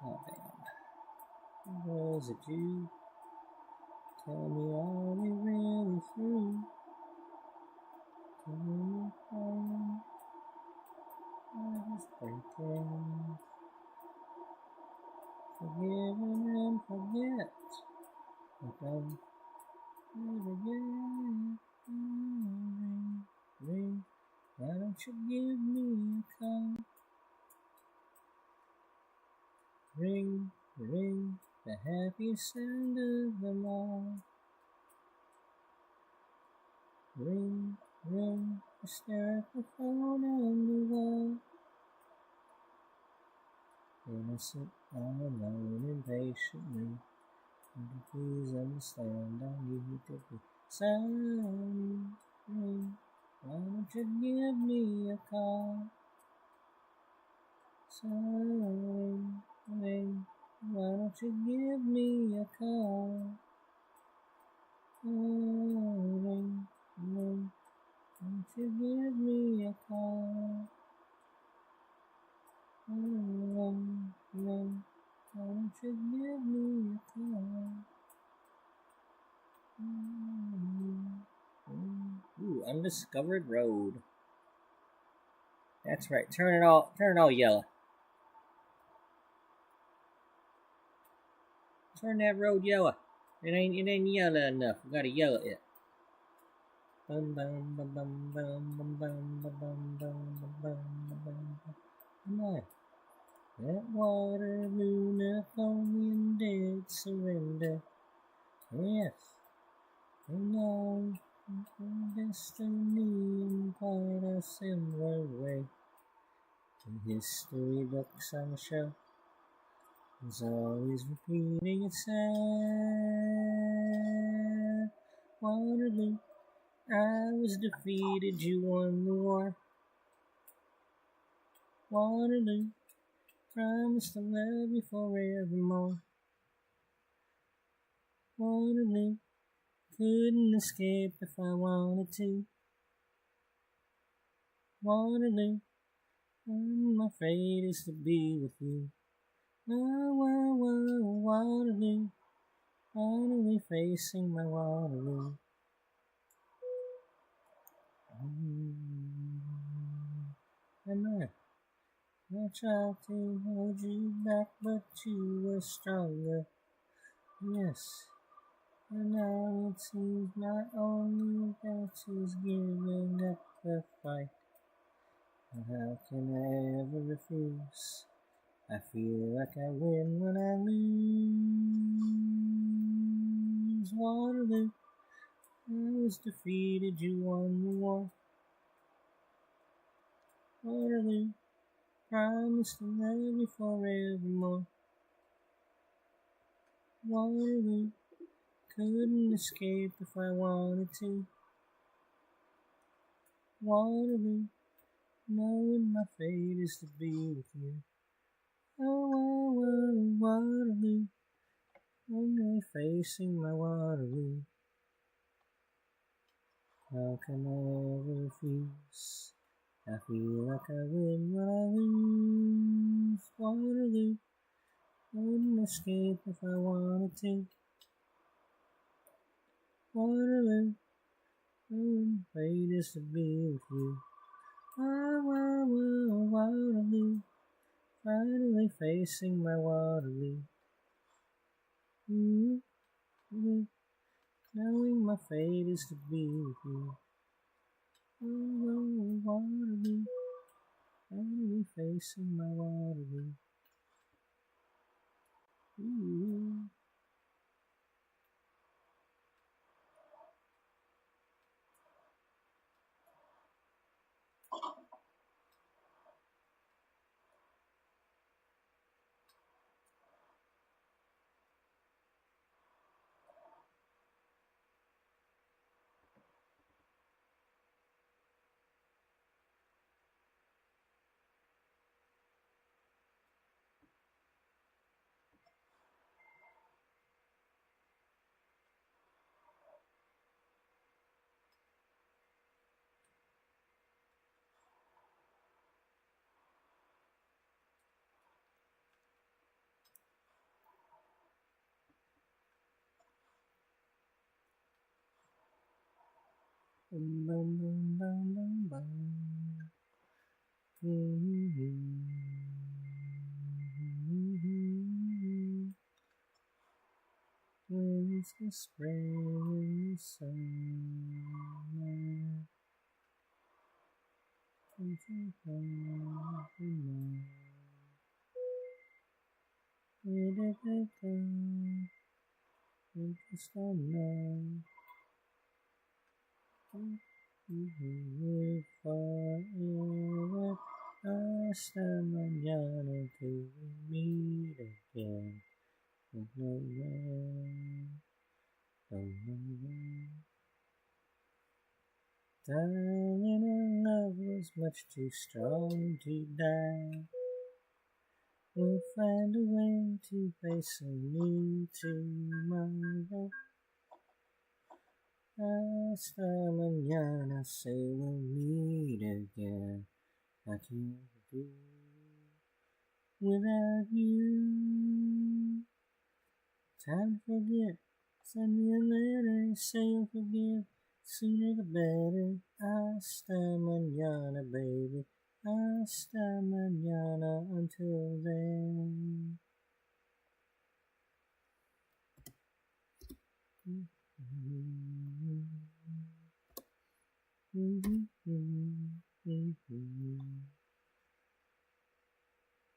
Oh, damn. Was it you? Tell me, are we really through? Tell me you're crying. I was breaking. Forgive and forget. But don't ever again. Ring, ring. Why don't you give me a call? Ring, ring. The happiest sound of them all. Ring, ring. I stare at the phone on the wall. Innocent, all alone impatiently. Would you please understand I need to be silent? Ring, why don't you give me a call? Silent, ring, why don't you give me a call? Ring, ring, why don't you give me a call? Ring, ring, why don't you give me a call? Ooh, Undiscovered Road. That's right. Turn it all yellow. Turn that road yellow. It ain't yellow enough. We gotta yellow it. Bum bum bum bum bum bum bum bum bum bum bum bum. Come on. That Waterloo, Napoleon dead surrender. Yes. And now destiny in quite a similar way. The history books on the shelf is always repeating itself. Waterloo, I was defeated, you won the war. Waterloo, promised to love you forevermore. Waterloo, couldn't escape if I wanted to. Waterloo, my fate is to be with you. Waterloo, finally facing my Waterloo. And I tried to hold you back, but you were stronger. Yes, and now it seems my only battle's giving up the fight. And how can I ever refuse? I feel like I win when I lose. Waterloo, I was defeated, you won the war. Waterloo, promised to love you forevermore. Waterloo, couldn't escape if I wanted to. Waterloo, knowing my fate is to be with you. Oh, oh, oh, Waterloo, only facing my Waterloo. How can I ever refuse? I feel like I win when I lose. Waterloo, I wouldn't escape if I wanted to. Waterloo, oh, fate is to be with you. Oh, oh, oh, Waterloo, finally facing my Waterloo. Mm-hmm. Knowing my fate is to be with you. Oh, oh, Waterloo, finally facing my Waterloo. Ooh. Bum, bum, bum, bum, bum, bum. When's the spring and summer? Where did they go? I just don't know. Forever, hasta mañana till we meet again. Don't know when, don't know when. Dying in love was much too strong to die. We'll find a way to face a new tomorrow. Hasta mañana, say we'll meet again. I can't do without you. Time to forget. Send me a letter, say you'll forgive. Sooner the better. Hasta mañana, baby. Hasta mañana. Until then.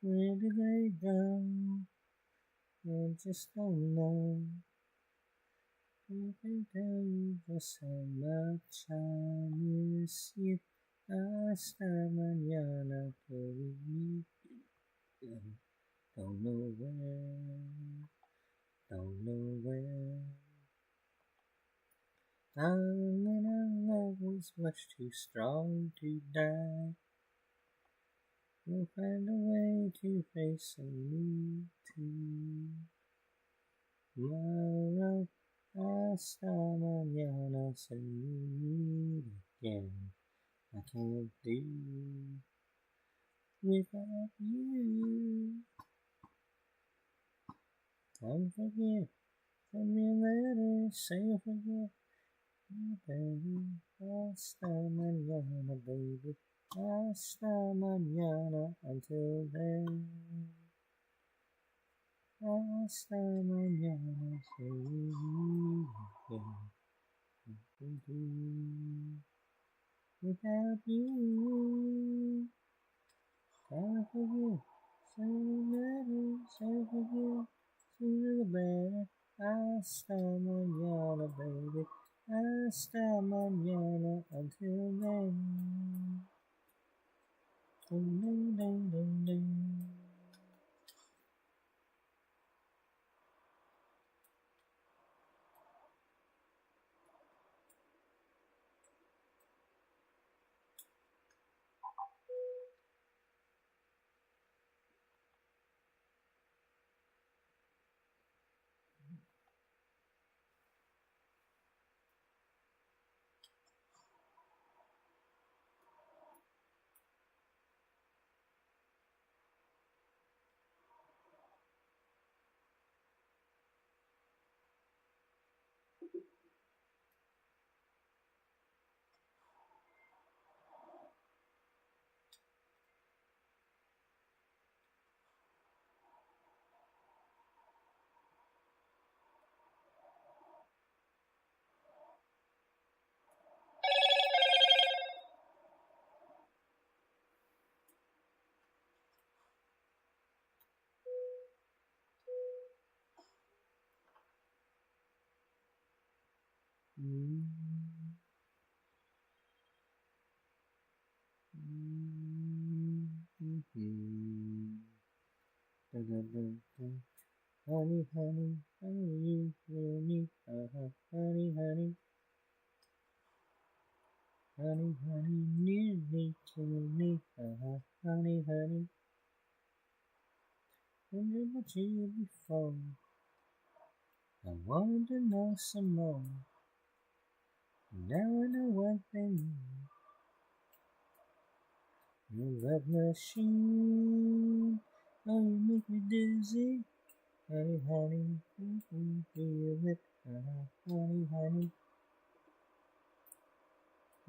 Where did they go? I just don't know. I can tell you just how much I miss you. Hasta mañana till we meet. Don't know where. Don't know where. Darling, our love was much too strong to die. We'll find a way to face a new tomorrow. Hasta mañana, say we meet again. I can't do without you. Don't forget, send me a letter, say you'll forget. Baby, hasta mañana, baby. Hasta mañana, until then. Hasta mañana, say we meet again. Nothing to do without you. Don't forget, say the letter, say forget. Sooner the better. Hasta mañana, baby. Hasta mañana, until then. Ding, ding, ding, ding, ding. Honey, honey, honey, you hear me? Honey, honey, honey, honey, nearly kill me. Honey, honey, wonder what you before. I wanted to know some more. Now I know what they mean. Your love machine, oh, you make me dizzy. Honey, honey, feel it. Honey, honey,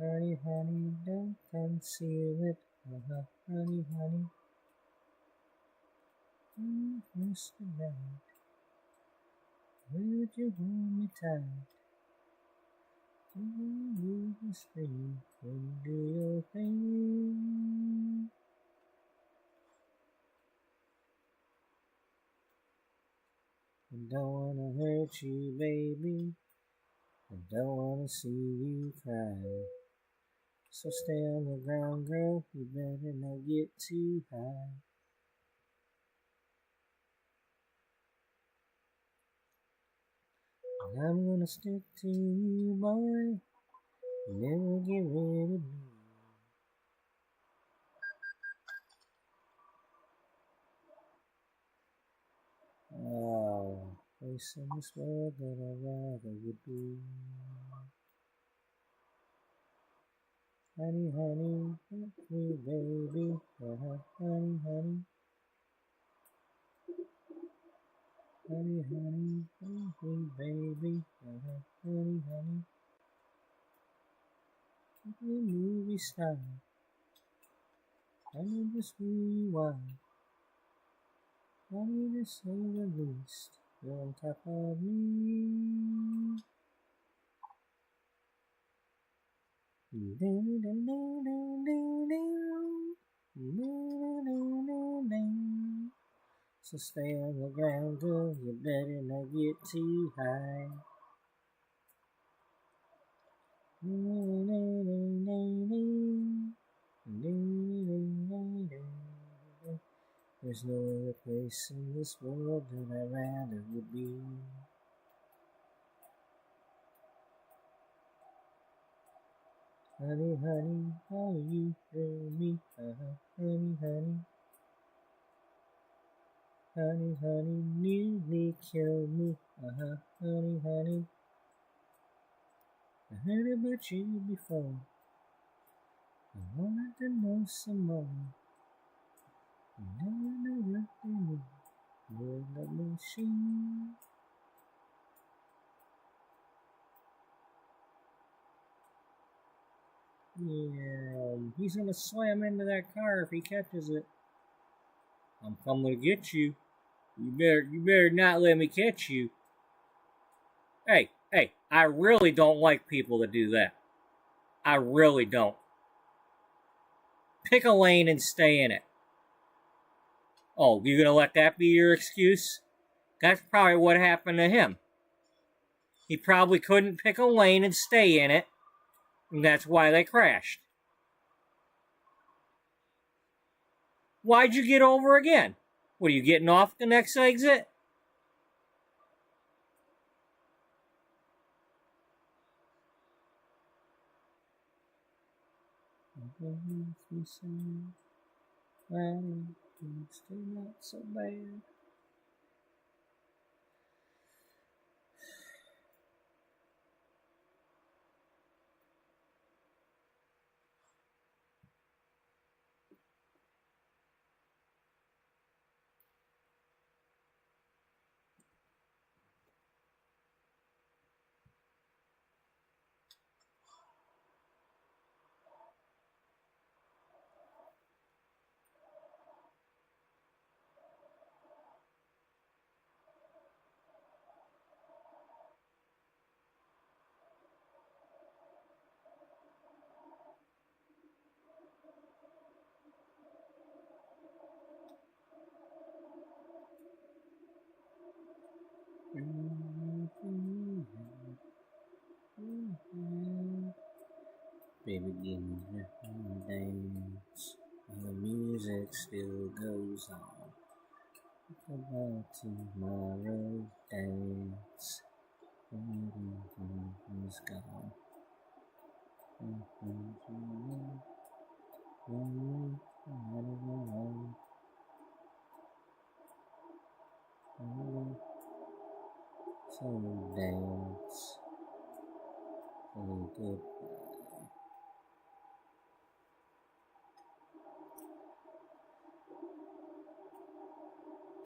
honey, honey, don't conceal it. Honey, honey, first the night, would you hold me tight? You just free and do your thing. I don't wanna hurt you, baby. I don't wanna see you cry. So stay on the ground, girl. You better not get too high. And I'm gonna stick to you, boy. Never get rid of me. Oh, place in this world that I'd rather would be. Honey, honey, me, baby. Honey, honey. Honey, honey, me, baby. Honey, honey. The movie star. I know just who you are. Honey, to say the least. You're on top of me. So stay on the ground, girl. You better not get too high. There's no other place in this world that I'd rather would be. Honey, honey, how you thrill me? Honey, honey. Honey, honey, nearly kill me. Honey, honey. I heard about you before. I wanted to know some more. Now I know what they mean. You're the machine. Yeah, he's gonna slam into that car if he catches it. I'm coming to get you. You better not let me catch you. Hey, I really don't like people that do that. I really don't. Pick a lane and stay in it. Oh, you gonna let that be your excuse? That's probably what happened to him. He probably couldn't pick a lane and stay in it, and that's why they crashed. Why'd you get over again? What, are you getting off the next exit? Still not so bad. baby, give me a dance. And the music still goes on. About tomorrow dance. Is gone. So dance. So goodbye.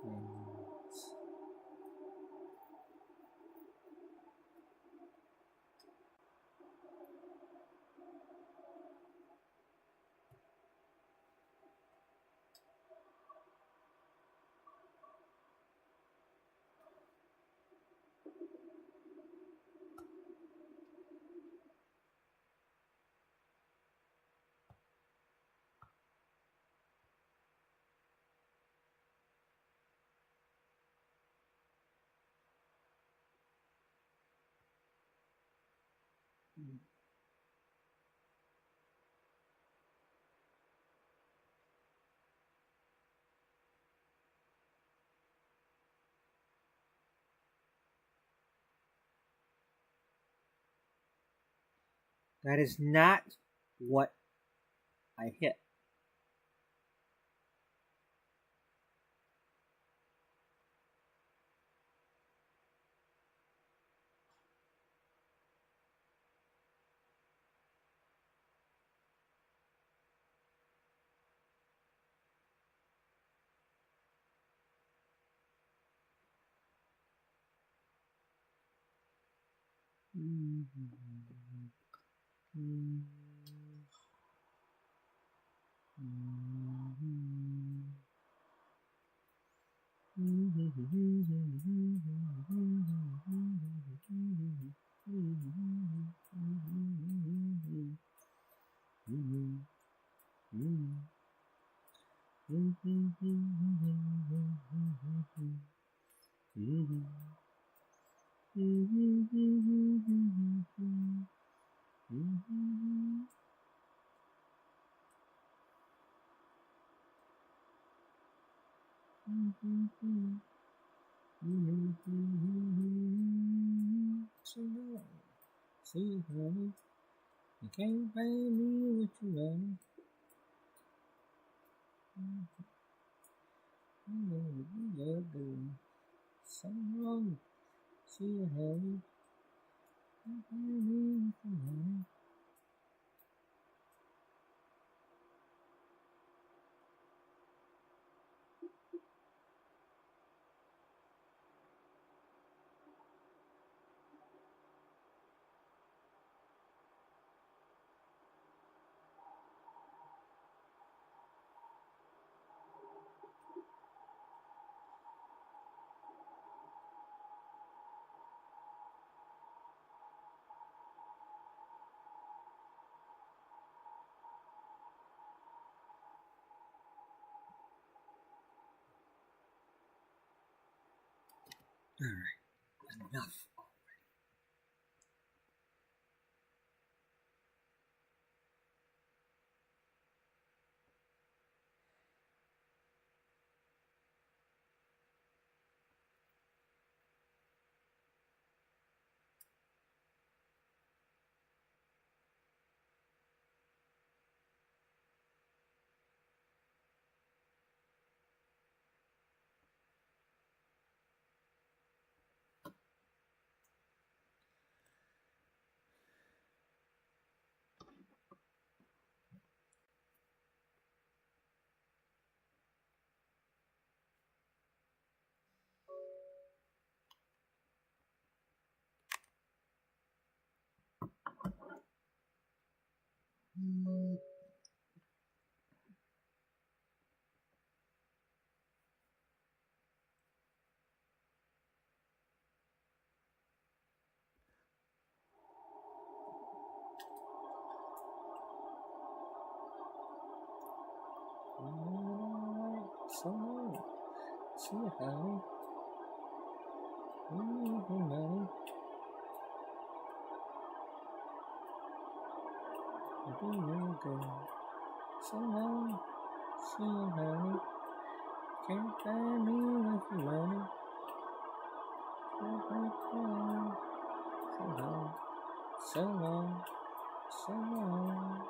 Dance. That is not what I hit. See, honey, you can't buy me what you want. I'm gonna be your girl. Someone, see, honey, you can't buy me what you want. All right, enough. Someone, see, honey, money. It'll be real good. So long, see you, honey. Can't find me with your money. So long, so long, so long.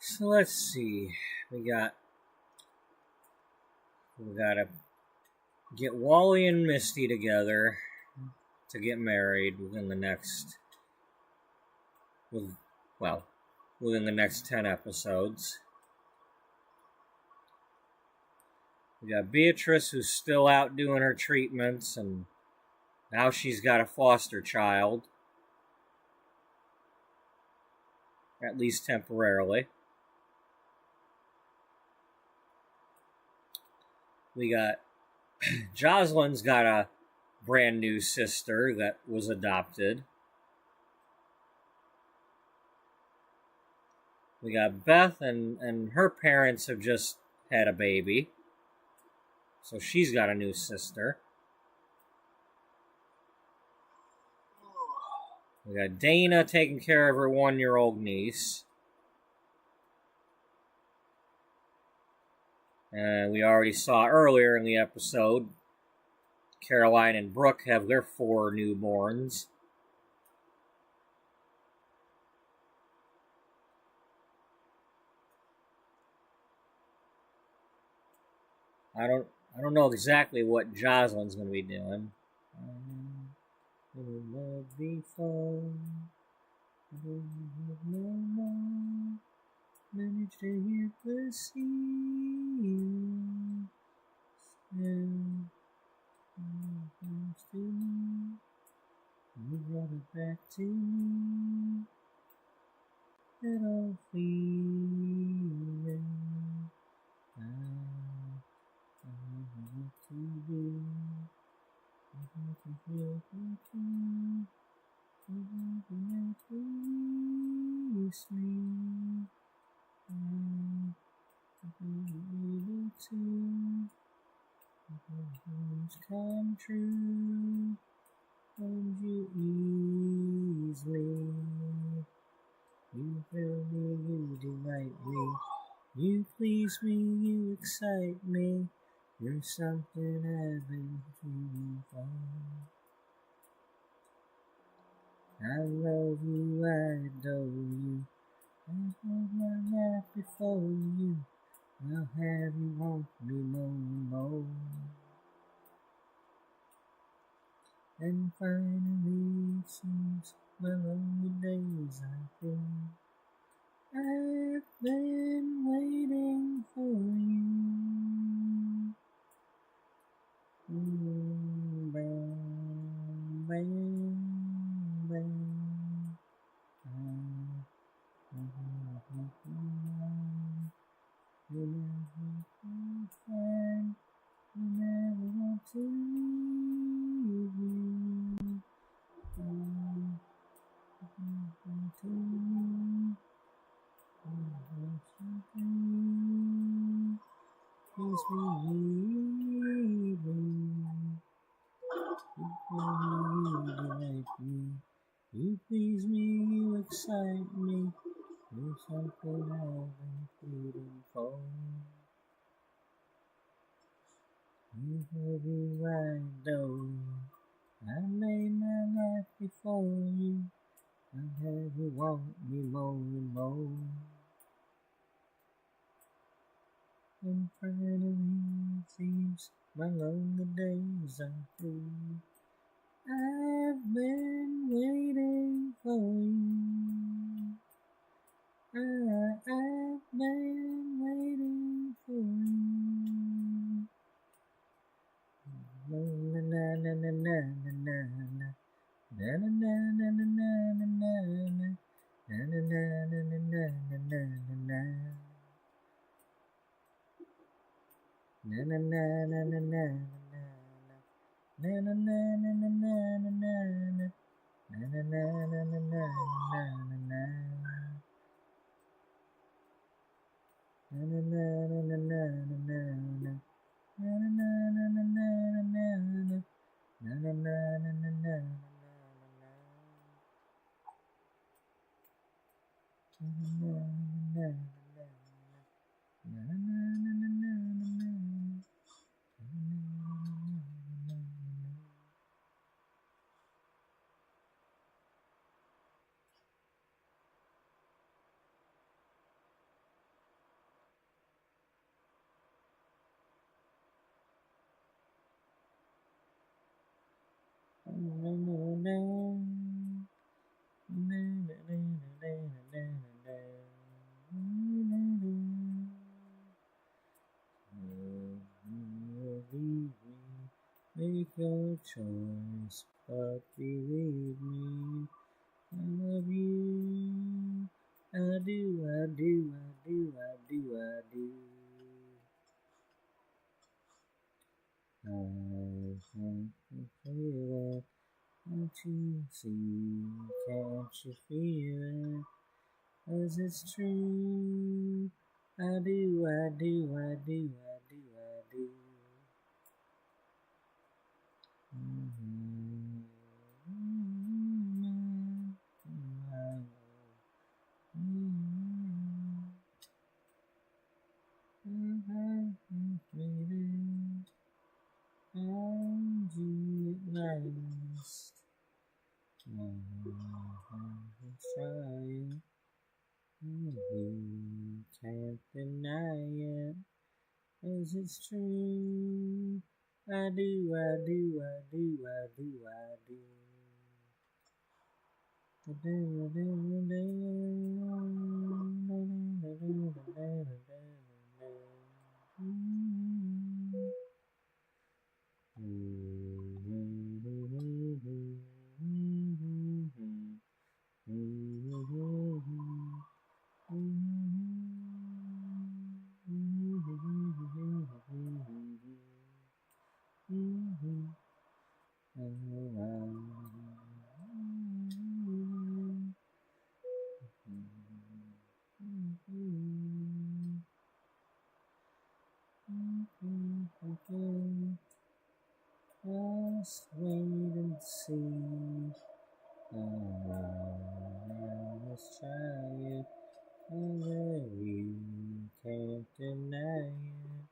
So let's see. We gotta get Wally and Misty together to get married within the next within the next 10 episodes. We got Beatrice, who's still out doing her treatments, and now she's got a foster child, at least temporarily. We got Jocelyn's got a brand new sister that was adopted. We got Beth, and her parents have just had a baby, so she's got a new sister. We got Dana taking care of her 1-year-old niece. And we already saw earlier in the episode, Caroline and Brooke have their 4 newborns. I don't know exactly what Jocelyn's going to be doing. Love before, no more. Managed to hit the sea. Still, close to me. You brought it back to me. That old feeling. I don't know what to do. I can feel it too. Release me. Able to dreams come true. Hold you easily. You thrill me, you delight me. You please me, you excite me. You're something I've been dreaming for. I love you, I adore you. I'll hold my life before you. I'll have you want me more and more. And finally it seems my lonely days are through. I've been waiting for you. Bang, bang, bang. You never want to leave me. Please believe me. You like me. You please me, you excite me. You're something I've been waiting for. You everywhere I adore you. I made my life before you. I'll have you want me more and more. And finally it seems my longer days are through. I've been Na na na na na na na na na. Na na na na na na na na na na. Na na na na na na na na. Na na na na na na na na na. Na na na na na na na na na. Na na na na na na na na. Na na na na na na na na. Na na na na na na na. Make your choice, but believe me, I love you. I do, I do, I do, I do, I do. I can feel it. Can't you see? Can't you feel it? 'Cause it's true. I do, I do, I do, I do, I do. Find you at last. Let's try it. You can't deny it. 'Cause it's true. I do, I do, I do, I do, I do. Just wait and see. Let's try it. You can't deny it.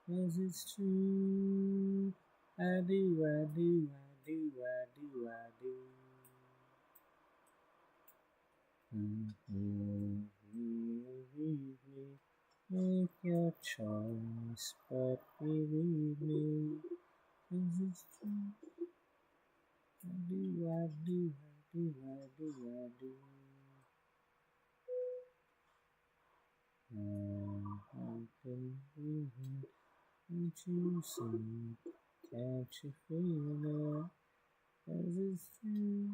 'Cause it's true. I do, I do, I do, I do, I do. Make your choice, but believe me, 'cause it's true. I do, I do, I do, I do, I do. I've been breathing. Can't you see? Can't you feel it? 'Cause it's true.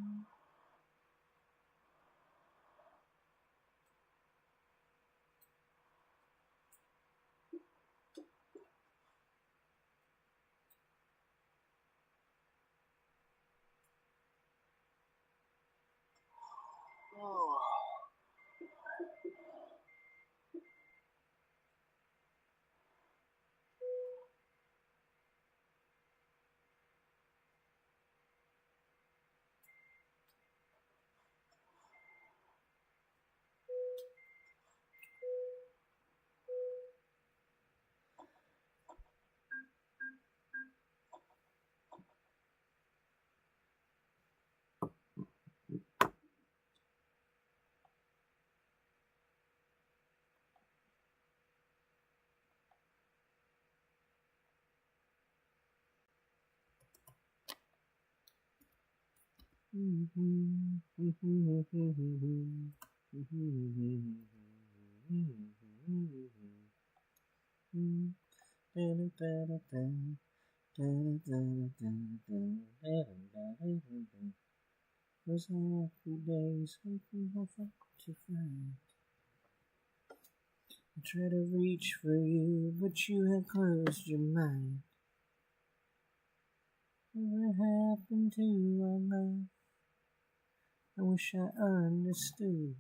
'cause happy days hoping for what to find. I try to reach for you, but you have closed your mind. What happened to our love? I wish I understood.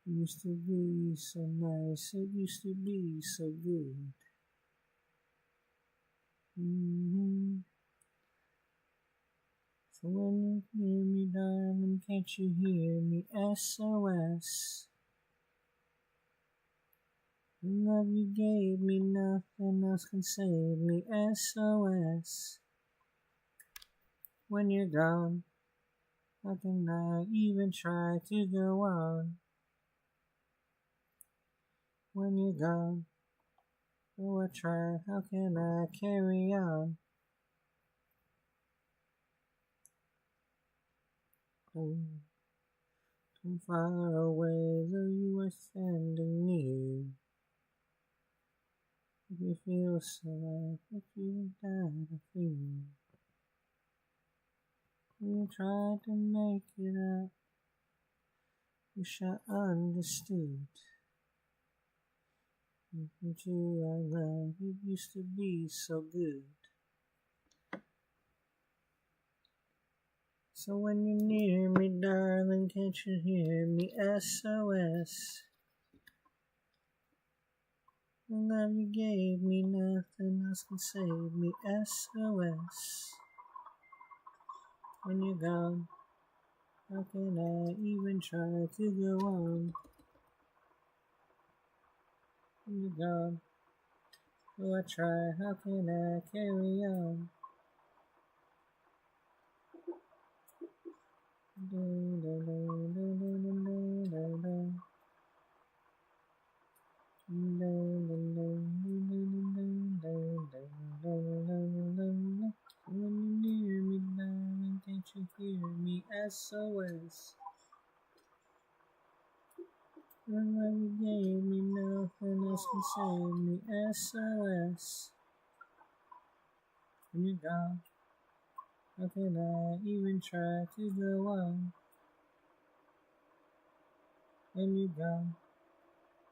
It used to be so nice, it used to be so good. So when you hear me, darling, can't you hear me? SOS. The love you gave me, nothing else can save me. SOS. When you're gone, how can I even try to go on? When you're gone, oh I try, how can I carry on? Too far away, though you are standing near. If you feel so right, if you died of fear. You tried to make it up, wish I understood. Into our love, it used to be so good. So when you're near me, darling, can't you hear me? SOS. The love you gave me, nothing else can save me. SOS. When you're gone, how can I even try to go on? When you're gone, oh I try, how can I carry on? When you're near me, darling, can't you hear me? SOS. The love you gave me, nothing else can save me. SOS. When you're gone, how can I even try to go on? When you're gone,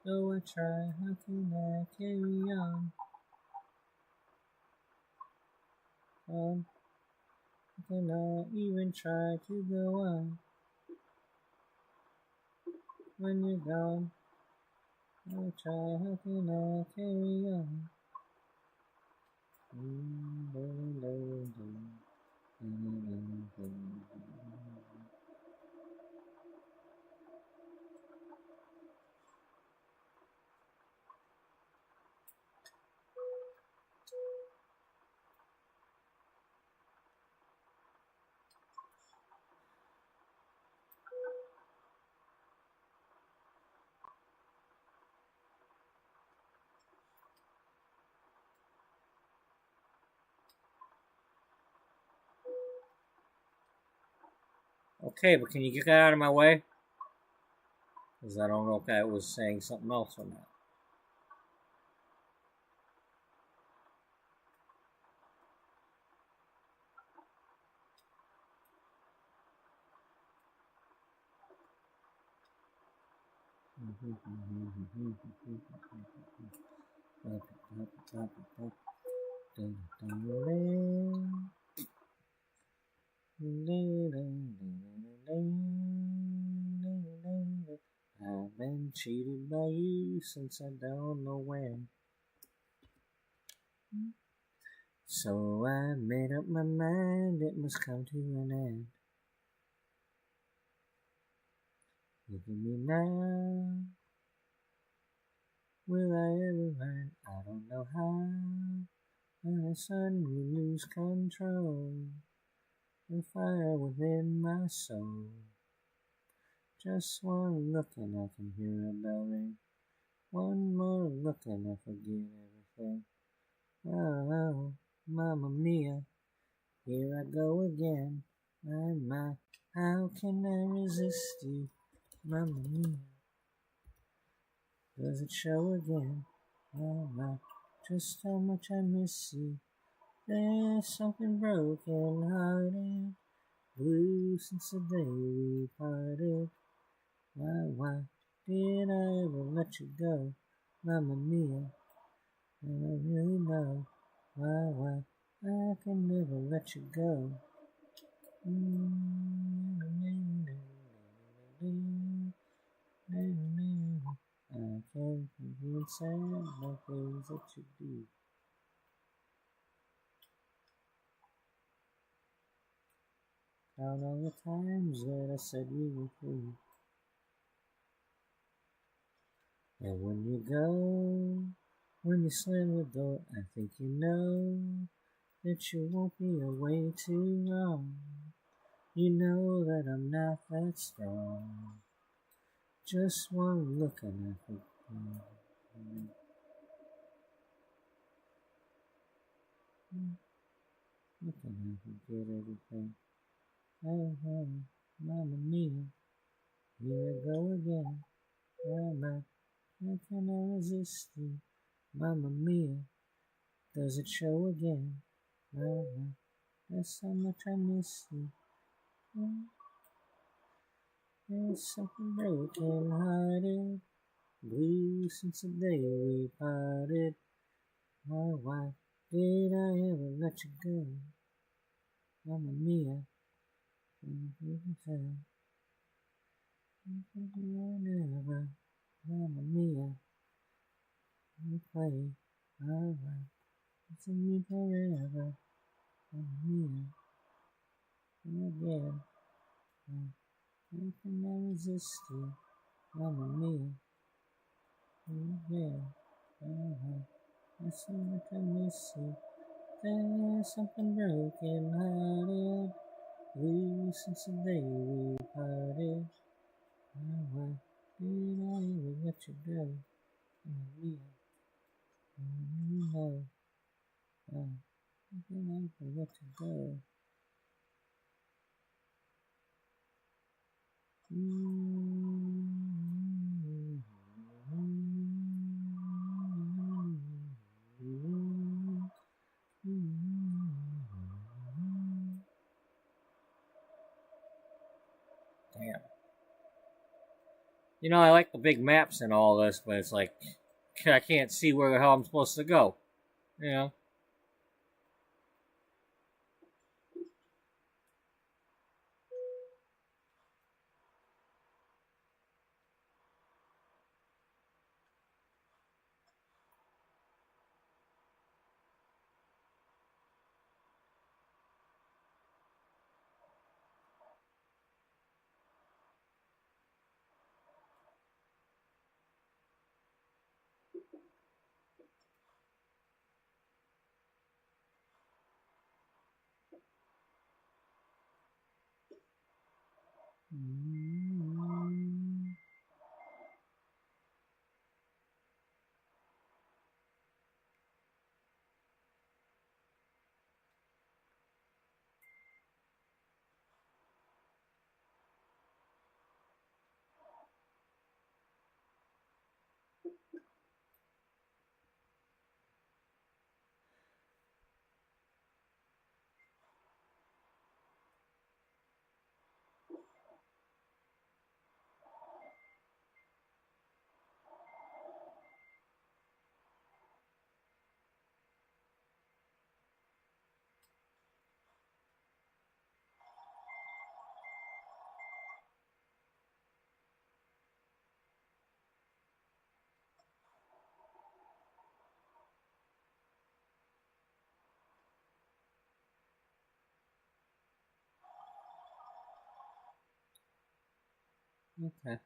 though I try, how can I carry on? How can I even try to go on? When you're gone, though I try, how can I carry on? Okay, but can you get that out of my way? Because I don't know if that was saying something else or not. I've been cheated by you since I don't know when. So I made up my mind it must come to an end. Look at me now. Will I ever learn? I don't know how. When I suddenly lose control, the fire within my soul. Just one look and I can hear a bell ring. One more look and I forget everything. Oh, Mamma Mia, here I go again. My, how can I resist you? Mamma Mia, does it show again? My, just how much I miss you. There's something broken hearted. Blue blue since the day we parted. Why did I ever let you go, Mamma Mia? I don't really know why I can never let you go. I can't be inside the things that you do. Count all the times that I said we were through. And when you go, when you slam the door, I think you know that you won't be away too long. You know that I'm not that strong. Just one look and I think look and I forget everything. Oh, Mamma Mia, here I go again. Mama, how can I resist you? Mamma Mia, does it show again? Mama, there's so much I miss you. There's something broken hearted, blue since the day we parted. Why did I ever let you go? Mamma Mia, never, Mamma Mia, you play, alright, it's in me forever, Mamma Mia, again, how can I resist you, Mamma Mia, again, there's so much I miss you, there's something broken hearted, blue since the day we parted, why did I ever let you go, Mamma Mia, you know, I did I ever let you go. Damn. You know, I like the big maps and all this, but it's like, I can't see where the hell I'm supposed to go. You know? Okay.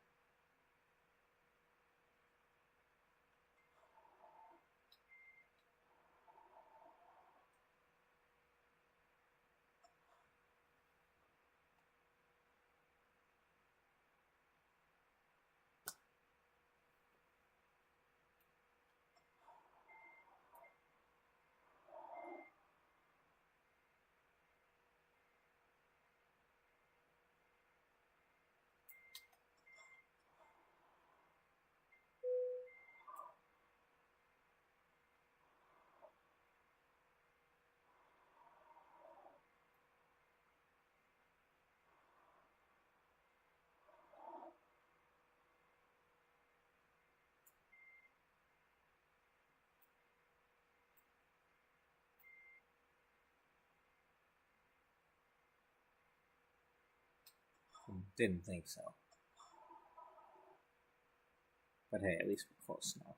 Didn't think so. But hey, at least we're close now.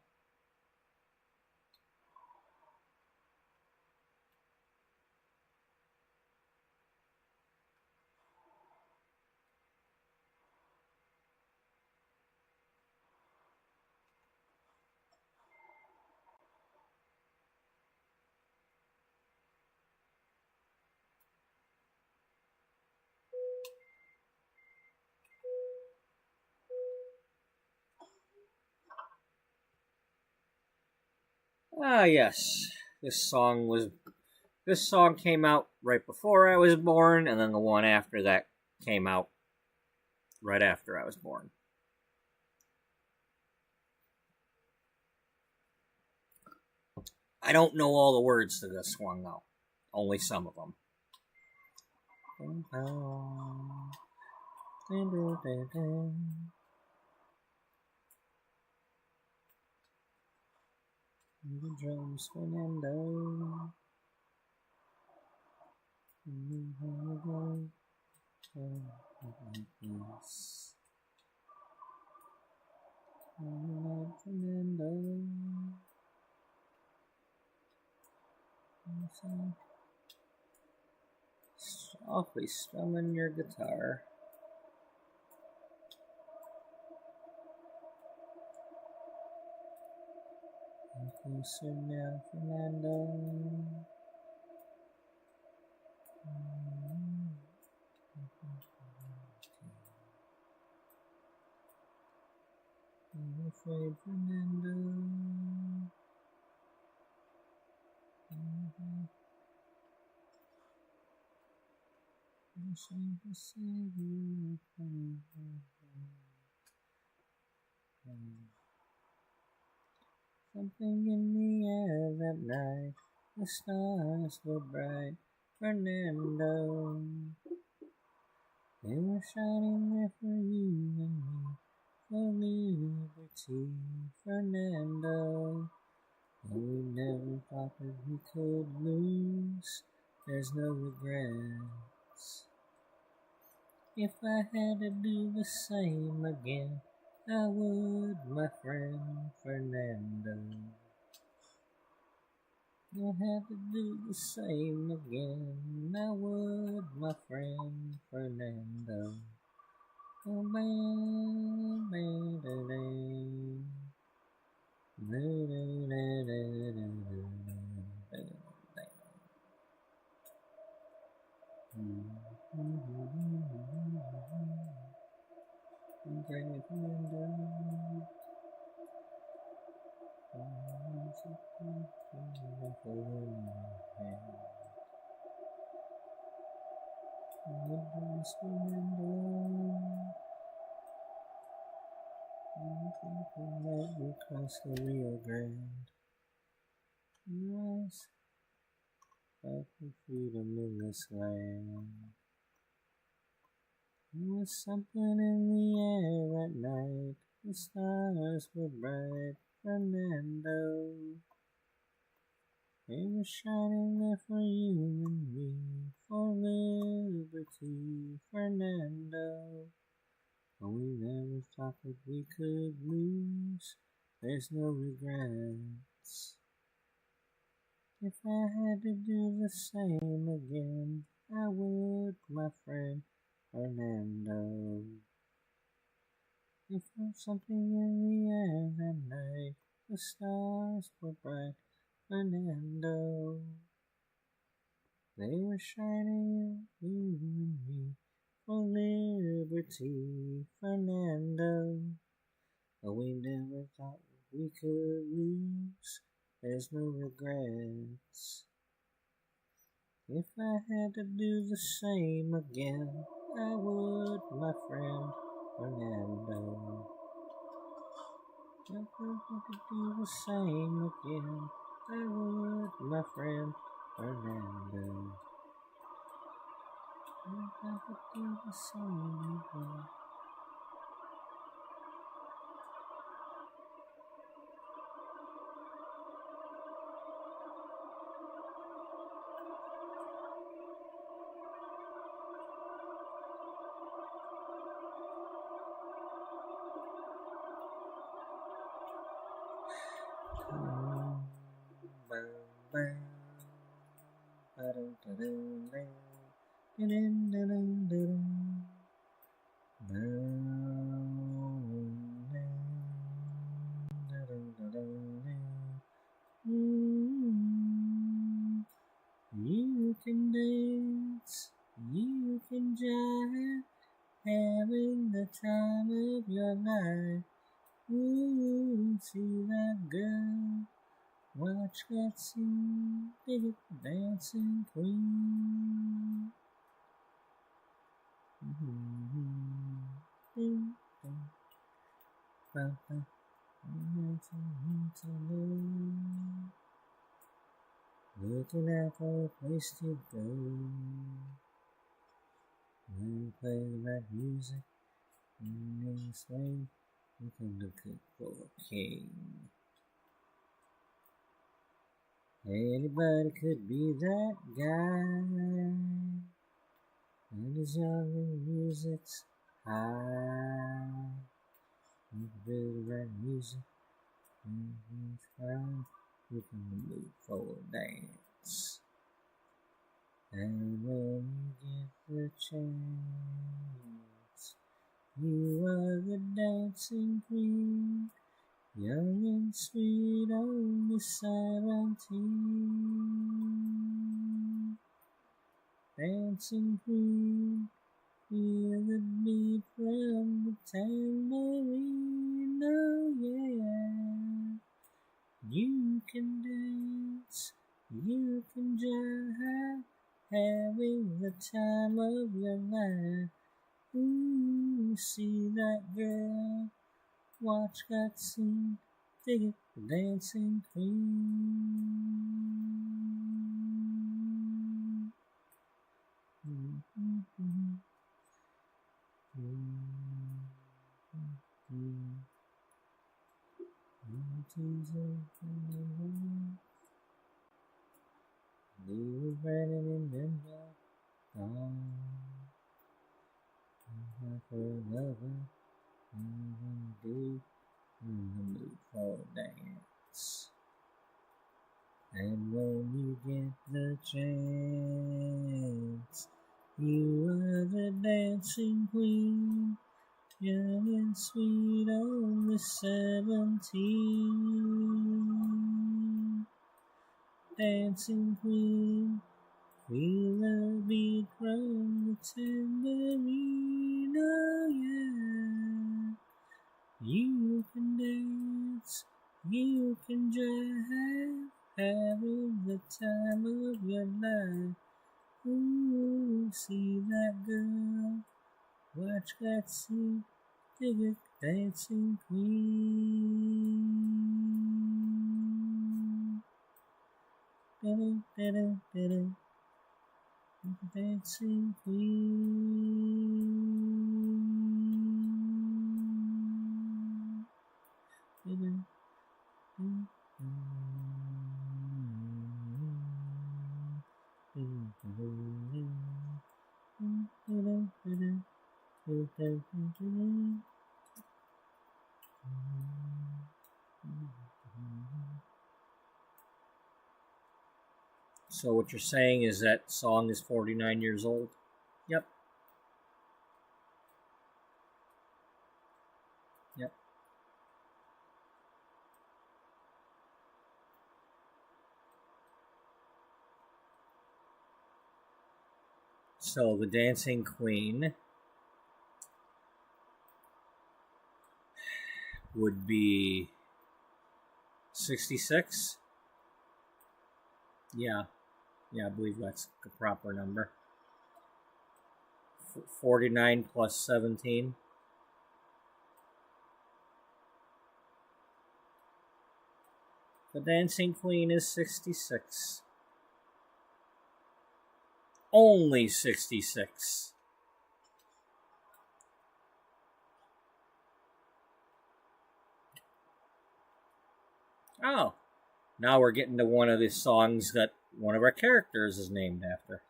Ah, yes. This song came out right before I was born, and then the one after that came out right after I was born. I don't know all the words to this one though. Only some of them. The drums, Fernando. Fernando. Softly strumming your guitar. Closer now, Fernando. I'm afraid, Fernando. Wishing to save you from something in the air that night. The stars were bright, Fernando. They were shining there for you and me, for liberty, Fernando. And we never thought that we could lose. There's no regrets. If I had to do the same again, I would, my friend Fernando. If I had to do the same again, I would, my friend Fernando. Oh, bam, bam, da, da. Da, da, da, da, da, da, da. Great Fernando. Across the Rio Grande, rise, fight for freedom in this land. There was something in the air that night. The stars were bright, Fernando. They were shining there for you and me, for liberty, Fernando. But we never thought that we could lose. There's no regrets. If I had to do the same again, I would, my friend Fernando. If there's something in the air that night, the stars were bright, Fernando. They were shining you and me, for liberty, Fernando. But we never thought we could lose. There's no regrets. If I had to do the same again, I would, my friend Fernando. If I could do the same again, I would, my friend Fernando. If I could do the same again. You can jive, having the time of your life. Ooh, see that girl, watch that scene, dig it, dancing queen. Looking out for a place to go. When play the right music, and sway, you can look for a king. Anybody could be that guy. And he's young and the music's high. You can play the right music, and he's fine. You can move for a dance. And when you get the chance, you are the dancing queen, young and sweet, only 17. Dancing queen, feel the beat from the tambourine, oh yeah. You can dance, you can jive, having the time of your life. Ooh, see that girl, watch that scene, dig it, the dancing queen. You running in the dark, for a lover, deep in the mood for a dance. And when you get the chance, you are the dancing queen, young and sweet, only 17. Dancing queen, feel the beat from the tambourine, oh yeah. You can dance, you can jive, having the time of your life. Ooh, see that girl, watch that scene, dig it, dancing queen. Da-da-da-da-da-da. Dancing queen. So what you're saying is that song is 49 years old? Yep. Yep. So the Dancing Queen would be 66? Yeah. Yeah, I believe that's the proper number. 49 plus 17. The Dancing Queen is 66. Only 66. Oh. Now we're getting to one of the songs that one of our characters is named after.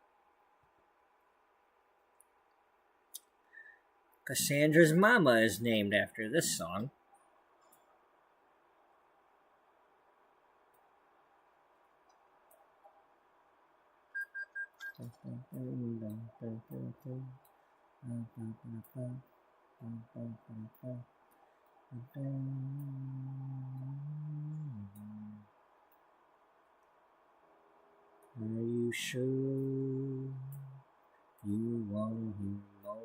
Cassandra's mama is named after this song. Are you sure You want him more.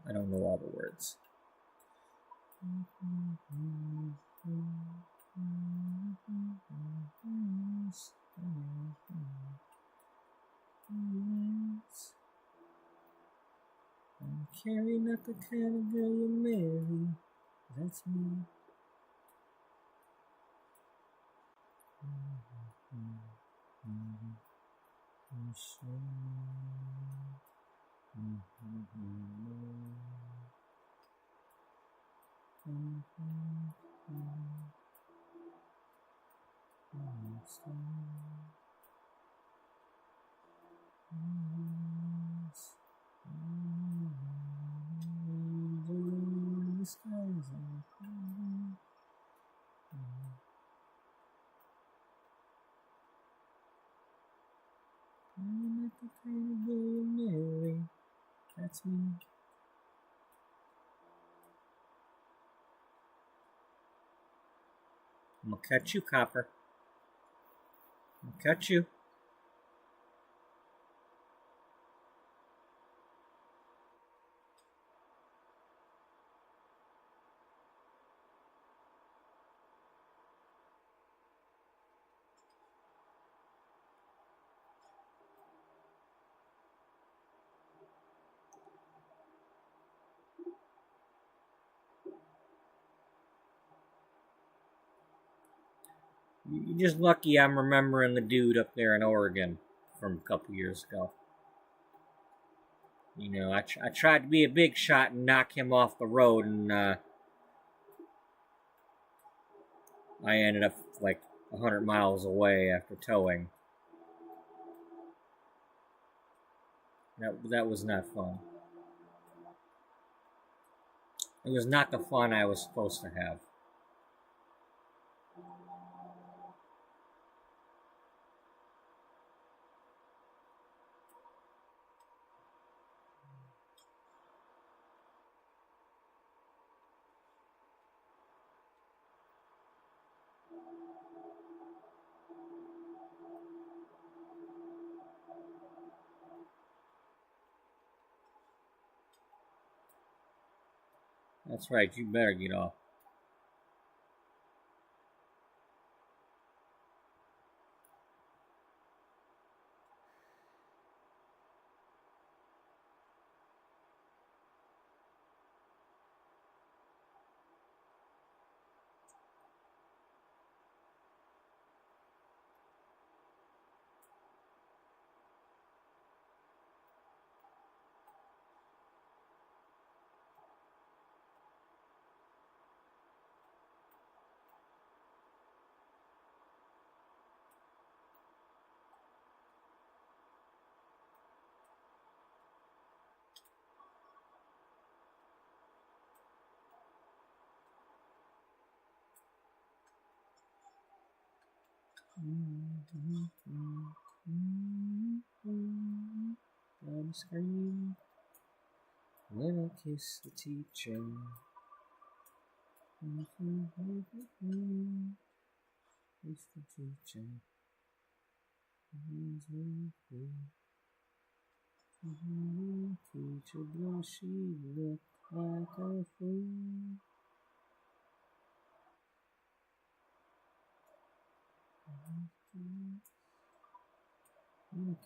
I don't know all the words. I'm Carrie, not the kind of girl you marry. That's me. That's me. I'm gonna cut you, Copper. I'm gonna cut you. You're just lucky I'm remembering the dude up there in Oregon from a couple years ago. You know, I tried to be a big shot and knock him off the road, and I ended up like 100 miles away after towing. That was not fun. It was not the fun I was supposed to have. That's right, you better get off. I'm screaming when I kiss the teacher. Kiss the teacher. Teacher, does she look like a fool?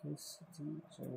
Kiss the teacher.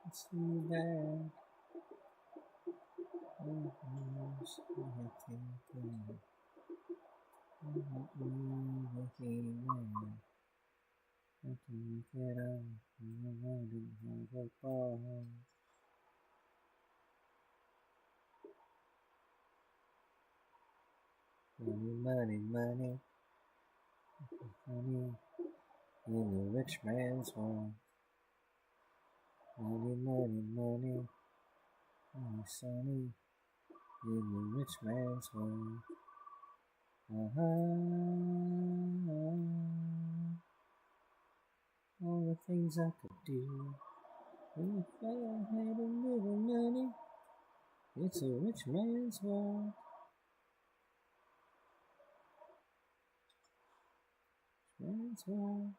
It's too bad. Almost everything. Money, money, money, money in the rich man's world. Money, money, money, money, sunny in the rich man's world. All the things I could do if I had a little money. It's a rich man's world. Man's world.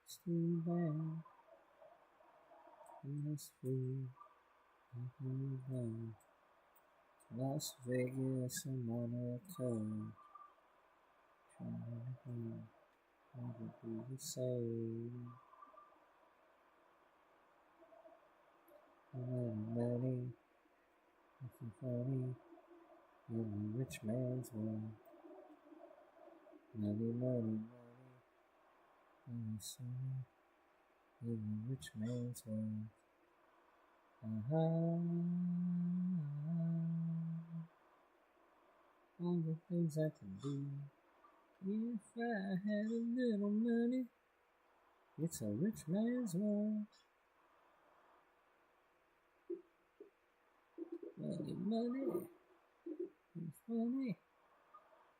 It's too bad. It's free. Las Vegas and Monaco. Trying to be the same. Money, nothing funny in the rich man's world. Money, money, money, money, sunny in the rich man's world. All the things I could do if I had a little money. It's a rich man's world. Money, money, it's funny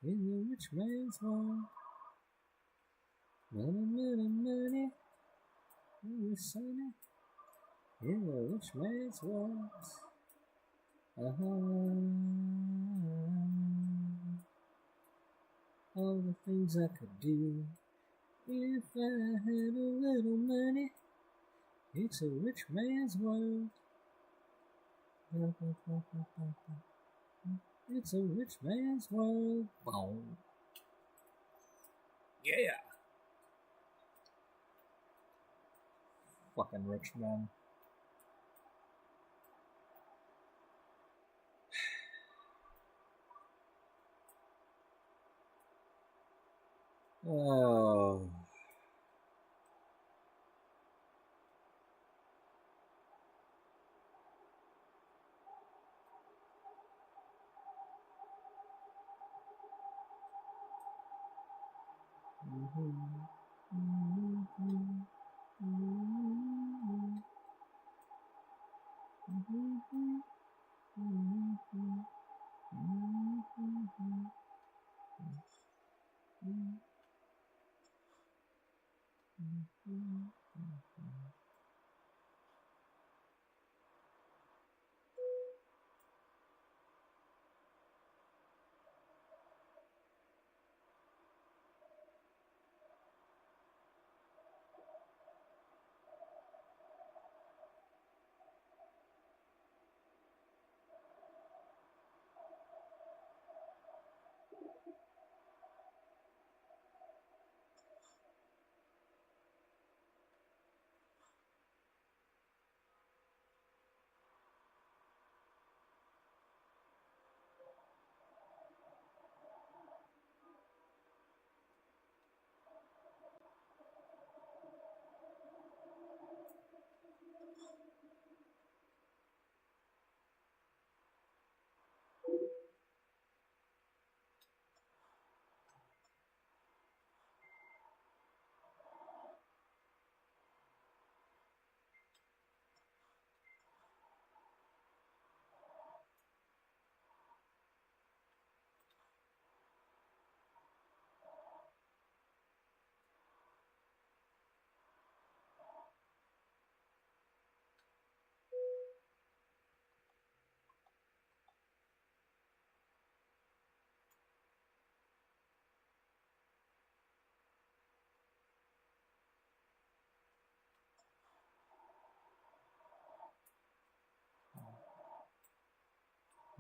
in the rich man's world. Money, money, money, money, sunny in the rich man's world. All the things I could do if I had a little money. It's a rich man's world. It's a rich man's world. Boom. Yeah. Fucking rich man. Oh.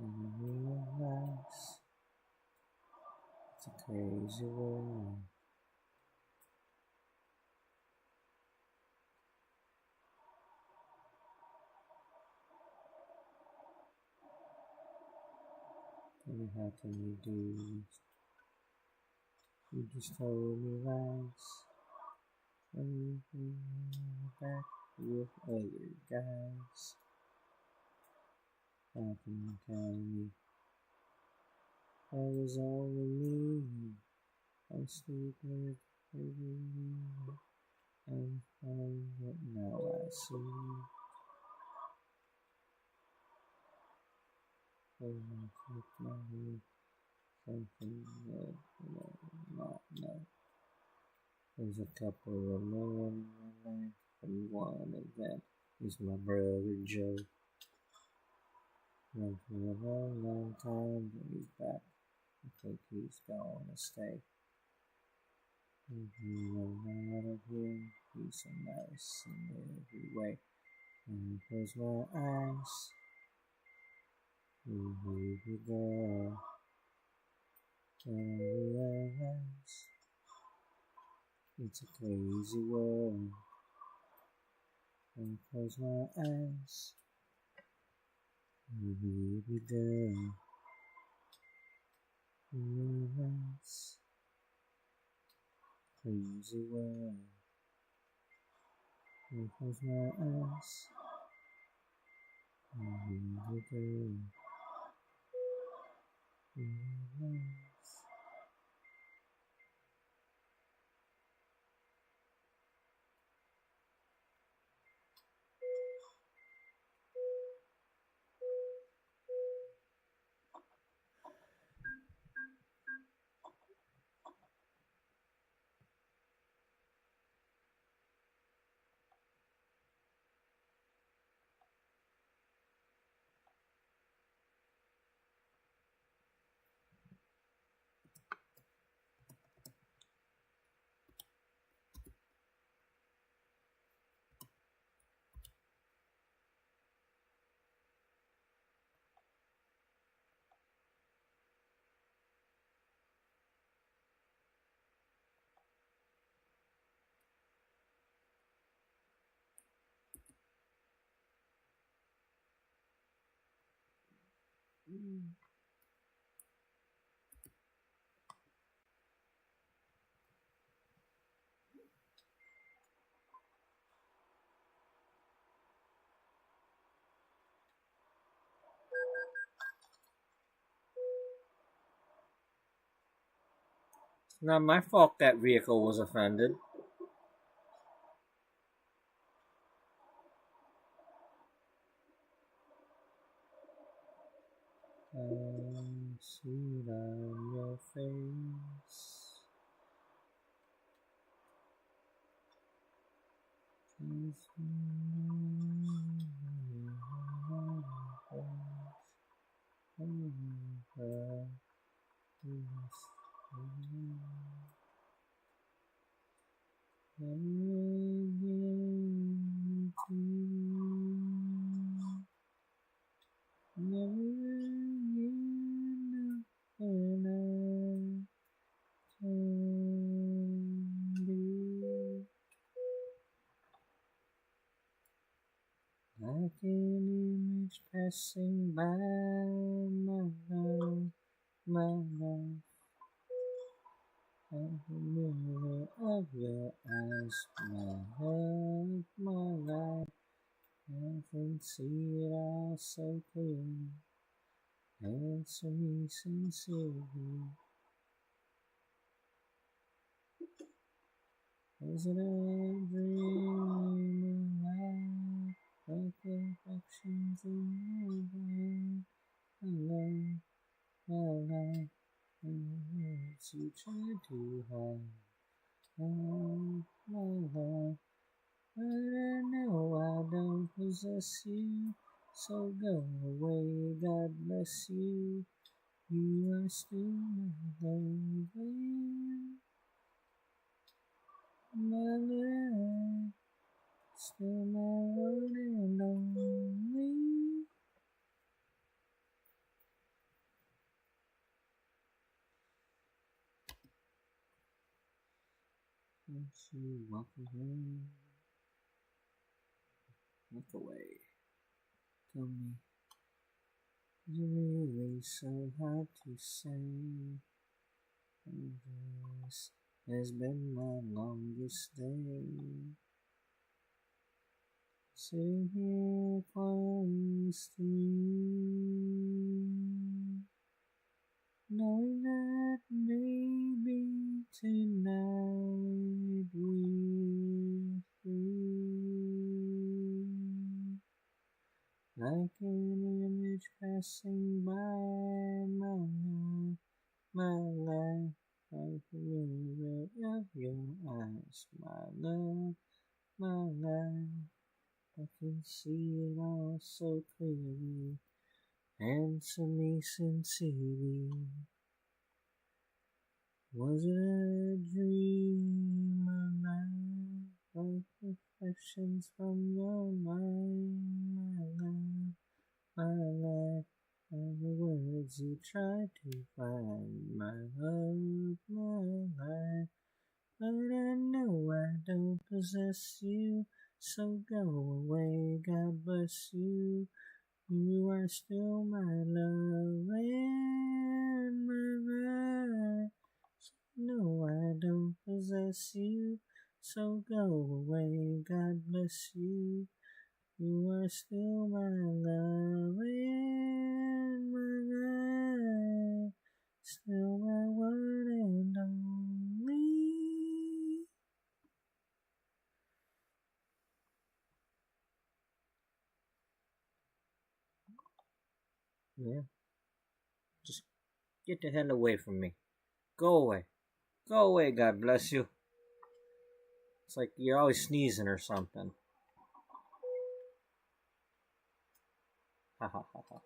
And I realize it's a crazy world. And how can you do this? You just told me lies. And you back with other guys. How can you tell me I was only me? I'm stupid, I'm fine, but now I see. I'm my head, something that not know. There's a couple of men in my life, and one of them is my brother Joe. Known for a long, long time, but he's back. I think he's gonna stay. Out of him, he's so nice in every way. And I close my eyes, and baby girl, and I realize it's a crazy world. And I close my eyes, and baby girl, and I realize crazy world. And I close my eyes, and baby girl, and I realize. It's not my fault that vehicle was offended. I see it on your face. Like an image passing by my life, my life. Like the mirror of your eyes, my heart, my life. I can see it all so clear. Answer me sincerely. Is it a dream of life? Like reflections in my life, my life. Words you try to hide. My life. But I know I don't possess you. So go away, God bless you. You are still my baby. My life, still my one and only. Once you walk away, look away. Tell me, is it really so hard to say? This has been my longest day. Sitting here close to you, knowing that maybe tonight we're through. Like an image passing by my life, like the mirror of your eyes, my love, my life. I can see it all so clearly. Answer me sincerely. Was it a dream or night? Like reflections from your mind, my love, my life. All the words you tried to find, my love, my life. But I know I don't possess you, so go away, God bless you. You are still my love and my life. No, I don't possess you, so go away, God bless you. You are still my love and my life, still my one and only. Yeah, just get the hell away from me. Go away. Go away, God bless you. It's like you're always sneezing or something. Ha ha ha ha.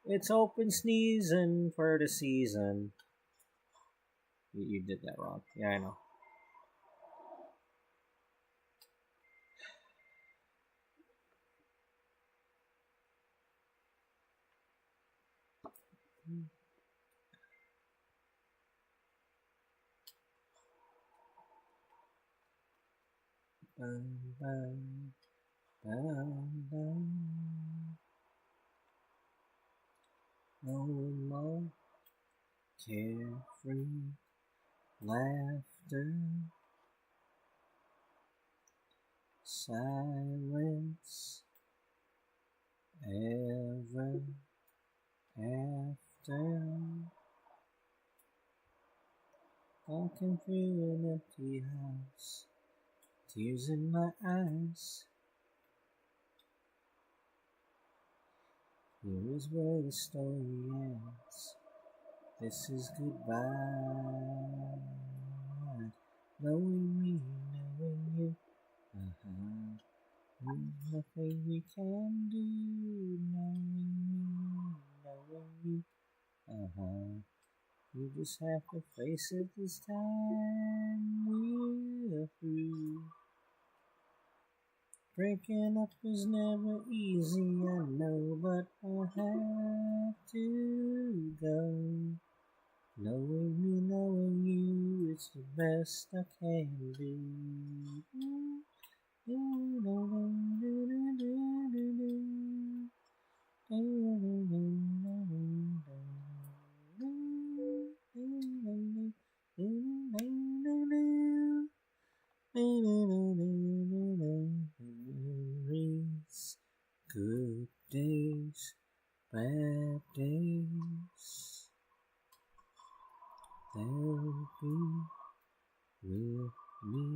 It's open sneezing for the season. You did that wrong. Yeah, I know. Bum, bum, bum, bum. No more carefree laughter. Silence ever after. Walking through an empty house, tears in my eyes. Here is where the story ends. This is goodbye. Knowing me, knowing you. There's nothing we can do. Knowing me, knowing you. You just have to face it this time. We're through. Breaking up is never easy, I know, but I have to go. Knowing me, knowing you, it's the best I can do. Memories, good days, bad days, they'll be with me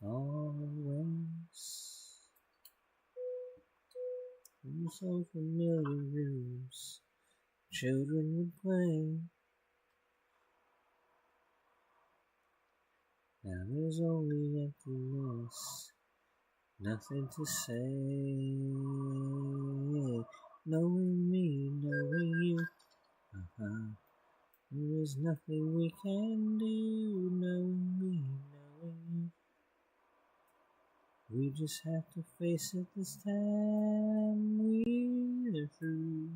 always. In so familiar rooms, children would play. Now there's only emptiness, nothing to say. Knowing me, knowing you. There is nothing we can do. Knowing me, knowing you. We just have to face it this time. We're through.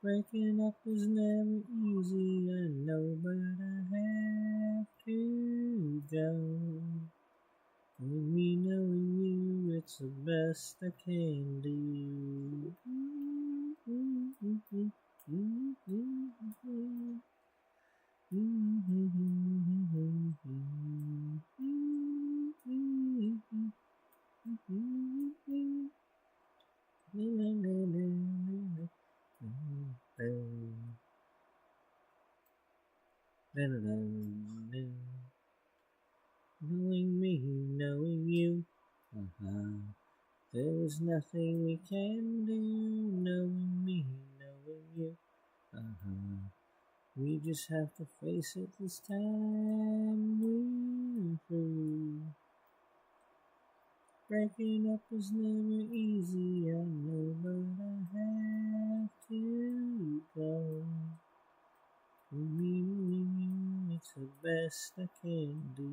Breaking up is never easy, I know, but I have to go. With me knowing you, it's the best I can do. Knowing me, knowing you, there's nothing we can do. Knowing me, knowing you, we just have to face it this time. We're through. Breaking up is never easy, I know, but I have to go. With me knowing you, it's the best I can do.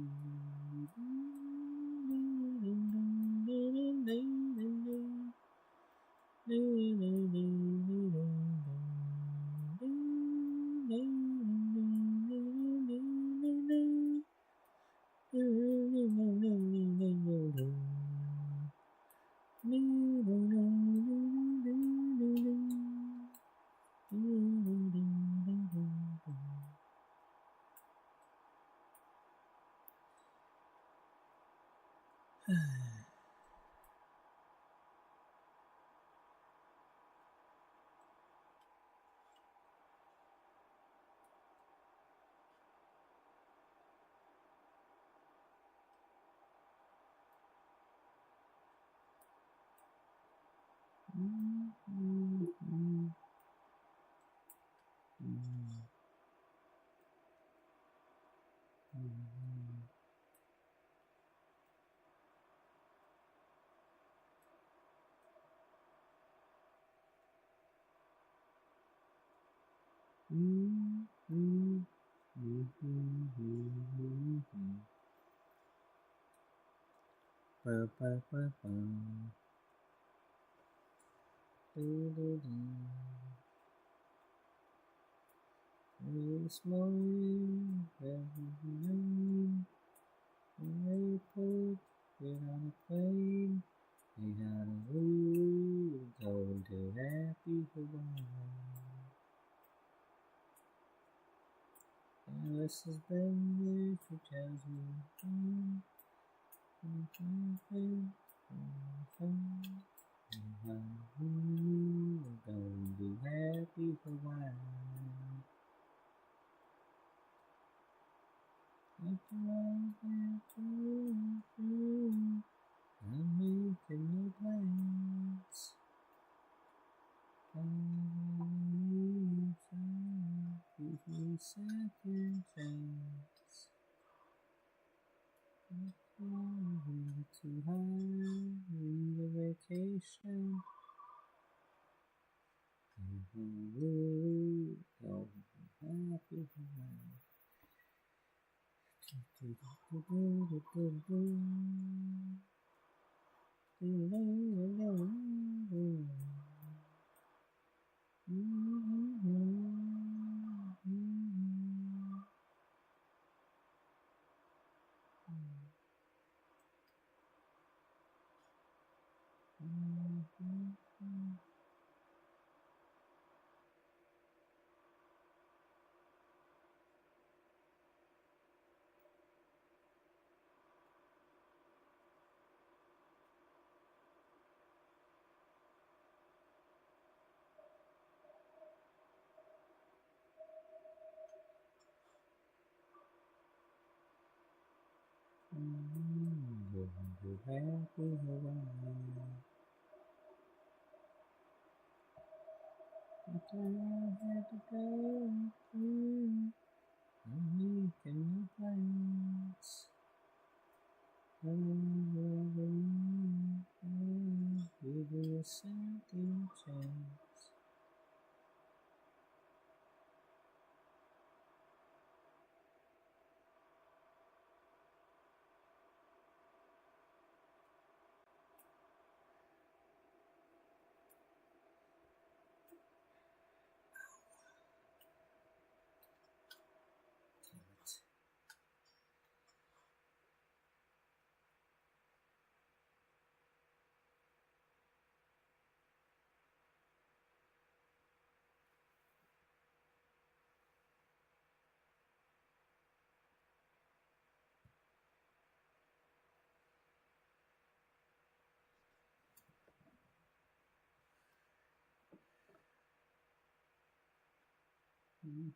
This morning, afternoon, I put it on a plane. We had a Allure, going to happy Hawaii. Alice has been there, she tells me, going to happy Hawaii. After all that through, I'm making no plans. Give me a second chance. Too high, need a vacation. Oh, happy Hawaii. After I had to go, I'm making no plans. Give me a second chance. Are you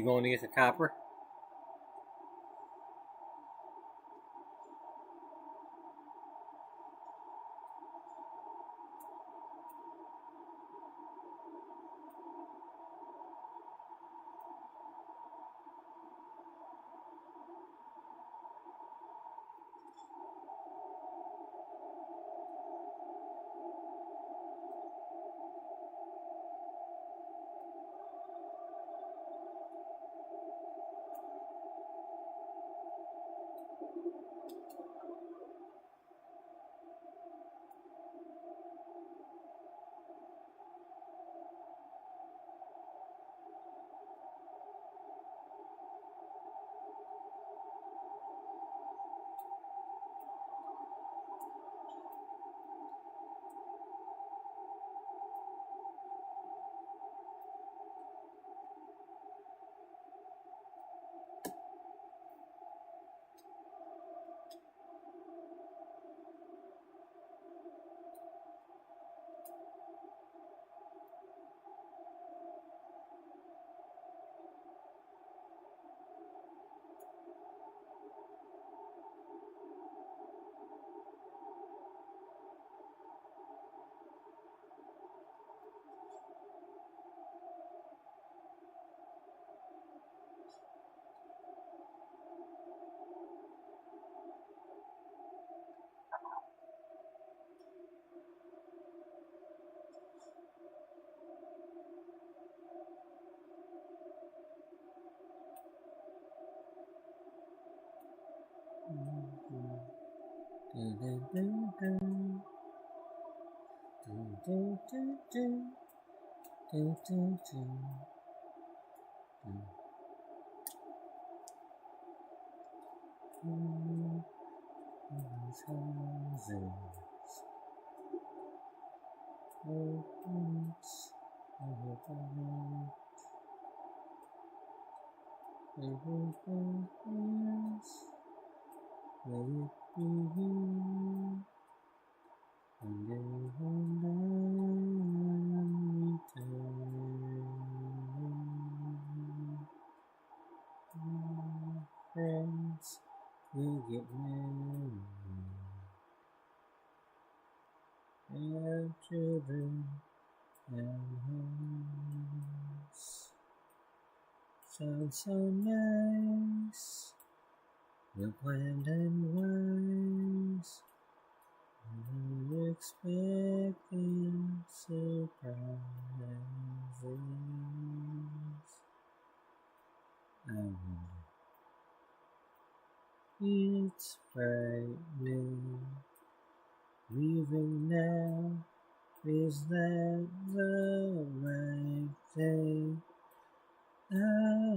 going to get the copper? Friends will get married, have children and homes. Sounds so nice, well planned and wise. We're expecting surprises. It's frightening. Leaving now, is that the right thing? I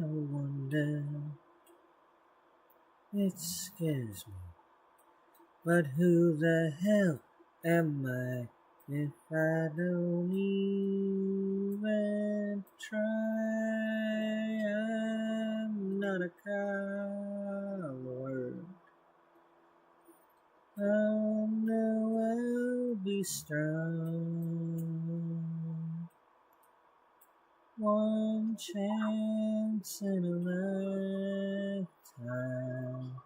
wonder. It scares me. But who the hell am I if I don't even try? I'm not a coward. Oh no, I'll be strong. One chance in a lifetime.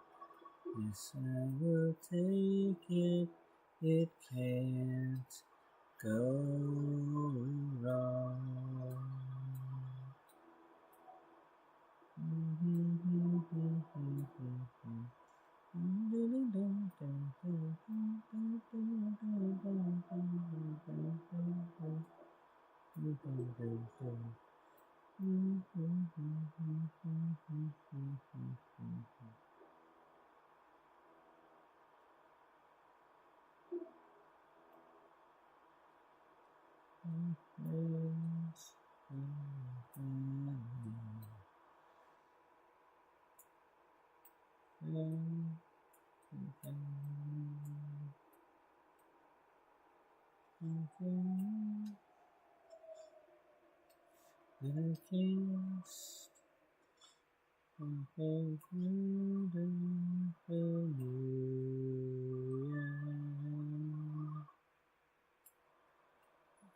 Yes, I will take it. It can't go wrong.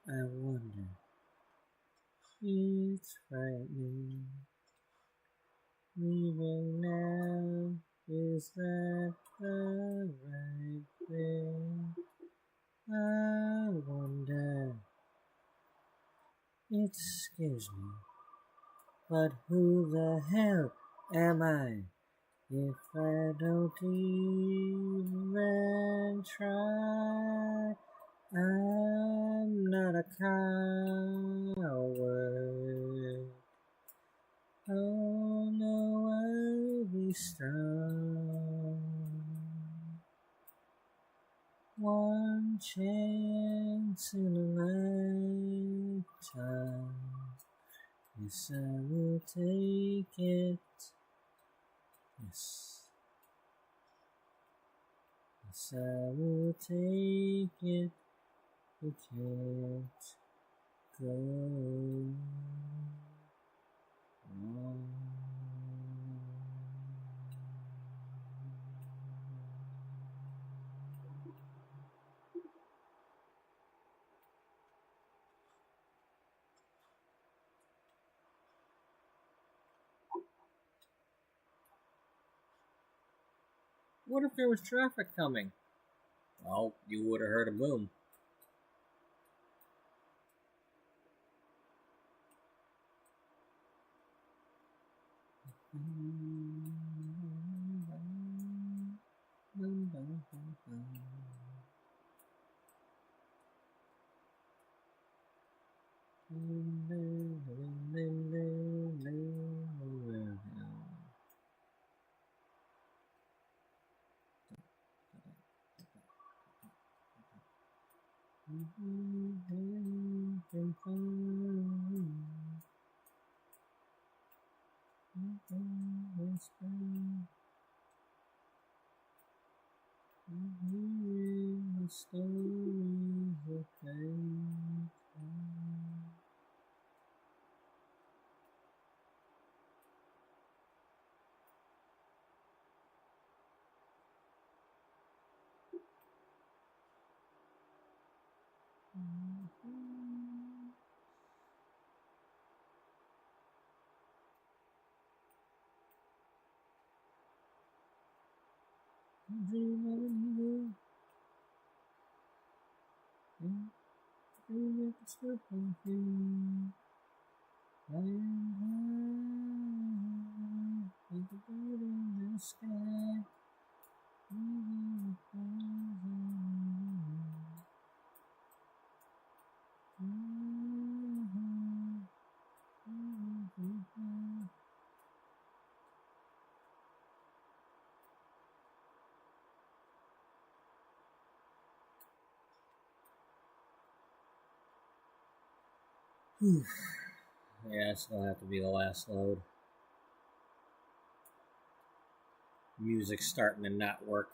I wonder, it's frightening. Leaving now, is that the right thing? I wonder, it scares me. But who the hell am I if I don't even try? I'm not a coward. Oh no, I'll be strong. One chance in a lifetime. Yes, I will take it. Yes. Yes, I will take it. It can't go wrong. What if there was traffic coming? Well, you would have heard a boom. Yeah, it's gonna have to be the last load. Music's starting to not work.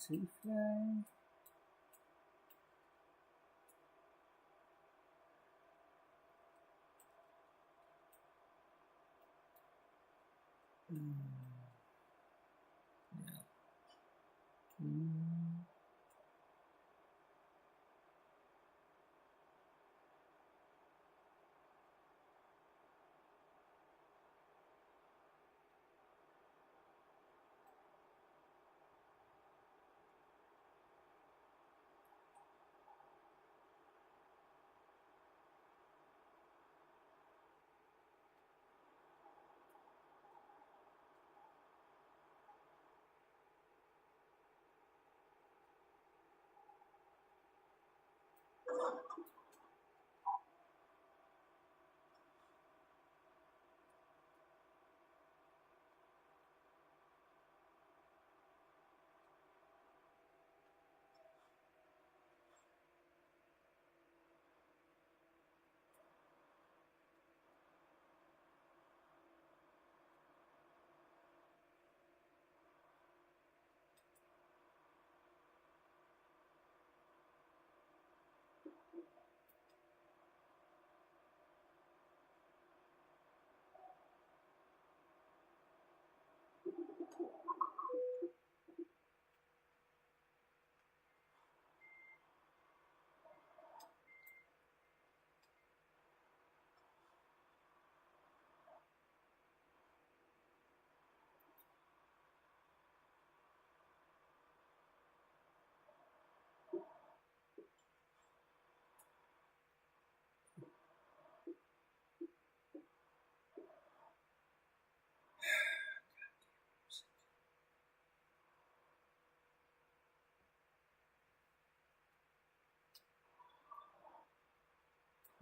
To fly.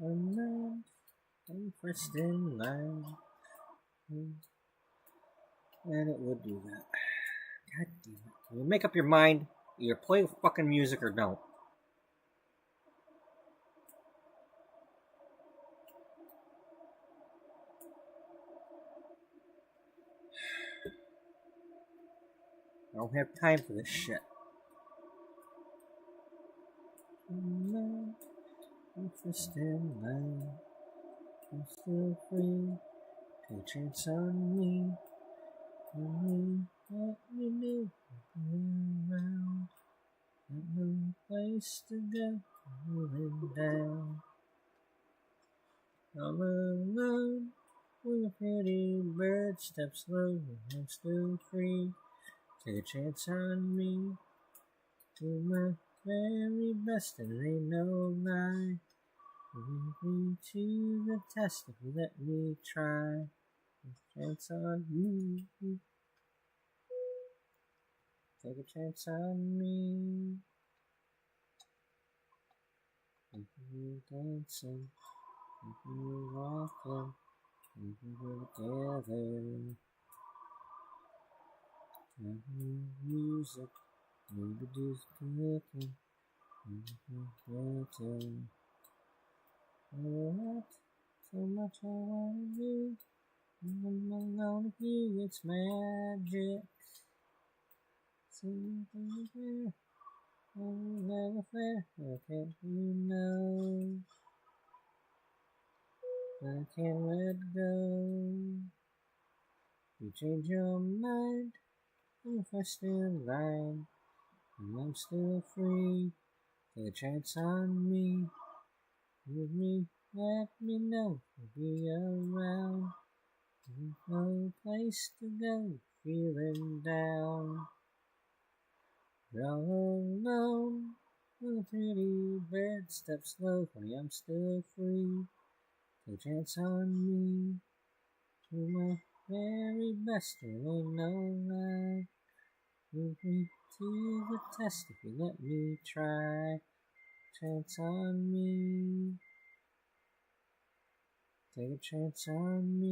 I'm first in line. And it would do that. God damn it. Can you make up your mind? Either play fucking music or don't. I don't have time for this shit. I'm first in line. I'm still free. Take a chance on me. Let me know around. Got no place to go. Moving down. All alone. When a pretty bird steps low, I'm still free. Take a chance on me. Do my very best, and it ain't no lie. Lead me to the test if you let me try. Take a chance on me. Take a chance on me. If you're dancing, if you're walking, if we're together. Music, maybe do cooking, maybe better. What? So much I wanna do. I'm alone with you, it's magic. Something there, I'm never fair. How can't you know? I can't let go. You change your mind, I'm first in line, and I'm still free. Take a chance on me. With me, let me know I'll be around. There's no place to go, feeling down. You're all alone, when a pretty bird steps slow. Honey, I'm still free. Take a chance on me. Do my very best, there ain't no lie. Move me to the test if you let me try. Chance on me. Take a chance on me.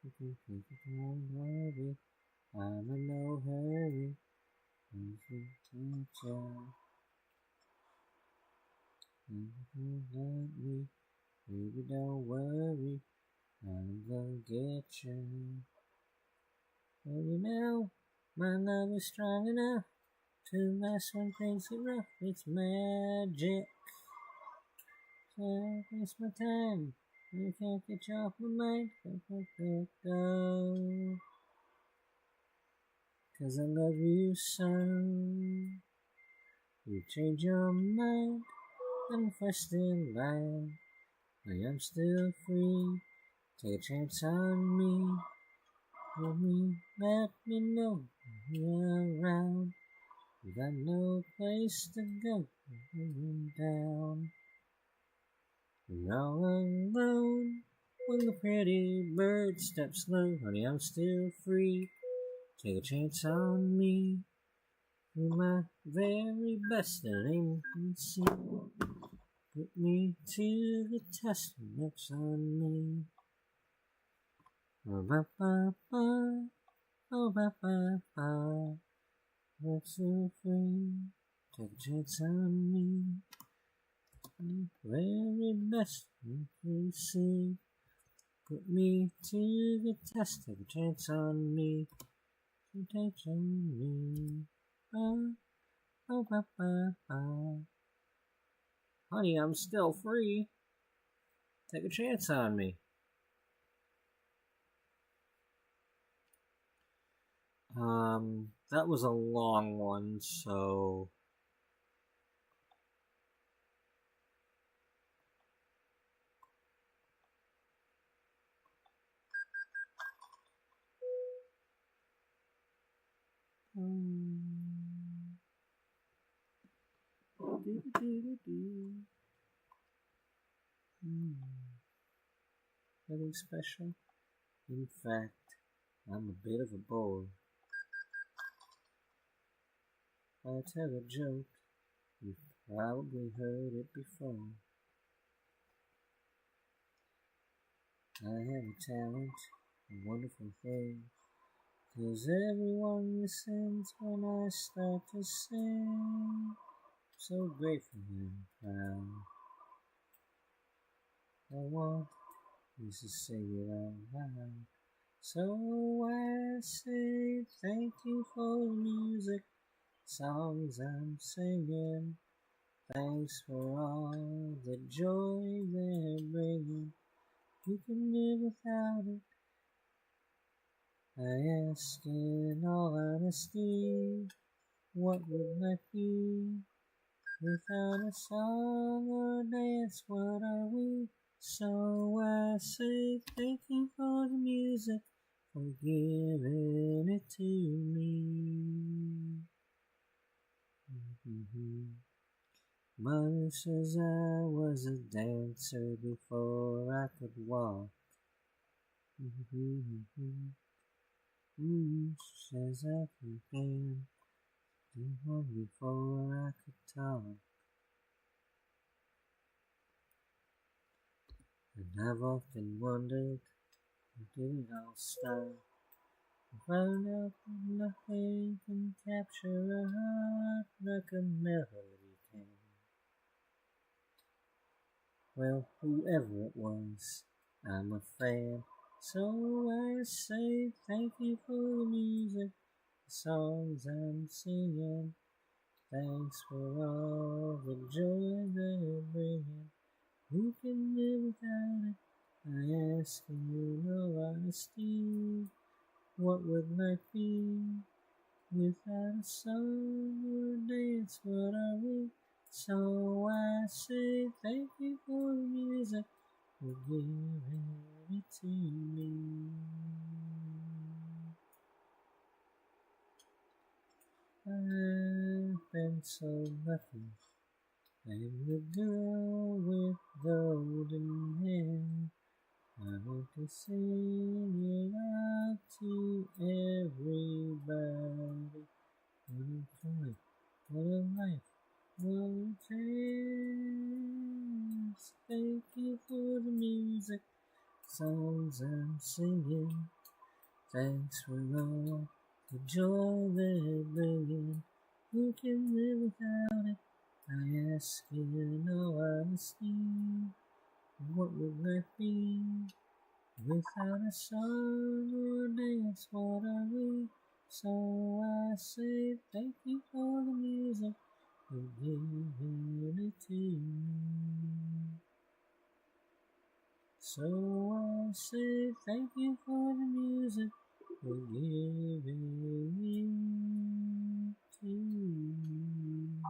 You can take it, don't worry. I'm in no hurry. Easy to tell. You let me, baby, don't worry. I'm gonna get you. And you know, my love is strong enough to last when things get rough. It's magic. So I waste my time. I can't get you off my mind. Can't let go. 'Cause I love you so. You change your mind. I'm first in line. I am still free. Take a chance on me. Let me know you're around. You got no place to go. Moving down. You're all alone. When the pretty bird steps low, honey, I'm still free. Take a chance on me. Do my very best, and aim and see. Put me to the test, and that's on me. Oh, ba ba ba, oh, ba ba ba. I'm so free. Take a chance on me. Very best, you can see. Put me to the test, take a chance on me. Take a chance on me. Oh, oh, ba ba ba. Honey, I'm still free. Take a chance on me. That was a long one, so Nothing special. In fact, I'm a bit of a bore. I tell a joke, you Probably heard it before. I have a talent, a wonderful thing, 'cause everyone listens when I start to sing. So grateful and proud. I want you to sing it out loud. So I say thank you for the music, songs I'm singing. Thanks for all the joy they're bringing. Who can live without it? I ask in all honesty, what would life be without a song or a dance? What are we? So I say thank you for the music, for giving it to me. Mother says I was a dancer before I could walk. Says I can dance before I could talk. And I've often wondered, did it all start? I found out that nothing can capture a heart like a melody can. Well, whoever it was, I'm a fan. So I say thank you for the music, the songs I'm singing. Thanks for all the joy they're bringing. Who can live without it? I ask in all honesty, what would life be without a song or a dance? What are we? So I say thank you for the music, for giving it to me. I've been so lucky. I'm the girl with golden hair. I want to sing it out to everybody. What a joy, what a life, what a chance. Thank you for the music, songs I'm singing. Thanks for all the joy they're bringing. Who can live without it? I ask in all honesty, what would life be without a song or a dance? What are we? So I say thank you for the music, for giving it to me. So I say thank you for the music, for giving it to me.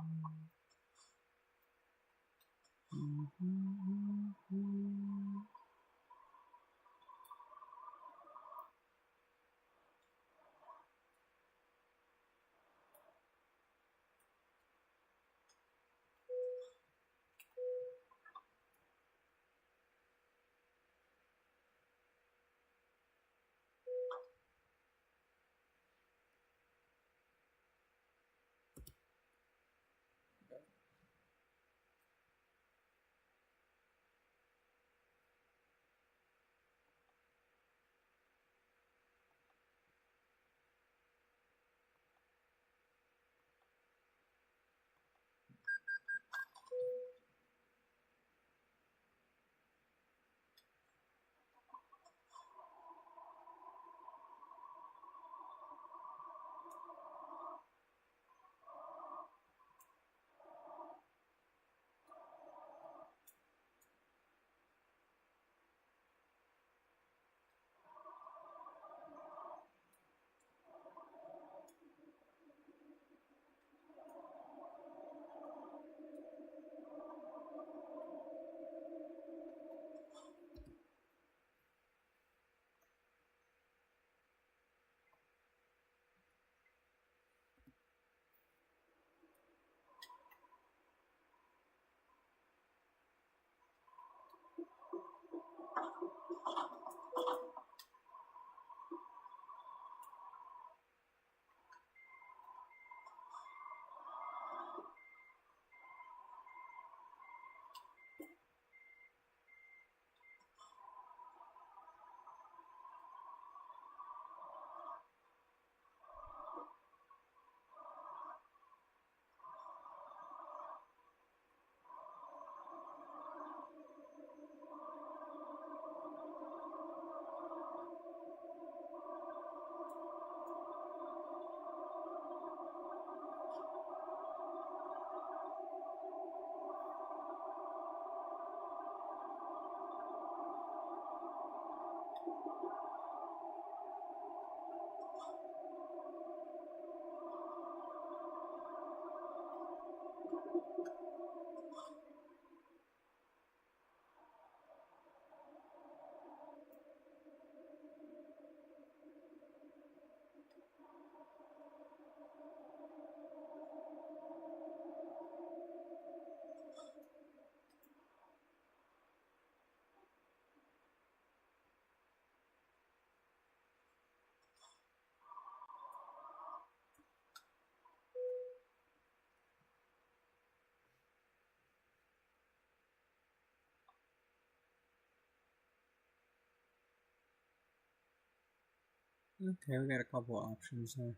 Okay, we got a couple of options there.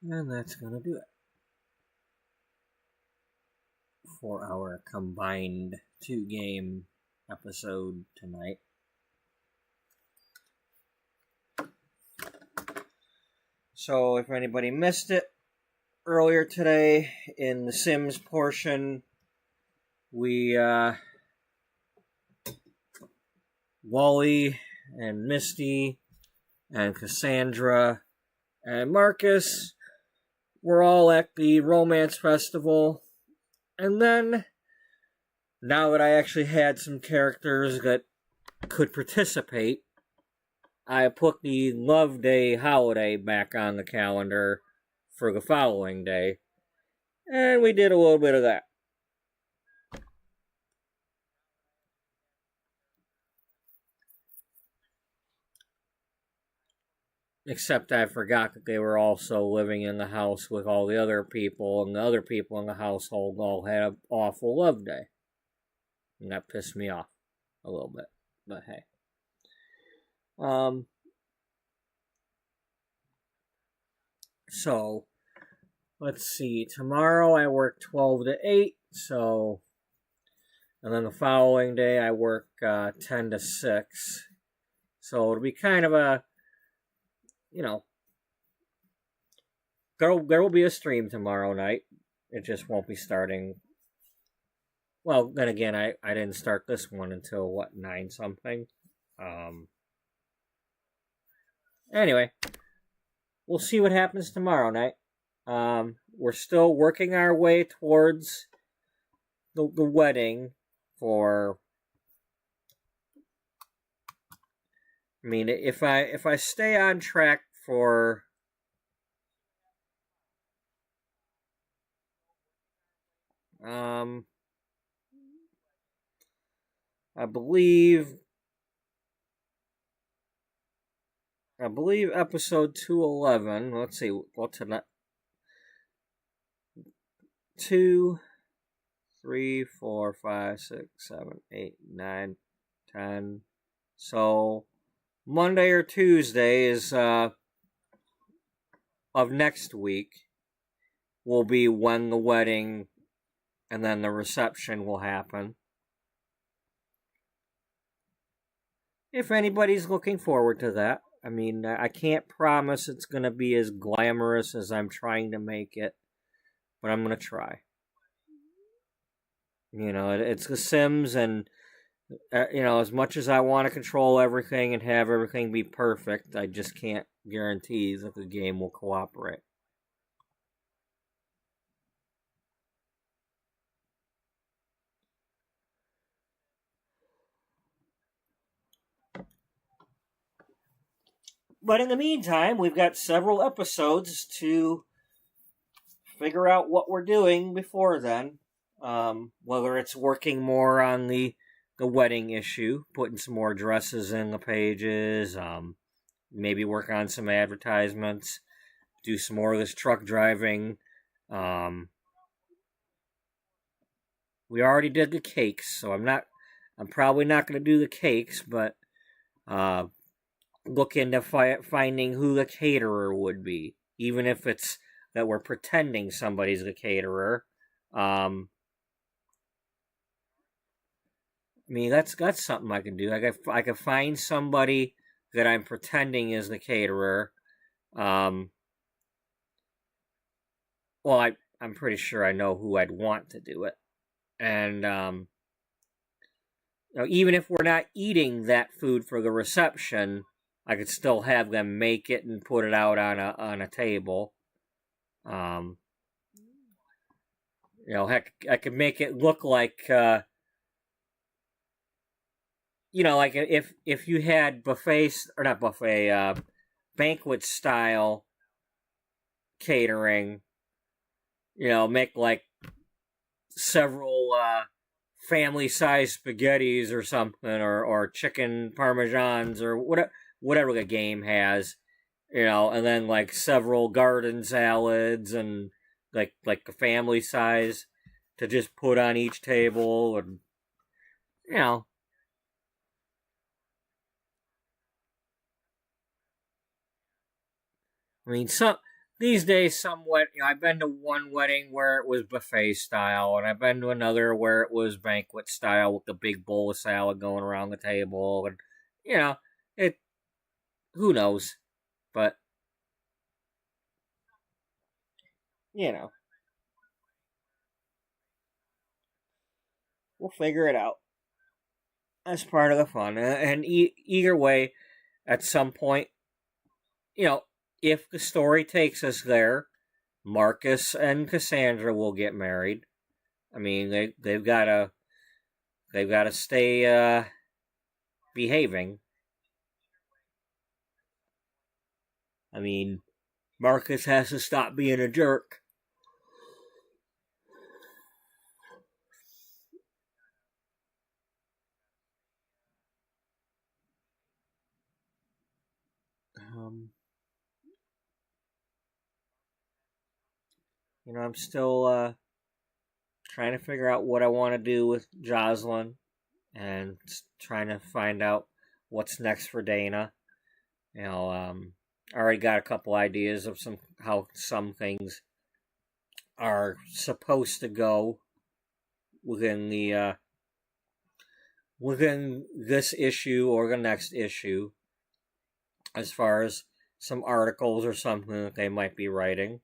And that's going to do it for our combined 2-game episode tonight. So if anybody missed it, earlier today in the Sims portion, we, Wally and Misty and Cassandra and Marcus were all at the Romance Festival. And then, now that I actually had some characters that could participate, I put the Love Day holiday back on the calendar for the following day. And we did a little bit of that. Except I forgot that they were also living in the house with all the other people, and the other people in the household all had an awful love day. And that pissed me off a little bit. But hey. So, let's see. Tomorrow I work 12 to 8, so... And then the following day I work 10 to 6. So it'll be kind of a... You know, there will be a stream tomorrow night. It just won't be starting. Well, then again, I didn't start this one until 9 something. Anyway, we'll see what happens tomorrow night. We're still working our way towards the wedding for. I mean, if I stay on track for I believe episode 211. Let's see, what's tonight? 2, 3, 4, 5, 6, 7, 8, 9, 10. So Monday or Tuesday is of next week will be when the wedding and then the reception will happen. If anybody's looking forward to that. I mean, I can't promise it's going to be as glamorous as I'm trying to make it, but I'm going to try. You know, it's The Sims, and you know, as much as I want to control everything and have everything be perfect, I just can't guarantee that the game will cooperate. But in the meantime, we've got several episodes to figure out what we're doing before then. Whether it's working more on the wedding issue, putting some more dresses in the pages, maybe work on some advertisements, do some more of this truck driving. we already did the cakes, so I'm probably not going to do the cakes, but look into finding who the caterer would be, even if it's that we're pretending somebody's the caterer. I mean, that's something I can do. I could find somebody that I'm pretending is the caterer. Well, I'm pretty sure I know who I'd want to do it, and even if we're not eating that food for the reception, I could still have them make it and put it out on a table. Heck, I could make it look like, like if you had buffets or not buffet, banquet style catering. Make like several family-sized spaghettis or something, or chicken parmesans or whatever the game has, and then like several garden salads and like a family size to just put on each table, and I mean, these days, somewhat. I've been to one wedding where it was buffet style, and I've been to another where it was banquet style with the big bowl of salad going around the table, and it. Who knows? But we'll figure it out. That's part of the fun, and either way, at some point, if the story takes us there, Marcus and Cassandra will get married. I mean, they've got to stay behaving. I mean, Marcus has to stop being a jerk. I'm still trying to figure out what I want to do with Jocelyn, and trying to find out what's next for Dana. I already got a couple ideas of how some things are supposed to go within the within this issue or the next issue, as far as some articles or something that they might be writing.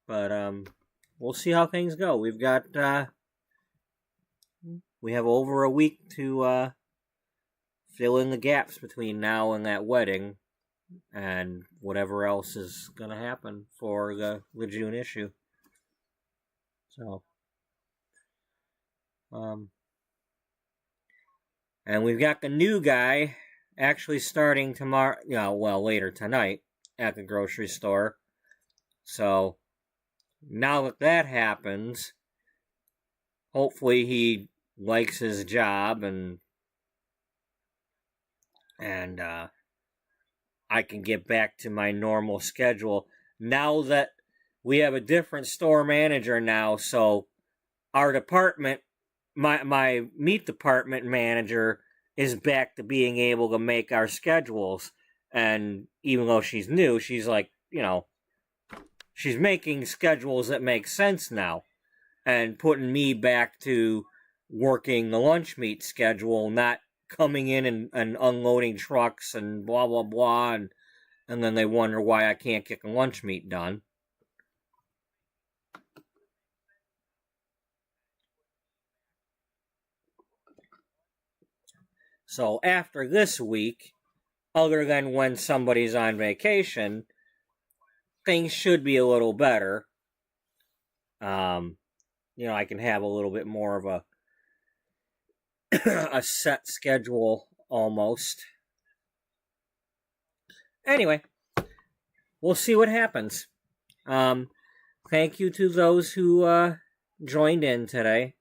But we'll see how things go. We have over a week to fill in the gaps between now and that wedding, and whatever else is going to happen for the June issue. So, and we've got the new guy actually starting tomorrow, later tonight at the grocery store. So, now that happens, hopefully he likes his job, and I can get back to my normal schedule now that we have a different store manager now. So our department, my meat department manager, is back to being able to make our schedules. And even though she's new, she's like, she's making schedules that make sense now, and putting me back to working the lunch meat schedule, not coming in and unloading trucks and blah, blah, blah, and then they wonder why I can't get the lunch meat done. So after this week, other than when somebody's on vacation, things should be a little better. I can have a little bit more of a a set schedule almost. Anyway, we'll see what happens. Thank you to those who joined in today.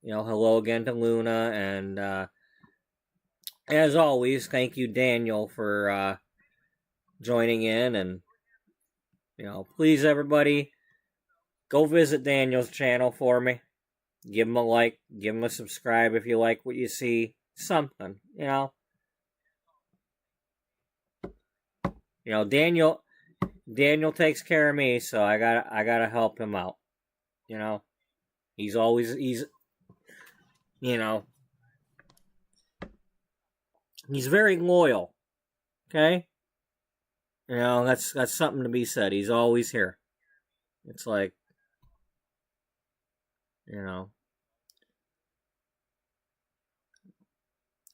hello again to Luna, and as always, thank you, Daniel, for joining in. And please, everybody, go visit Daniel's channel for me. Give him a like, give him a subscribe if you like what you see. Something, Daniel takes care of me, so I gotta help him out. He's he's very loyal. Okay, that's something to be said. He's always here. It's like,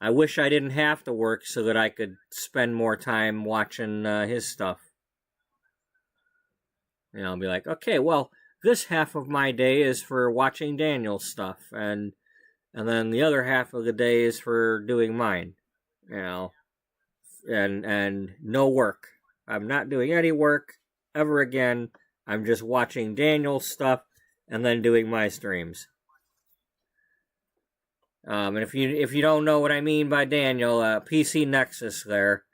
I wish I didn't have to work so that I could spend more time watching his stuff. Be like, okay, well, this half of my day is for watching Daniel's stuff, and then the other half of the day is for doing mine. And no work. I'm not doing any work ever again. I'm just watching Daniel's stuff and then doing my streams. And if you don't know what I mean by Daniel, PC Nexus there.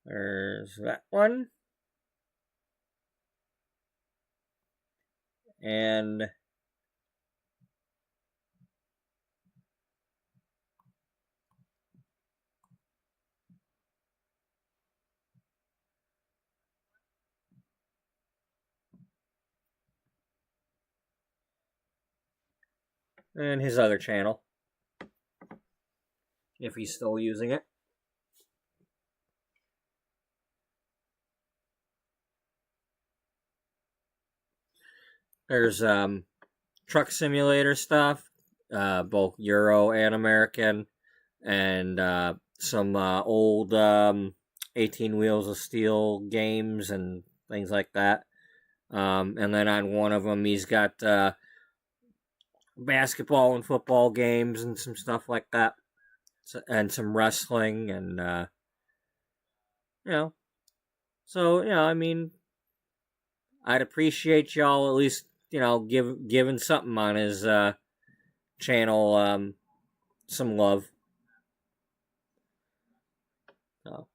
There's that one. And his other channel, if he's still using it. There's truck simulator stuff, both Euro and American, and some old 18 Wheels of Steel games and things like that. And then on one of them, he's got basketball and football games and some stuff like that, and some wrestling, and So I mean, I'd appreciate y'all at least giving something on his channel some love. So.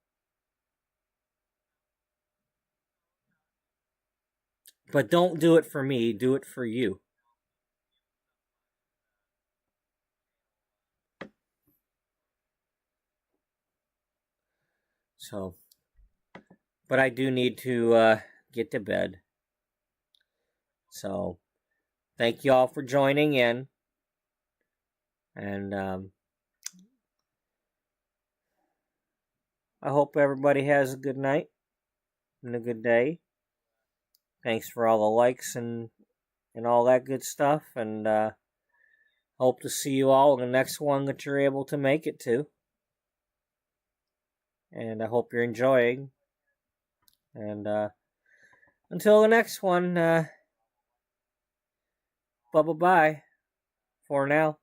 But don't do it for me, do it for you. So, but I do need to get to bed. So, thank you all for joining in. And I hope everybody has a good night and a good day. Thanks for all the likes and all that good stuff. And hope to see you all in the next one that you're able to make it to. And I hope you're enjoying. And until the next one, bye-bye for now.